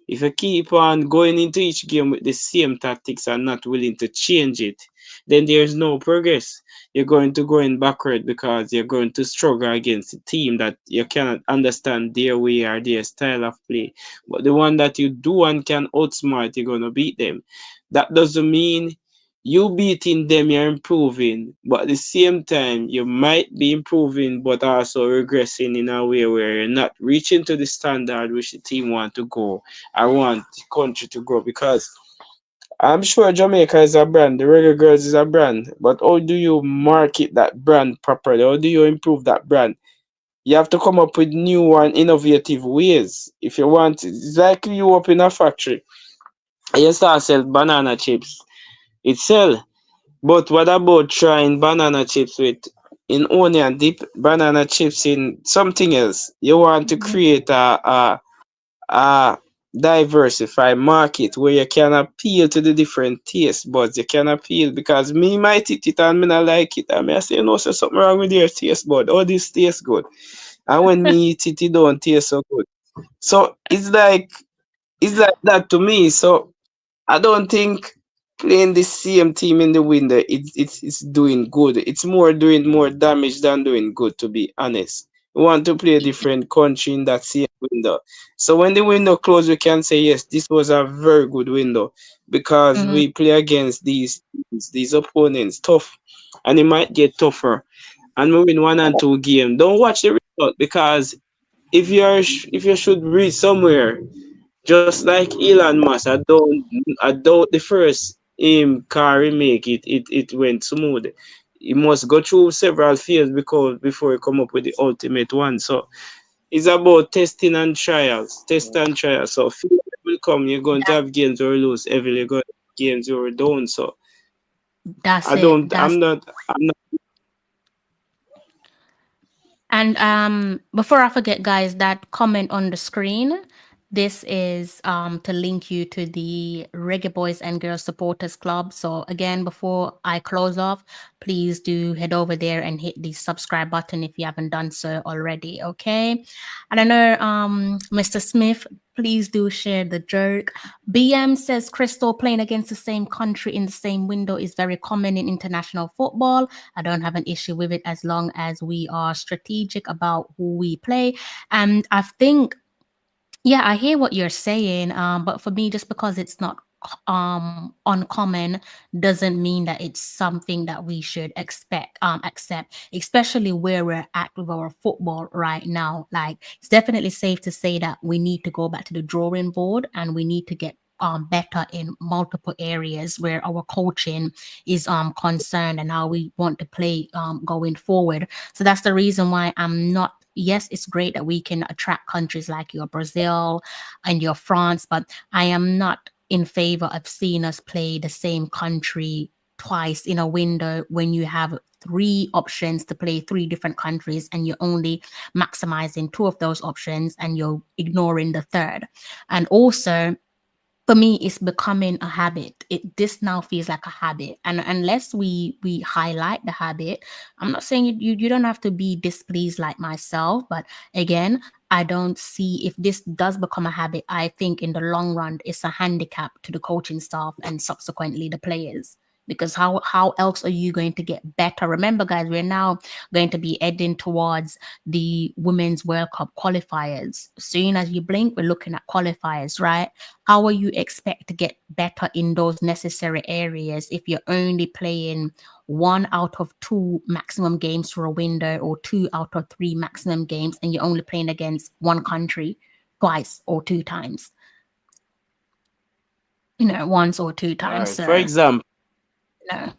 If you keep on going into each game with the same tactics and not willing to change it, then there's no progress. You're going to go in backward because you're going to struggle against a team that you cannot understand their way or their style of play. But the one that you do and can outsmart, you're going to beat them. That doesn't mean you beating them, you're improving, but at the same time, you might be improving, but also regressing in a way where you're not reaching to the standard which the team want to go. I want the country to grow because I'm sure Jamaica is a brand, the Reggae Girls is a brand, but how do you market that brand properly? How do you improve that brand? You have to come up with new and innovative ways. If you want, it's like you open a factory and you start sell banana chips. It sell, but what about trying banana chips with in onion dip banana chips in something else? You want to create a diversified market where you can appeal to the different taste buds. You can appeal because me might eat it and me not like it. And me I say, no, so something wrong with your taste bud. Oh, this tastes good. And when me eat it, it don't taste so good. So it's like that to me. So I don't think playing the same team in the window it's doing good. It's more doing more damage than doing good, to be honest. We want to play a different country in that same window. So when the window closed, we can say yes, this was a very good window because Mhm. we play against these teams, these opponents tough, and it might get tougher. And we win 1 and 2 games. Don't watch the result because if you should reach somewhere, just like Elon Musk, I doubt the first car he make it went smooth. He must go through several phases because before he come up with the ultimate one. So it's about testing and trials, test and trials. So failure will come. You're going to That, have games where you lose heavily. You're going to have games where you don't. So that's I it. don't. I'm not. And before I forget, guys, that comment on the screen, this is to link you to the Reggae Boys and Girls Supporters Club. So again, before I close off, please do head over there and hit the subscribe button if you haven't done so already. Okay. And I know Mr. Smith, please do share the joke. BM says Crystal playing against the same country in the same window is very common in international football. I don't have an issue with it as long as we are strategic about who we play. And I think, yeah, I hear what you're saying. But for me, just because it's not uncommon doesn't mean that it's something that we should accept, especially where we're at with our football right now. Like, it's definitely safe to say that we need to go back to the drawing board and we need to get better in multiple areas where our coaching is concerned and how we want to play going forward. So that's the reason why I'm not. Yes, it's great that we can attract countries like your Brazil and your France, but I am not in favor of seeing us play the same country twice in a window when you have three options to play three different countries and you're only maximizing two of those options and you're ignoring the third. And also, for me, it's becoming a habit. This now feels like a habit, and unless we highlight the habit, I'm not saying you don't have to be displeased like myself, but again, I don't see if this does become a habit. I think in the long run, it's a handicap to the coaching staff and subsequently the players. Because how else are you going to get better? Remember, guys, we're now going to be heading towards the Women's World Cup qualifiers. Soon as you blink, we're looking at qualifiers, right? How are you expect to get better in those necessary areas if you're only playing one out of two maximum games for a window or two out of three maximum games and you're only playing against one country twice or two times? Once or two All times. right. For So, example, no.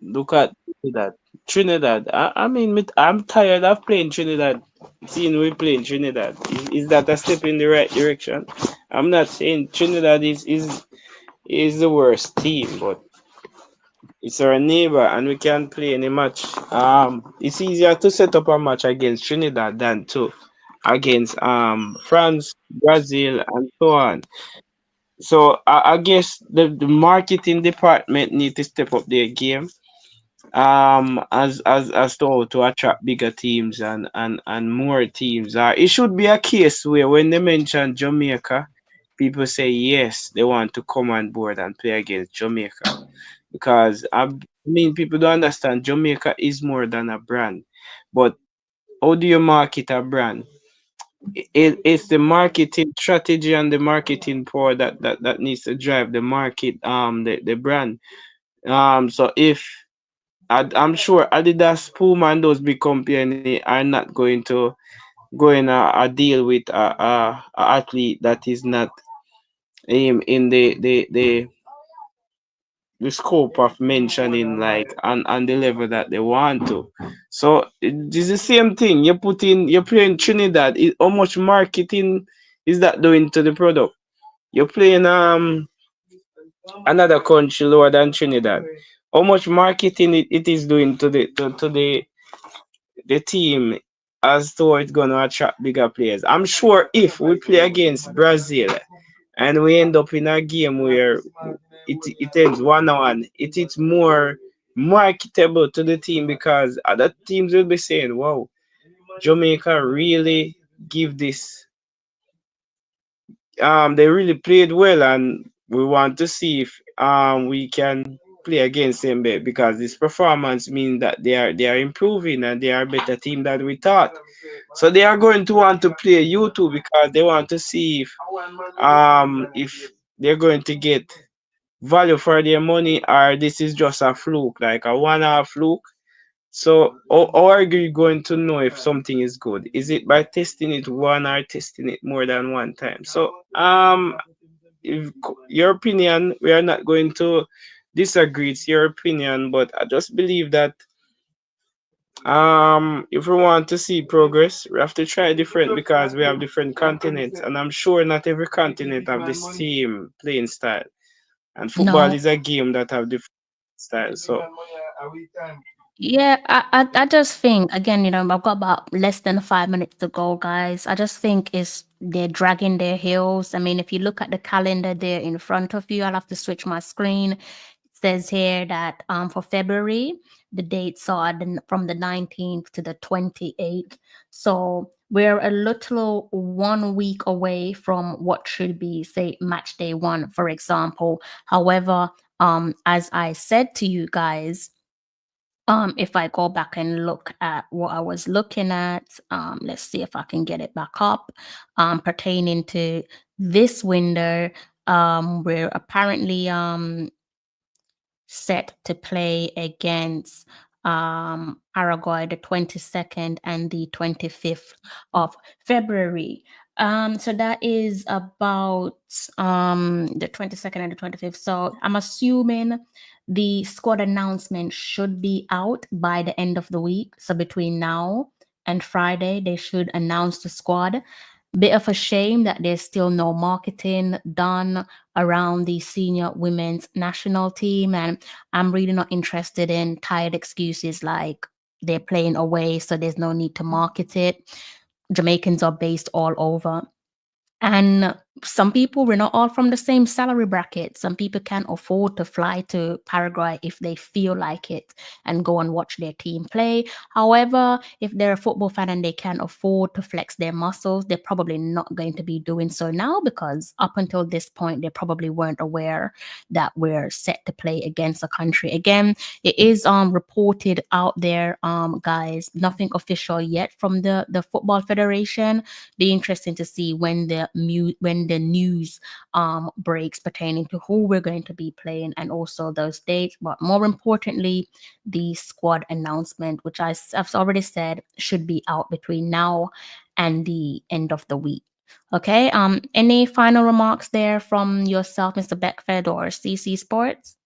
look at Trinidad. Trinidad. I mean, I'm tired of playing Trinidad. Seeing we playing Trinidad, is that a step in the right direction? I'm not saying Trinidad is the worst team, but it's our neighbor, and we can play any match. It's easier to set up a match against Trinidad than to against France, Brazil, and so on. So I guess the marketing department need to step up their game as to how to attract bigger teams and more teams. It should be a case where when they mention Jamaica, people say yes, they want to come on board and play against Jamaica. Because I mean, people don't understand Jamaica is more than a brand. But how do you market a brand? It's the marketing strategy and the marketing power that needs to drive the market, the brand. So if I'm sure Adidas, Puma, and those big company are not going to go in a deal with a athlete that is not in the scope of mentioning like on the level that they want to. So it's the same thing. You're playing Trinidad. How much marketing is that doing to the product? You're playing another country lower than Trinidad. How much marketing it is doing to the team as to how it's gonna attract bigger players. I'm sure if we play against Brazil and we end up in a game where it ends 1-1, it is more marketable to the team because other teams will be saying, wow, Jamaica really give this they really played well, and we want to see if we can play against them because this performance means that they are improving and they are a better team than we thought. So they are going to want to play you too because they want to see if they're going to get value for their money or this is just a fluke, like a one-off fluke. So how are you going to know if something is good? Is it by testing it one or testing it more than one time? So if your opinion, we are not going to disagree. It's your opinion, but I just believe that if we want to see progress, we have to try different because we have different continents, and I'm sure not every continent have the same playing style. And football No. is a game that have different styles. So Yeah, I just think again, I've got about less than 5 minutes to go, guys. I just think it's they're dragging their heels. I mean, if you look at the calendar there in front of you, I'll have to switch my screen. It says here that for February, the dates are from the 19th to the 28th. So we're a little 1 week away from what should be, say, match day one, for example. However, as I said to you guys, if I go back and look at what I was looking at, let's see if I can get it back up, pertaining to this window, we're apparently set to play against Paraguay the 22nd and the 25th of February. So that is about the 22nd and the 25th. So I'm assuming the squad announcement should be out by the end of the week. So between now and Friday, they should announce the squad. Bit of a shame that there's still no marketing done around the senior women's national team. And I'm really not interested in tired excuses like they're playing away, so there's no need to market it. Jamaicans are based all over. And some people, we're not all from the same salary bracket. Some people can afford to fly to Paraguay if they feel like it and go and watch their team play. However, if they're a football fan and they can afford to flex their muscles, they're probably not going to be doing so now, because up until this point, they probably weren't aware that we're set to play against a country. Again, it is reported out there, guys. Nothing official yet from the Football Federation. Be interesting to see when the news breaks pertaining to who we're going to be playing and also those dates. But more importantly, the squad announcement, which I've already said should be out between now and the end of the week. Okay. Any final remarks there from yourself, Mr. Beckford or CC Sports?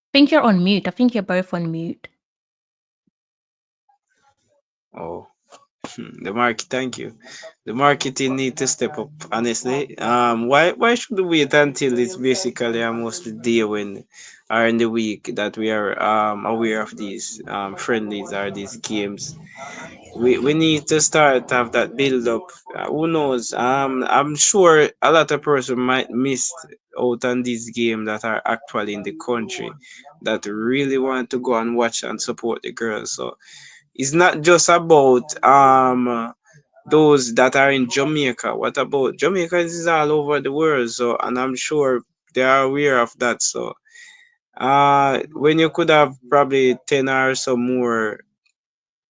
I think you're on mute. I think you're both on mute. Oh, the market. Thank you. The marketing need to step up. Honestly, why should we wait until it's basically almost the day when, or in the week that we are aware of these friendlies or these games? We need to start to have that build up. Who knows? I'm sure a lot of person might miss out on these games that are actually in the country that really want to go and watch and support the girls. So it's not just about those that are in Jamaica. What about Jamaica is all over the world, so and I'm sure they are aware of that. So when you could have probably 10 or so more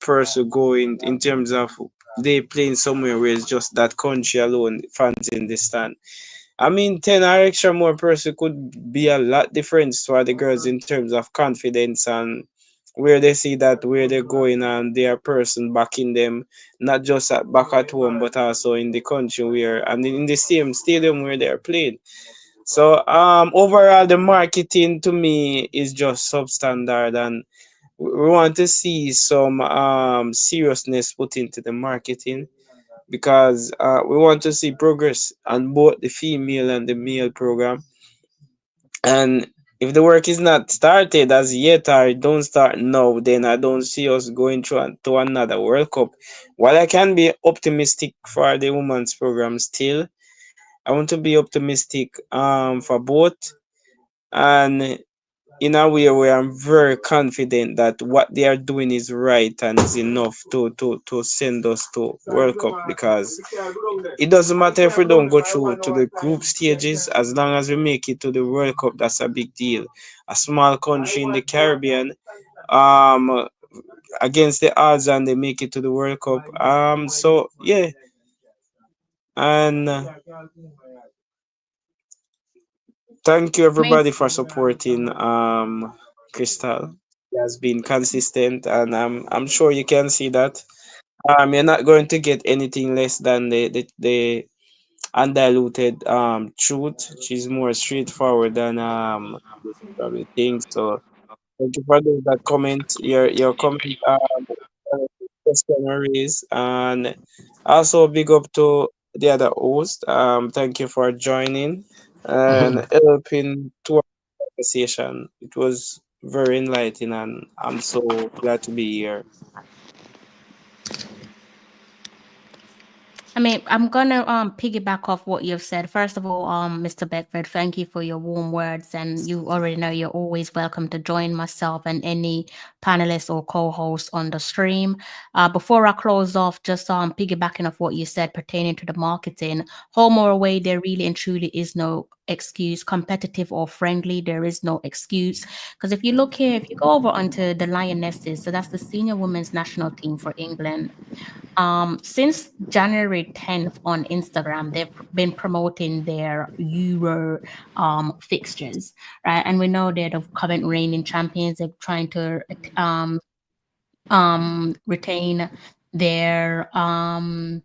person going in terms of they playing somewhere where it's just that country alone, fans in the stand. I mean, 10 or extra more person could be a lot difference for the girls in terms of confidence and where they see that where they're going and their person backing them, not just back at home, but also in the country where and in the same stadium where they're playing. So overall the marketing to me is just substandard and we want to see some seriousness put into the marketing because we want to see progress on both the female and the male program. And if the work is not started as yet or don't start now, then I don't see us going through to another World Cup. While I can be optimistic for the women's program still, I want to be optimistic for both. And in a way where I'm very confident that what they are doing is right and is enough to send us to World Cup because it doesn't matter if we don't go through to the group stages as long as we make it to the World Cup, that's a big deal. A small country in the Caribbean um against the odds and they make it to the World Cup. So yeah. And thank you I mean, everybody for supporting Crystal. He has been consistent and I'm sure you can see that. You're not going to get anything less than the undiluted truth. She's more straightforward than probably things. So thank you for those that comment. Your comment question raised and also big up to the other host. Thank you for joining and helping to our conversation. It was very enlightening and I'm so glad to be here. I'm gonna piggyback off what you've said. First of all, Mr. Beckford, thank you for your warm words, and you already know you're always welcome to join myself and any panelists or co-hosts on the stream. Before I close off, just piggybacking off what you said pertaining to the marketing, home or away, there really and truly is no excuse, competitive or friendly, there is no excuse. Because if you look here, if you go over onto the Lionesses, so that's the senior women's national team for England. Since January 10th on Instagram, they've been promoting their Euro fixtures, right? And we know they're the current reigning champions. They're trying to retain their my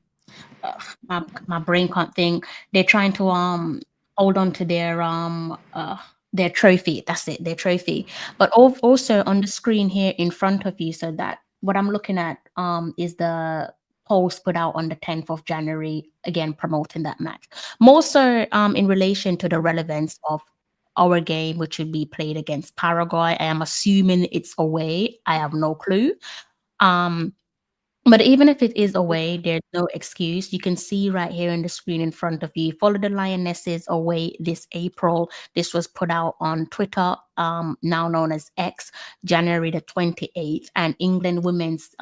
brain can't think. They're trying to hold on to their trophy. That's it, their trophy. But also on the screen here in front of you, so that what I'm looking at is the post put out on the 10th of January, again promoting that match. More so in relation to the relevance of our game, which would be played against Paraguay. I am assuming it's away. I have no clue. Um, but even if it is away, there's no excuse. You can see right here in the screen in front of you. Follow the Lionesses away this April. This was put out on Twitter, now known as X, January the 28th. And England women's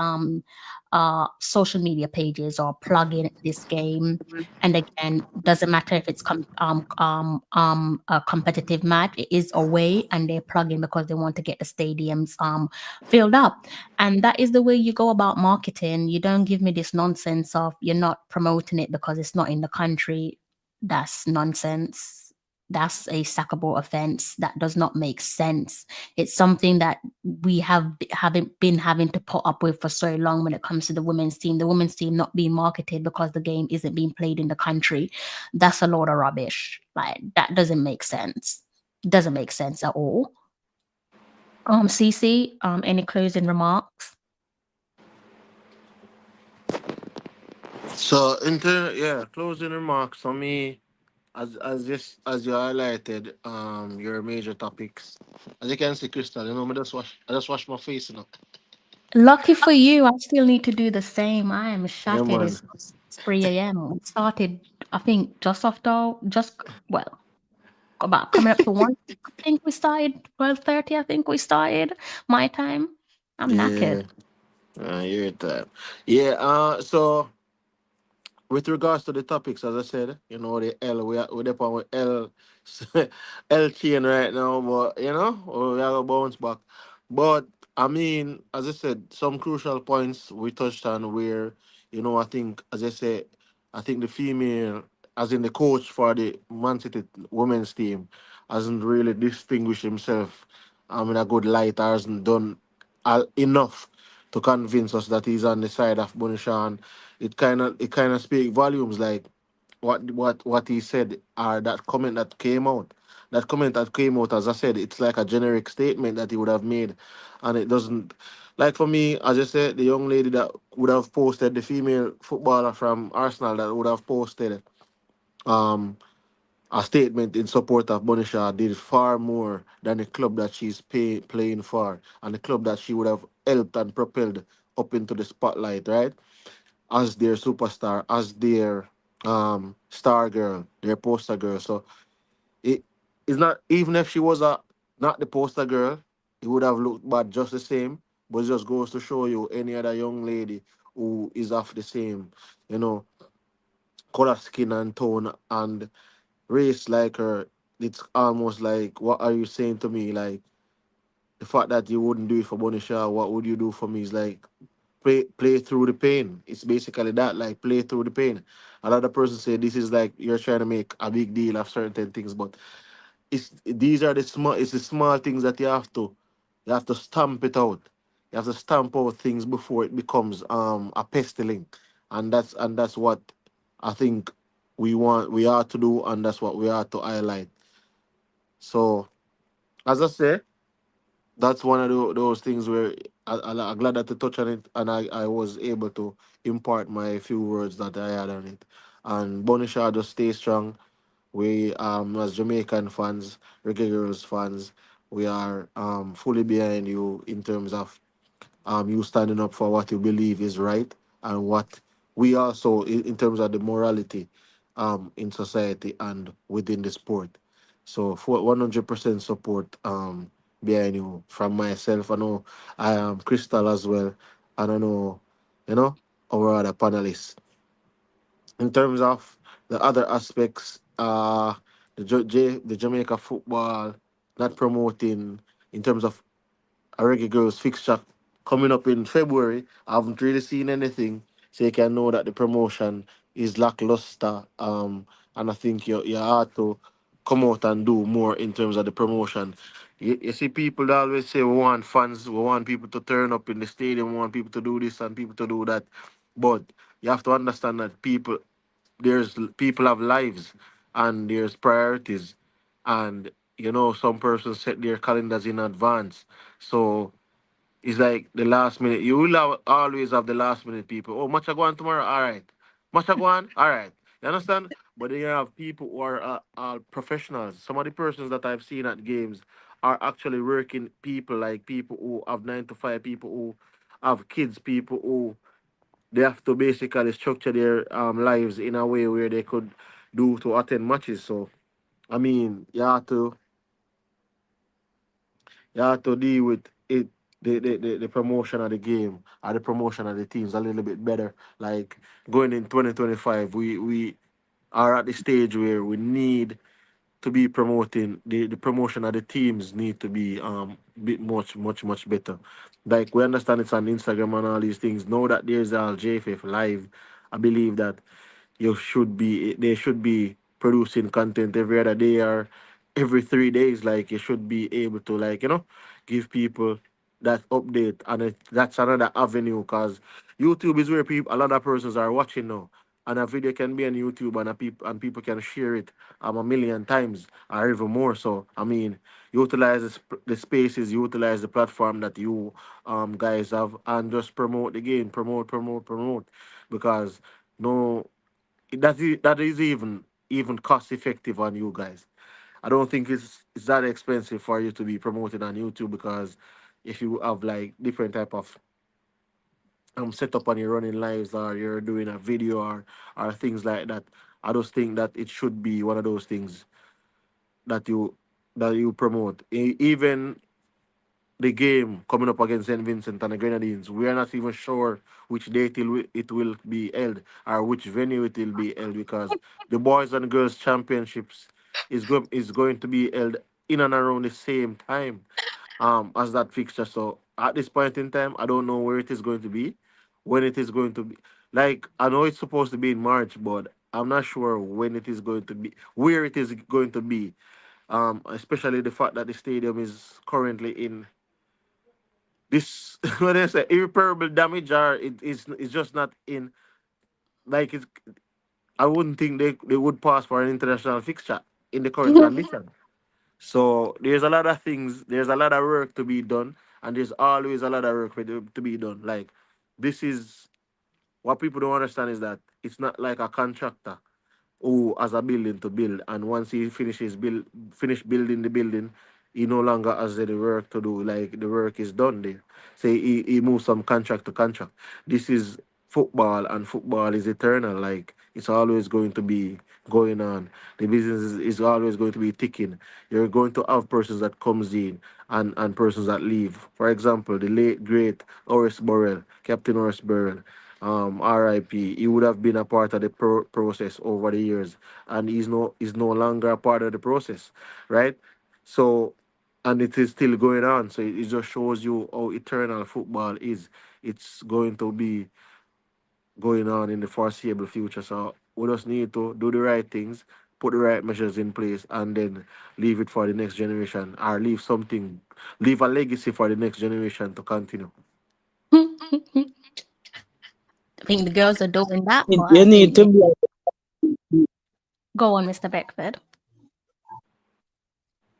social media pages are plugging this game. And again, doesn't matter if it's a competitive match. It is away, and they're plugging because they want to get the stadiums filled up. And that is the way you go about marketing. You don't give me this nonsense of you're not promoting it because it's not in the country. That's nonsense. That's a sackable offense. That does not make sense. It's something that we haven't been having to put up with for so long when it comes to the women's team. The women's team not being marketed because the game isn't being played in the country. That's a load of rubbish. Like that doesn't make sense. Doesn't make sense at all. CC, any closing remarks? So, yeah, closing remarks for me, as you highlighted, your major topics. As you can see, Crystal, I just wash my face, you know. Lucky for you, I still need to do the same. I am Yeah, shattered. man. It's 3 a.m. We started, I think, well, about coming up to 1. I think we started 12:30. I think we started my time. I'm knackered. Yeah, you're time. Yeah. So with regards to the topics, as I said, you know, the L, we're up with L, L chain right now, but, you know, we are going to bounce back. But, I mean, as I said, some crucial points we touched on where, you know, I think, as I said, I think the female, as in the coach for the Man City women's team, hasn't really distinguished himself in a good light, or hasn't done enough to convince us that he's on the side of Bunishan. It kind of speak volumes, like what he said, or that comment that came out. That comment that came out, as I said, it's like a generic statement that he would have made, and it doesn't. Like for me, as I said, the young lady that would have posted, the female footballer from Arsenal that would have posted um a statement in support of Bonisha did far more than the club that playing for, and the club that she would have helped and propelled up into the spotlight, right? As their superstar, as their star girl, their poster girl. So it is not, even if she was a not the poster girl, it would have looked bad just the same. But it just goes to show you any other young lady who is of the same, you know, color, skin and tone and race like her. It's almost like, what are you saying to me? Like, the fact that you wouldn't do it for Bonisha, what would you do for me? Is like, play through the pain. It's basically that, like, play through the pain. Another person say this is like you're trying to make a big deal of certain things, but these are the small, it's the small things that you have to stamp it out. You have to stamp out things before it becomes a pestilence. And that's what I think we are to do, and that's what we are to highlight. So, as I say, that's one of those things where I'm glad that you touched on it, and I was able to impart my few words that I had on it. And Bonisha, just stay strong. We, as Jamaican fans, Reggae Girls fans, we are fully behind you in terms of you standing up for what you believe is right, and what we also, in terms of the morality in society and within the sport. So for 100% support behind you from myself. I know I am Crystal as well, and I know, our other panelists. In terms of the other aspects, the Jamaica football not promoting, in terms of a Reggae Girls fixture coming up in February. I haven't really seen anything, so you can know that the promotion is lackluster. And I think you have to. come out and do more in terms of the promotion. You see, people that always say we want fans, we want people to turn up in the stadium, we want people to do this and people to do that. But you have to understand that people have lives and there's priorities, and some persons set their calendars in advance. So it's like the last minute. You will always have the last minute people. Oh, much I go on tomorrow. All right. Much I go on. All right. You understand? But then you have people who are professionals. Some of the persons that I've seen at games are actually working people, like people who have 9 to 5, people who have kids, people who they have to basically structure their lives in a way where they could do to attend matches. So I mean, you have to deal with it, the promotion of the game or the promotion of the teams a little bit better. Like going in 2025, we are at the stage where we need to be promoting the promotion of the teams need to be bit much better. Like we understand it's on Instagram and all these things. Now that there's all JFF live, I believe that they should be producing content every other day or every 3 days. Like you should be able to give people that update, and that's another avenue because YouTube is where people a lot of persons are watching now, and a video can be on YouTube and people can share it a million times or even more. So I mean, utilize the spaces, utilize the platform that you guys have, and just promote the game, promote, because no, that is even cost effective on you guys. I don't think it's that expensive for you to be promoted on YouTube, because if you have like different type of setup on your running lives, or you're doing a video, or things like that, I just think that it should be one of those things that you promote. Even the game coming up against St. Vincent and the Grenadines, we are not even sure which date it will be held, or which venue it will be held, because the Boys and Girls Championships is going to be held in and around the same time as that fixture. So at this point in time, I don't know where it is going to be, when it is going to be. Like I know it's supposed to be in March, but I'm not sure when it is going to be, where it is going to be. Especially the fact that the stadium is currently in this what I say irreparable damage, or it's just not in, like it's I wouldn't think they would pass for an international fixture in the current condition. So there's a lot of things, there's a lot of work to be done, and there's always a lot of work to be done. Like this is what people don't understand, is that it's not like a contractor who has a building to build, and once he finish building the building, he no longer has any work to do. Like the work is done there. So he moves from contract to contract. This is football, and football is eternal. Like it's always going to be going on. The business is always going to be ticking. You're going to have persons that comes in, and persons that leave. For example, the late great Horace Burrell, Captain Horace Burrell, RIP. He would have been a part of the process over the years, and he's no longer a part of the process, right? So, and it is still going on. So it just shows you how eternal football is. It's going to be going on in the foreseeable future. So we just need to do the right things, put the right measures in place, and then leave it for the next generation, or leave a legacy for the next generation to continue. I think the girls are doing that, but I You need think to they be. go on, Mr. Beckford.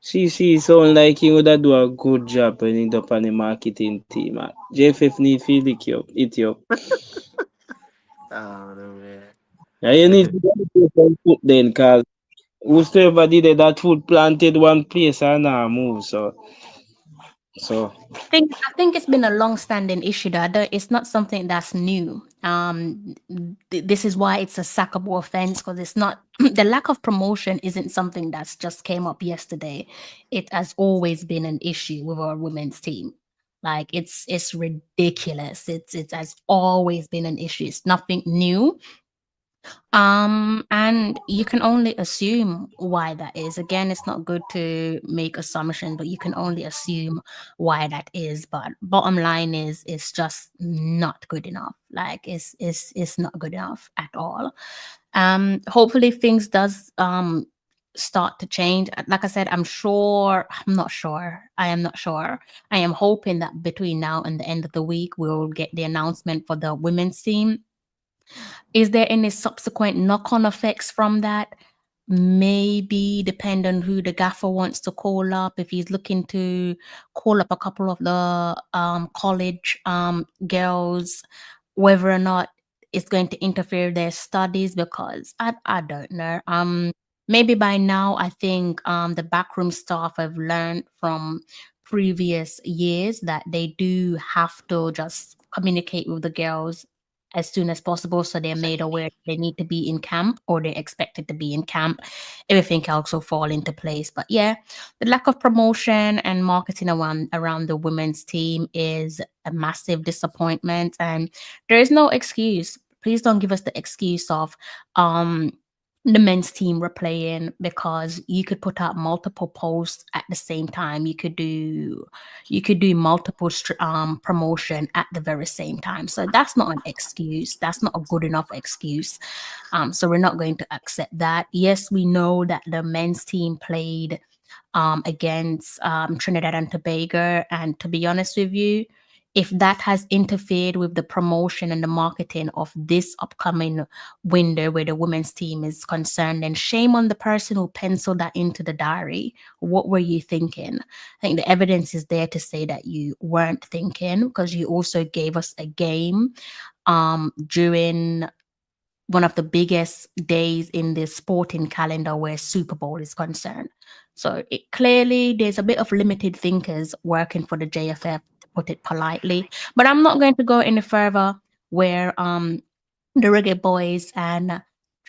See, sound like you would do a good job when it up on the marketing team. JFF need feel it you. Oh, no, man. Yeah, you need to get some food then, cause whosoever did it, that food planted one place and now move. So I think it's been a long-standing issue that it's not something that's new. This is why it's a sackable offense, because it's not the lack of promotion isn't something that's just came up yesterday. It has always been an issue with our women's team. Like it's ridiculous. It has always been an issue. It's nothing new. And you can only assume why that is. Again, it's not good to make assumptions, but you can only assume why that is. But bottom line is, it's just not good enough. Like it's not good enough at all. Hopefully things does start to change. Like I said, I'm not sure. I am not sure. I am hoping that between now and the end of the week, we'll get the announcement for the women's team. Is there any subsequent knock-on effects from that? Maybe depend on who the gaffer wants to call up. If he's looking to call up a couple of the college girls, whether or not it's going to interfere with their studies, because I don't know. Maybe by now I think the backroom staff have learned from previous years that they do have to just communicate with the girls as soon as possible, so they're made aware they need to be in camp or they're expected to be in camp. Everything else will fall into place. But yeah, the lack of promotion and marketing around the women's team is a massive disappointment, and there is no excuse. Please don't give us the excuse of the men's team were playing, because you could put out multiple posts at the same time. You could do multiple promotion at the very same time. So that's not an excuse. That's not a good enough excuse. So we're not going to accept that. Yes, we know that the men's team played against Trinidad and Tobago, and to be honest with you, if that has interfered with the promotion and the marketing of this upcoming window where the women's team is concerned, then shame on the person who penciled that into the diary. What were you thinking? I think the evidence is there to say that you weren't thinking, because you also gave us a game during one of the biggest days in the sporting calendar where Super Bowl is concerned. So clearly there's a bit of limited thinkers working for the JFF, to put it politely. But I'm not going to go any further where the Reggae Boys and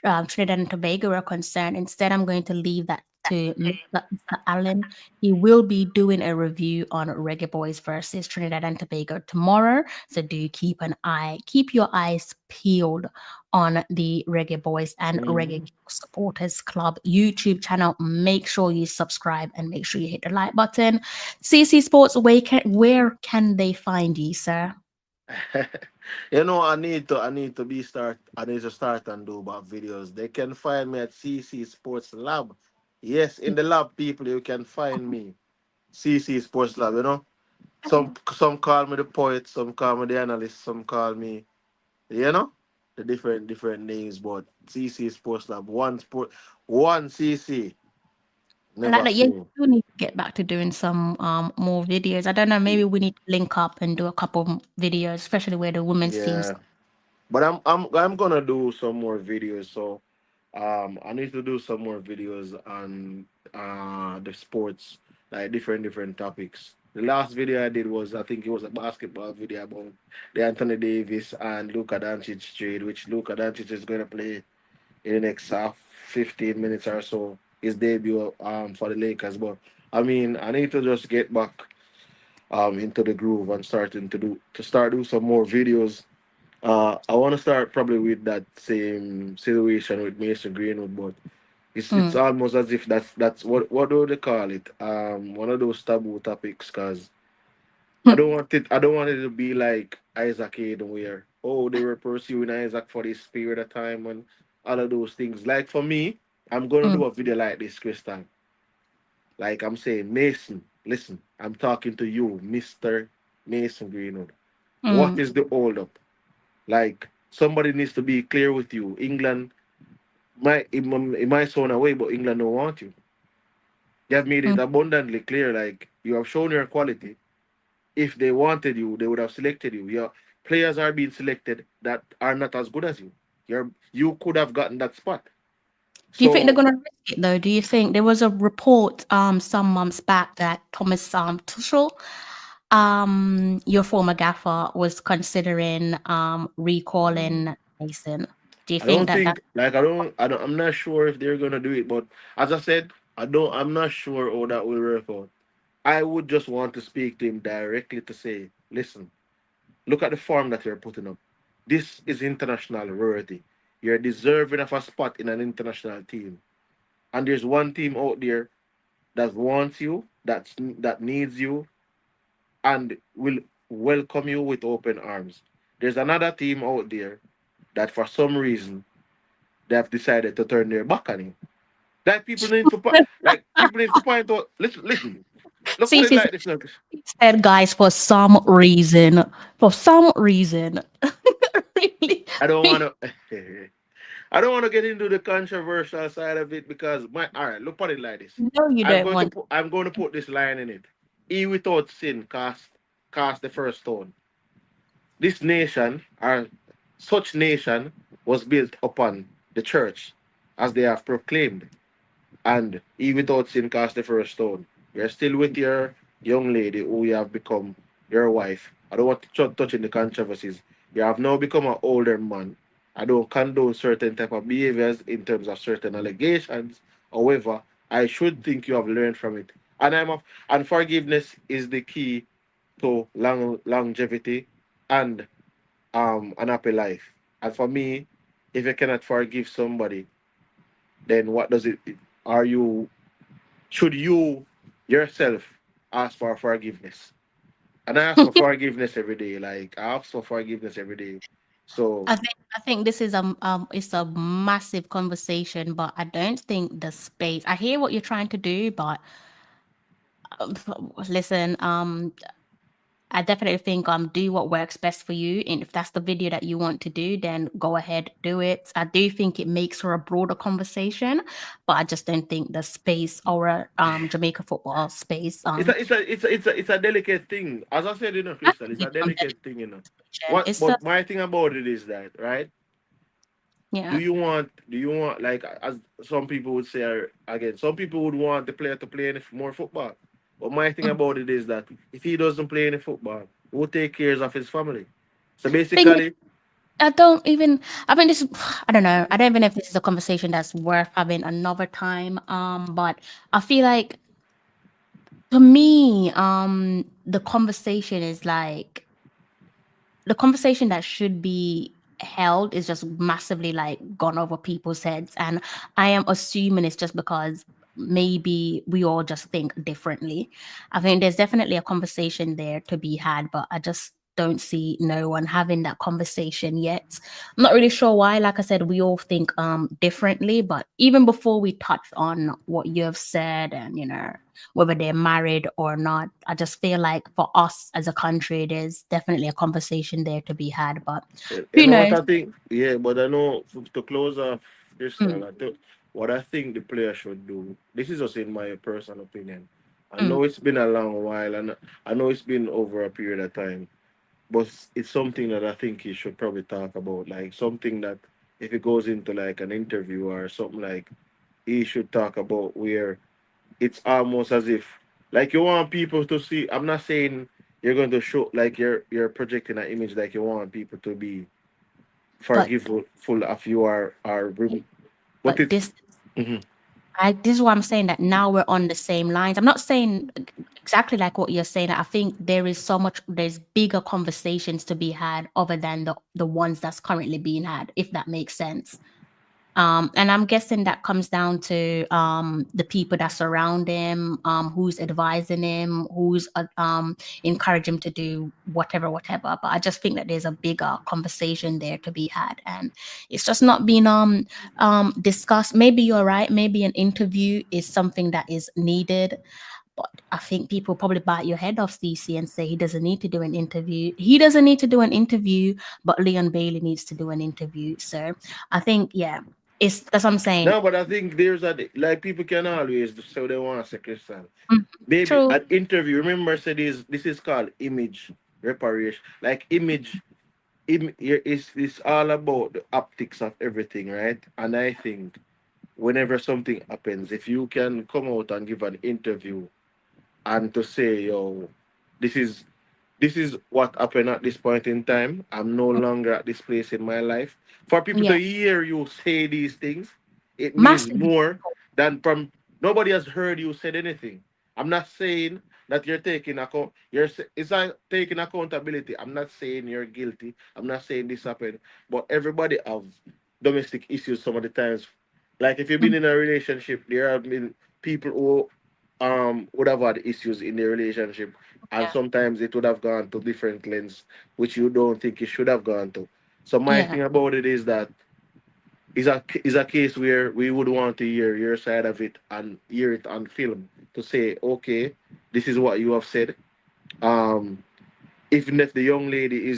Trinidad and Tobago are concerned. Instead, I'm going to leave that to Mr. Allen. He will be doing a review on Reggae Boys versus Trinidad and Tobago tomorrow. So do keep your eyes peeled on the Reggae Boys and Reggae Girls Supporters Club YouTube channel. Make sure you subscribe and make sure you hit the like button. CC Sports, where can they find you, sir? You know, I need to start and do about videos. They can find me at CC Sports Lab. Yes, in the lab, people, you can find me. CC Sports Lab, you know. Some call me the poet, some call me the analyst, some call me, you know, the different names, but CC Sports Lab, one CC, I like never that. Yeah, two. you do need to get back to doing some more videos. I don't know, maybe we need to link up and do a couple videos, especially where the women's teams. Yeah. But I'm gonna do some more videos. So I need to do some more videos on the sports, like different topics. The last video I did was, I think it was a basketball video about the Anthony Davis and Luka Doncic trade, which Luka Doncic is gonna play in the next 15 minutes or so, his debut for the Lakers. But I mean, I need to just get back into the groove and start do some more videos. I want to start probably with that same situation with Mason Greenwood, but it's Mm, almost as if that's what do they call it? One of those taboo topics, because I don't want it to be like Isaac Hayden, where they were pursuing Isaac for this period of time and all of those things. Like for me, I'm gonna mm, do a video like this, Crystal. Like I'm saying, Mason, listen, I'm talking to you, Mr. Mason Greenwood. What mm, is the hold up? Like somebody needs to be clear with you. England it might sound away, but England don't want you. You have made mm. it abundantly clear. Like you have shown your quality. If they wanted you, they would have selected you. Your players are being selected that are not as good as you. You could have gotten that spot. Do you think they're So going to risk it though? Do you think there was a report some months back that Thomas Tuchel, your former gaffer, was considering recalling Mason? Do you I think don't that think like I'm not sure if they're gonna do it, but as I said, I'm not sure how that will work out. I would just want to speak to him directly to say, listen, look at the form that you're putting up. This is international worthy. You're deserving of a spot in an international team. And there's one team out there that wants you, that needs you, and will welcome you with open arms. There's another team out there that for some reason they have decided to turn their back on you. That people need to like people need to point out. Listen. Look at See, it she like this. Look. said, guys, for some reason, really, I don't want to. I don't want to get into the controversial side of it because my all right. Look at it like this. no, you don't want. I'm going to put this line in it. He without sin cast the first stone. This nation or such nation was built upon the church, as they have proclaimed. And he without sin cast the first stone. You're still with your young lady who you have become your wife. I don't want to touch in the controversies. You have now become an older man. I don't condone certain type of behaviors in terms of certain allegations. However, I should think you have learned from it. And forgiveness is the key to longevity and an happy life. And for me, if you cannot forgive somebody, then what does it are you should you yourself ask for forgiveness? And I ask for forgiveness every day. Like I ask for forgiveness every day. So I think this is it's a massive conversation, but I don't think the space. I hear what you're trying to do, but um, listen, I definitely think do what works best for you, and if that's the video that you want to do, then go ahead, do it. I do think it makes for a broader conversation, but I just don't think the space or Jamaica football space it's a delicate thing. As I said, I Crystal, think it's a it's some delicate thing. dedication. What It's a but my thing about it is that, right? yeah. Do you want like as some people would say again, some people would want the player to play any more football. But my thing Mm. about it is that if he doesn't play any football, who take care of his family? So Thing is, basically, I don't even. I mean, this. I don't know. I don't even know if this is a conversation that's worth having another time. But I feel like to me, the conversation is like the conversation that should be held is just massively like gone over people's heads, and I am assuming it's just because maybe we all just think differently. I think there's definitely a conversation there to be had, but I just don't see no one having that conversation yet. I'm not really sure why. Like I said, we all think differently, but even before we touch on what you have said and whether they're married or not. I just feel like for us as a country, there's definitely a conversation there to be had. But you who know what knows? I think? Yeah, but I know to close off this, Mm, what I think the player should do. This is just in my personal opinion. I mm. know it's been a long while, and I know it's been over a period of time, but it's something that I think he should probably talk about. Like something that if it goes into like an interview or something like he should talk about where it's almost as if like you want people to see. I'm not saying you're going to show like you're projecting an image like you want people to be But forgiveful full of you but but it's this mhm. this is why I'm saying that now we're on the same lines. I'm not saying exactly like what you're saying. I think there's bigger conversations to be had other than the ones that's currently being had, if that makes sense. And I'm guessing that comes down to the people that surround him, who's advising him, who's encouraging him to do whatever. But I just think that there's a bigger conversation there to be had, and it's just not being discussed. Maybe you're right. Maybe an interview is something that is needed. But I think people probably bite your head off, CC, and say he doesn't need to do an interview. He doesn't need to do an interview, but Leon Bailey needs to do an interview. So I think, yeah, that's what I'm saying. No, but I think there's a like people can always say they want to say Christian. Mm, Maybe true. an interview. Remember, I said this is called image reparation. Like it's all about the optics of everything, right? And I think whenever something happens, if you can come out and give an interview and to say, yo, this is this is what happened at this point in time. I'm no longer at this place in my life. For people Yeah, to hear you say these things, it means massively. more than from nobody has heard you said anything. I'm not saying that you're taking account. It's not taking accountability. I'm not saying you're guilty. I'm not saying this happened. But everybody have domestic issues some of the times. Like if you've been Mm, in a relationship, there have been people who would have had issues in their relationship, and yeah, sometimes it would have gone to different lengths which you don't think it should have gone to. So my yeah, thing about it is that is a case where we would want to hear your side of it and hear it on film to say, okay, this is what you have said. Um, Even if the young lady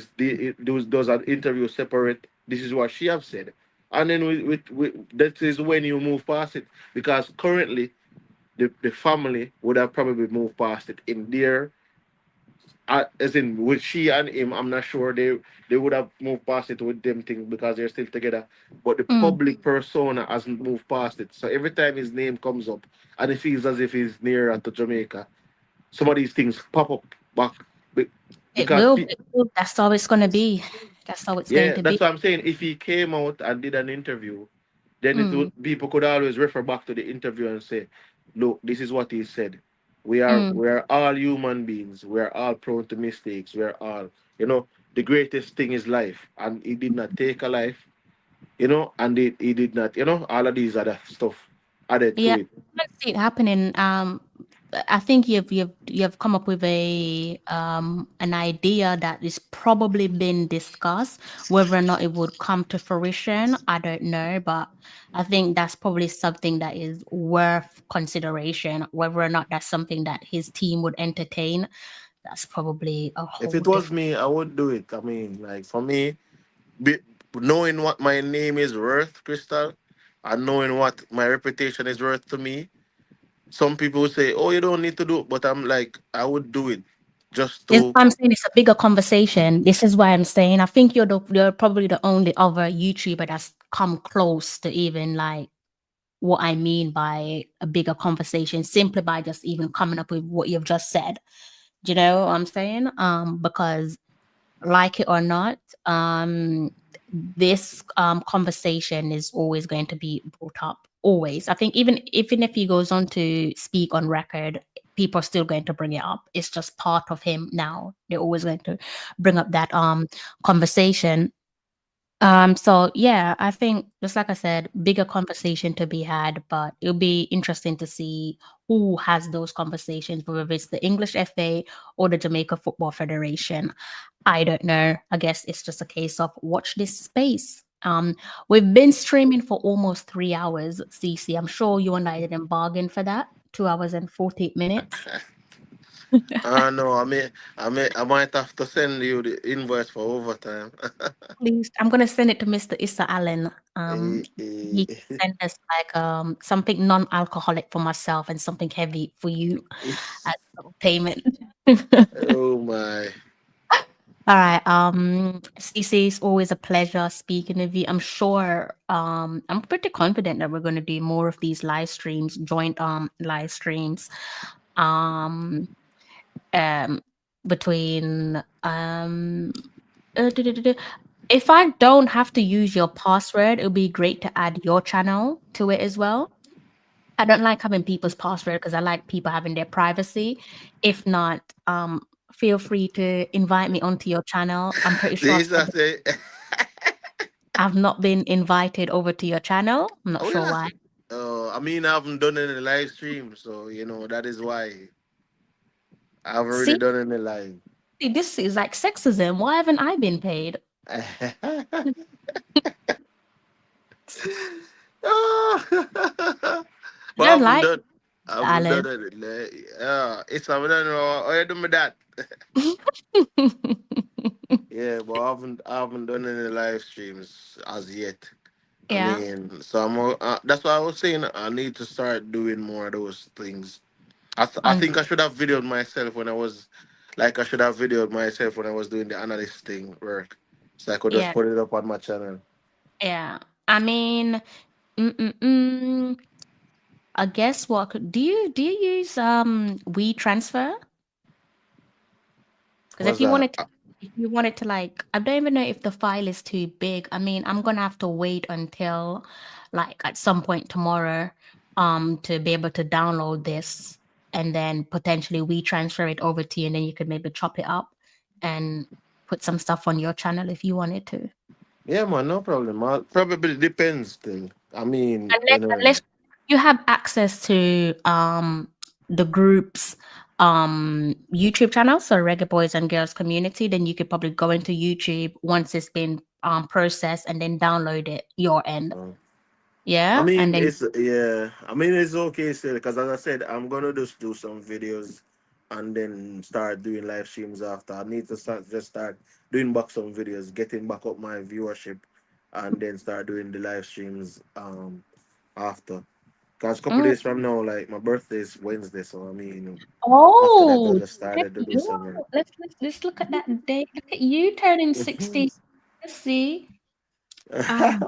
does an interview separate, this is what she have said, and then that is when you move past it, because currently the family would have probably moved past it in their as in with she and him. I'm not sure they would have moved past it with them things because they're still together, but the Mm. public persona hasn't moved past it. So every time his name comes up and it feels as if he's nearer to Jamaica, some of these things pop up back be- It because will. It will. That's how it's gonna be. That's how it's going yeah, to that's be. what I'm saying. If he came out and did an interview, then it Mm. would people could always refer back to the interview and say, "Look, this is what he said. Mm. We are all human beings. We are all prone to mistakes. We are all, you know, the greatest thing is life, and he did not take a life, and he did not, all of these other stuff added to Yeah, it. I can see it happening. I think you've come up with a an idea that is probably been discussed. Whether or not it would come to fruition, I don't know, but I think that's probably something that is worth consideration. Whether or not that's something that his team would entertain, that's probably a If whole it was different. me, I would do it. I mean, like for me, be, knowing what my name is worth, Crystal, and knowing what my reputation is worth to me. Some people would say, "Oh, you don't need to do it," but I'm like, I would do it just This is to. why I'm saying it's a bigger conversation. This is why I'm saying I think you're probably the only other YouTuber that's come close to even like what I mean by a bigger conversation simply by just even coming up with what you've just said. Do you know what I'm saying? Because like it or not, this conversation is always going to be brought up. Always. I think even if he goes on to speak on record, people are still going to bring it up. It's just part of him now. They're always going to bring up that conversation. So yeah, I think just like I said, bigger conversation to be had, but it'll be interesting to see who has those conversations, whether it's the English FA or the Jamaica Football Federation. I don't know. I guess it's just a case of watch this space. We've been streaming for almost 3 hours, CC. I'm sure you and I didn't bargain for that. 2 hours and 48 minutes. No, I might have to send you the invoice for overtime. Please, I'm gonna send it to Mr. Issa Allen. Eh, He eh, can send us like something non-alcoholic for myself and something heavy for you as a payment. oh my. All right. CC, it's always a pleasure speaking with you. I'm sure. I'm pretty confident that we're gonna do more of these live streams, joint live streams. Um, um, between if I don't have to use your password, it would be great to add your channel to it as well. I don't like having people's password because I like people having their privacy. If not, feel free to invite me onto your channel. I'm pretty sure This I say. I've not been invited over to your channel. I'm not Oh sure yeah. why. I mean, I haven't done any live stream, so that is why I haven't really See, done any live. this is like sexism. Why haven't I been paid? Ah. I But don't like I haven't done Alice. it. Yeah, it's I don't know. How you do me that? Yeah, but I haven't done any live streams as yet. I Yeah, mean, so that's why I was saying I need to start doing more of those things. I and think I should have videoed myself when I was, like, I should have videoed myself when I was doing the analyst thing work, so I could just yeah, put it up on my channel. yeah. I mean, mm, mm, mm. I guess what do you use we transfer? Because Was that? if you wanted to like I don't even know if the file is too big. I mean, I'm gonna have to wait until like at some point tomorrow to be able to download this and then potentially we transfer it over to you and then you could maybe chop it up and put some stuff on your channel if you wanted to. Yeah, man, no problem. Probably depends still. I mean, Unless you have access to the group's YouTube channel, so Reggae Boys and Girls Community, then you could probably go into YouTube once it's been processed and then download it your end. Yeah, I mean, and then it's yeah. I mean, it's okay still because, as I said, I'm gonna just do some videos and then start doing live streams after. I need to start doing back some videos, getting back up my viewership, and then start doing the live streams after. Because a couple mm, days from now, like my birthday is Wednesday, so I mean, after that, I oh, just check started to do you some. out. Let's look at that date. Look at you turning 60. Let's see. Um,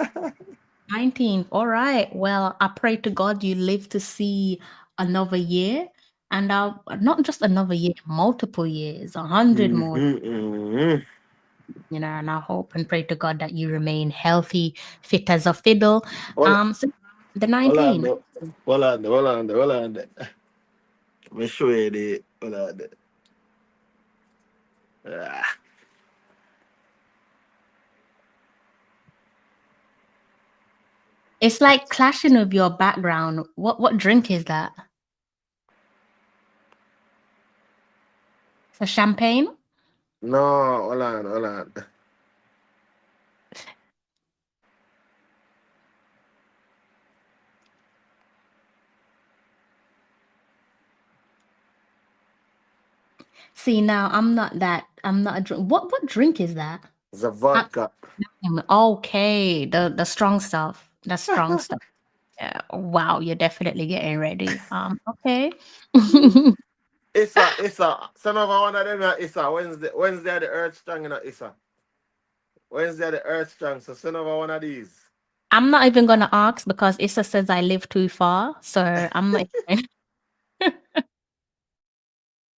19th. All right. Well, I pray to God you live to see another year, and not just another year, multiple years, 100 more. Mhm. And I hope and pray to God that you remain healthy, fit as a fiddle. Hold, So the hold on, 19th. though. Hold on. Let me show you the. Hold on. Ah. It's like clashing with your background. What drink is that? For champagne? No, hold on. See, now I'm not a drink. What drink is that? It's a Uh, vodka. okay, the strong stuff. The strong stuff. Yeah. Wow, you're definitely getting ready. Okay. It's a. Some of one of them. It's a Wednesday the Earth strong. It's a Wednesday the Earth strong. So some of one of these. I'm not even gonna ask because Issa says I live too far, so I'm not even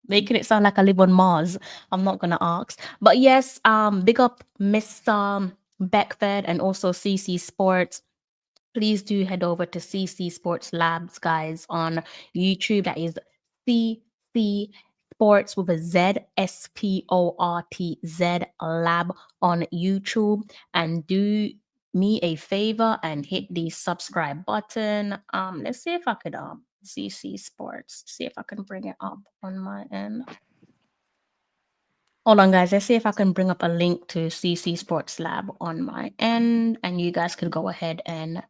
making it sound like I live on Mars. I'm not gonna ask. But yes, big up Mr. Beckford and also CC Sports. Please do head over to CC Sports Labs, guys, on YouTube. That is CC Sports with a Z, SPORTZ Lab on YouTube. And do me a favor and hit the subscribe button. Let's see if I could CC Sports. See if I can bring it up on my end. Hold on, guys. Let's see if I can bring up a link to CC Sports Lab on my end, and you guys could go ahead and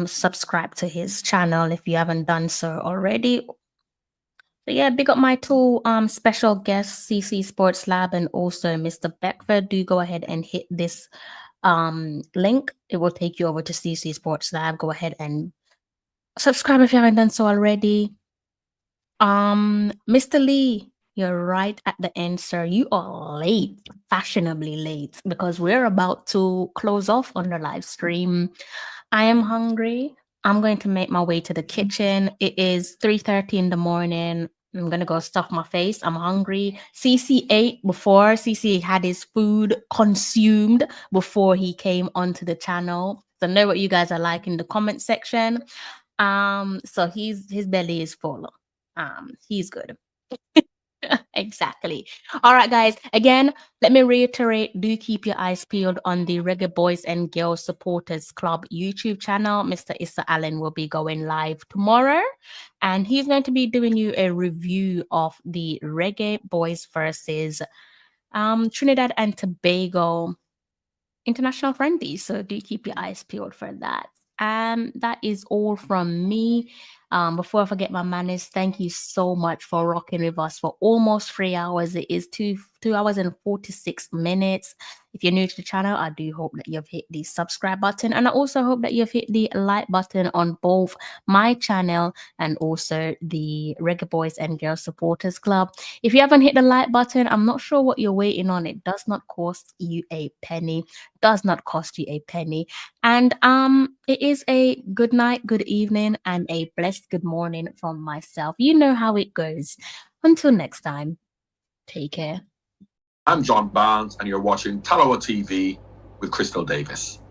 subscribe to his channel if you haven't done so already. So yeah, big up my two special guests, CC Sports Lab and also Mr. Beckford. Do go ahead and hit this link. It will take you over to CC Sports Lab. Go ahead and subscribe if you haven't done so already. Mr. Lee, you're right at the end, sir. You are late, fashionably late, because we're about to close off on the live stream. I am hungry. I'm going to make my way to the kitchen. It is 3:30 in the morning. I'm gonna go stuff my face. I'm hungry. CC ate before. CC had his food consumed before he came onto the channel. So know what you guys are like in the comment section. So his belly is full. He's good. Exactly. All right, guys. Again, let me reiterate, do keep your eyes peeled on the Reggae Boys and Girls Supporters Club YouTube channel. Mr. Issa Allen will be going live tomorrow, and he's going to be doing you a review of the Reggae Boys versus Trinidad and Tobago international friendlies. So do keep your eyes peeled for that. That is all from me. Before I forget my manners, thank you so much for rocking with us for almost 3 hours. It is 2 hours and 46 minutes. If you're new to the channel, I do hope that you've hit the subscribe button, and I also hope that you've hit the like button on both my channel and also the Reggae Boys and Girls Supporters Club. If you haven't hit the like button, I'm not sure what you're waiting on. It does not cost you a penny. Does not cost you a penny. And it is a good night, good evening, and a blessed good morning from myself. You know how it goes. Until next time, take care. I'm John Barnes, and you're watching Talawa TV with Crystal Davis.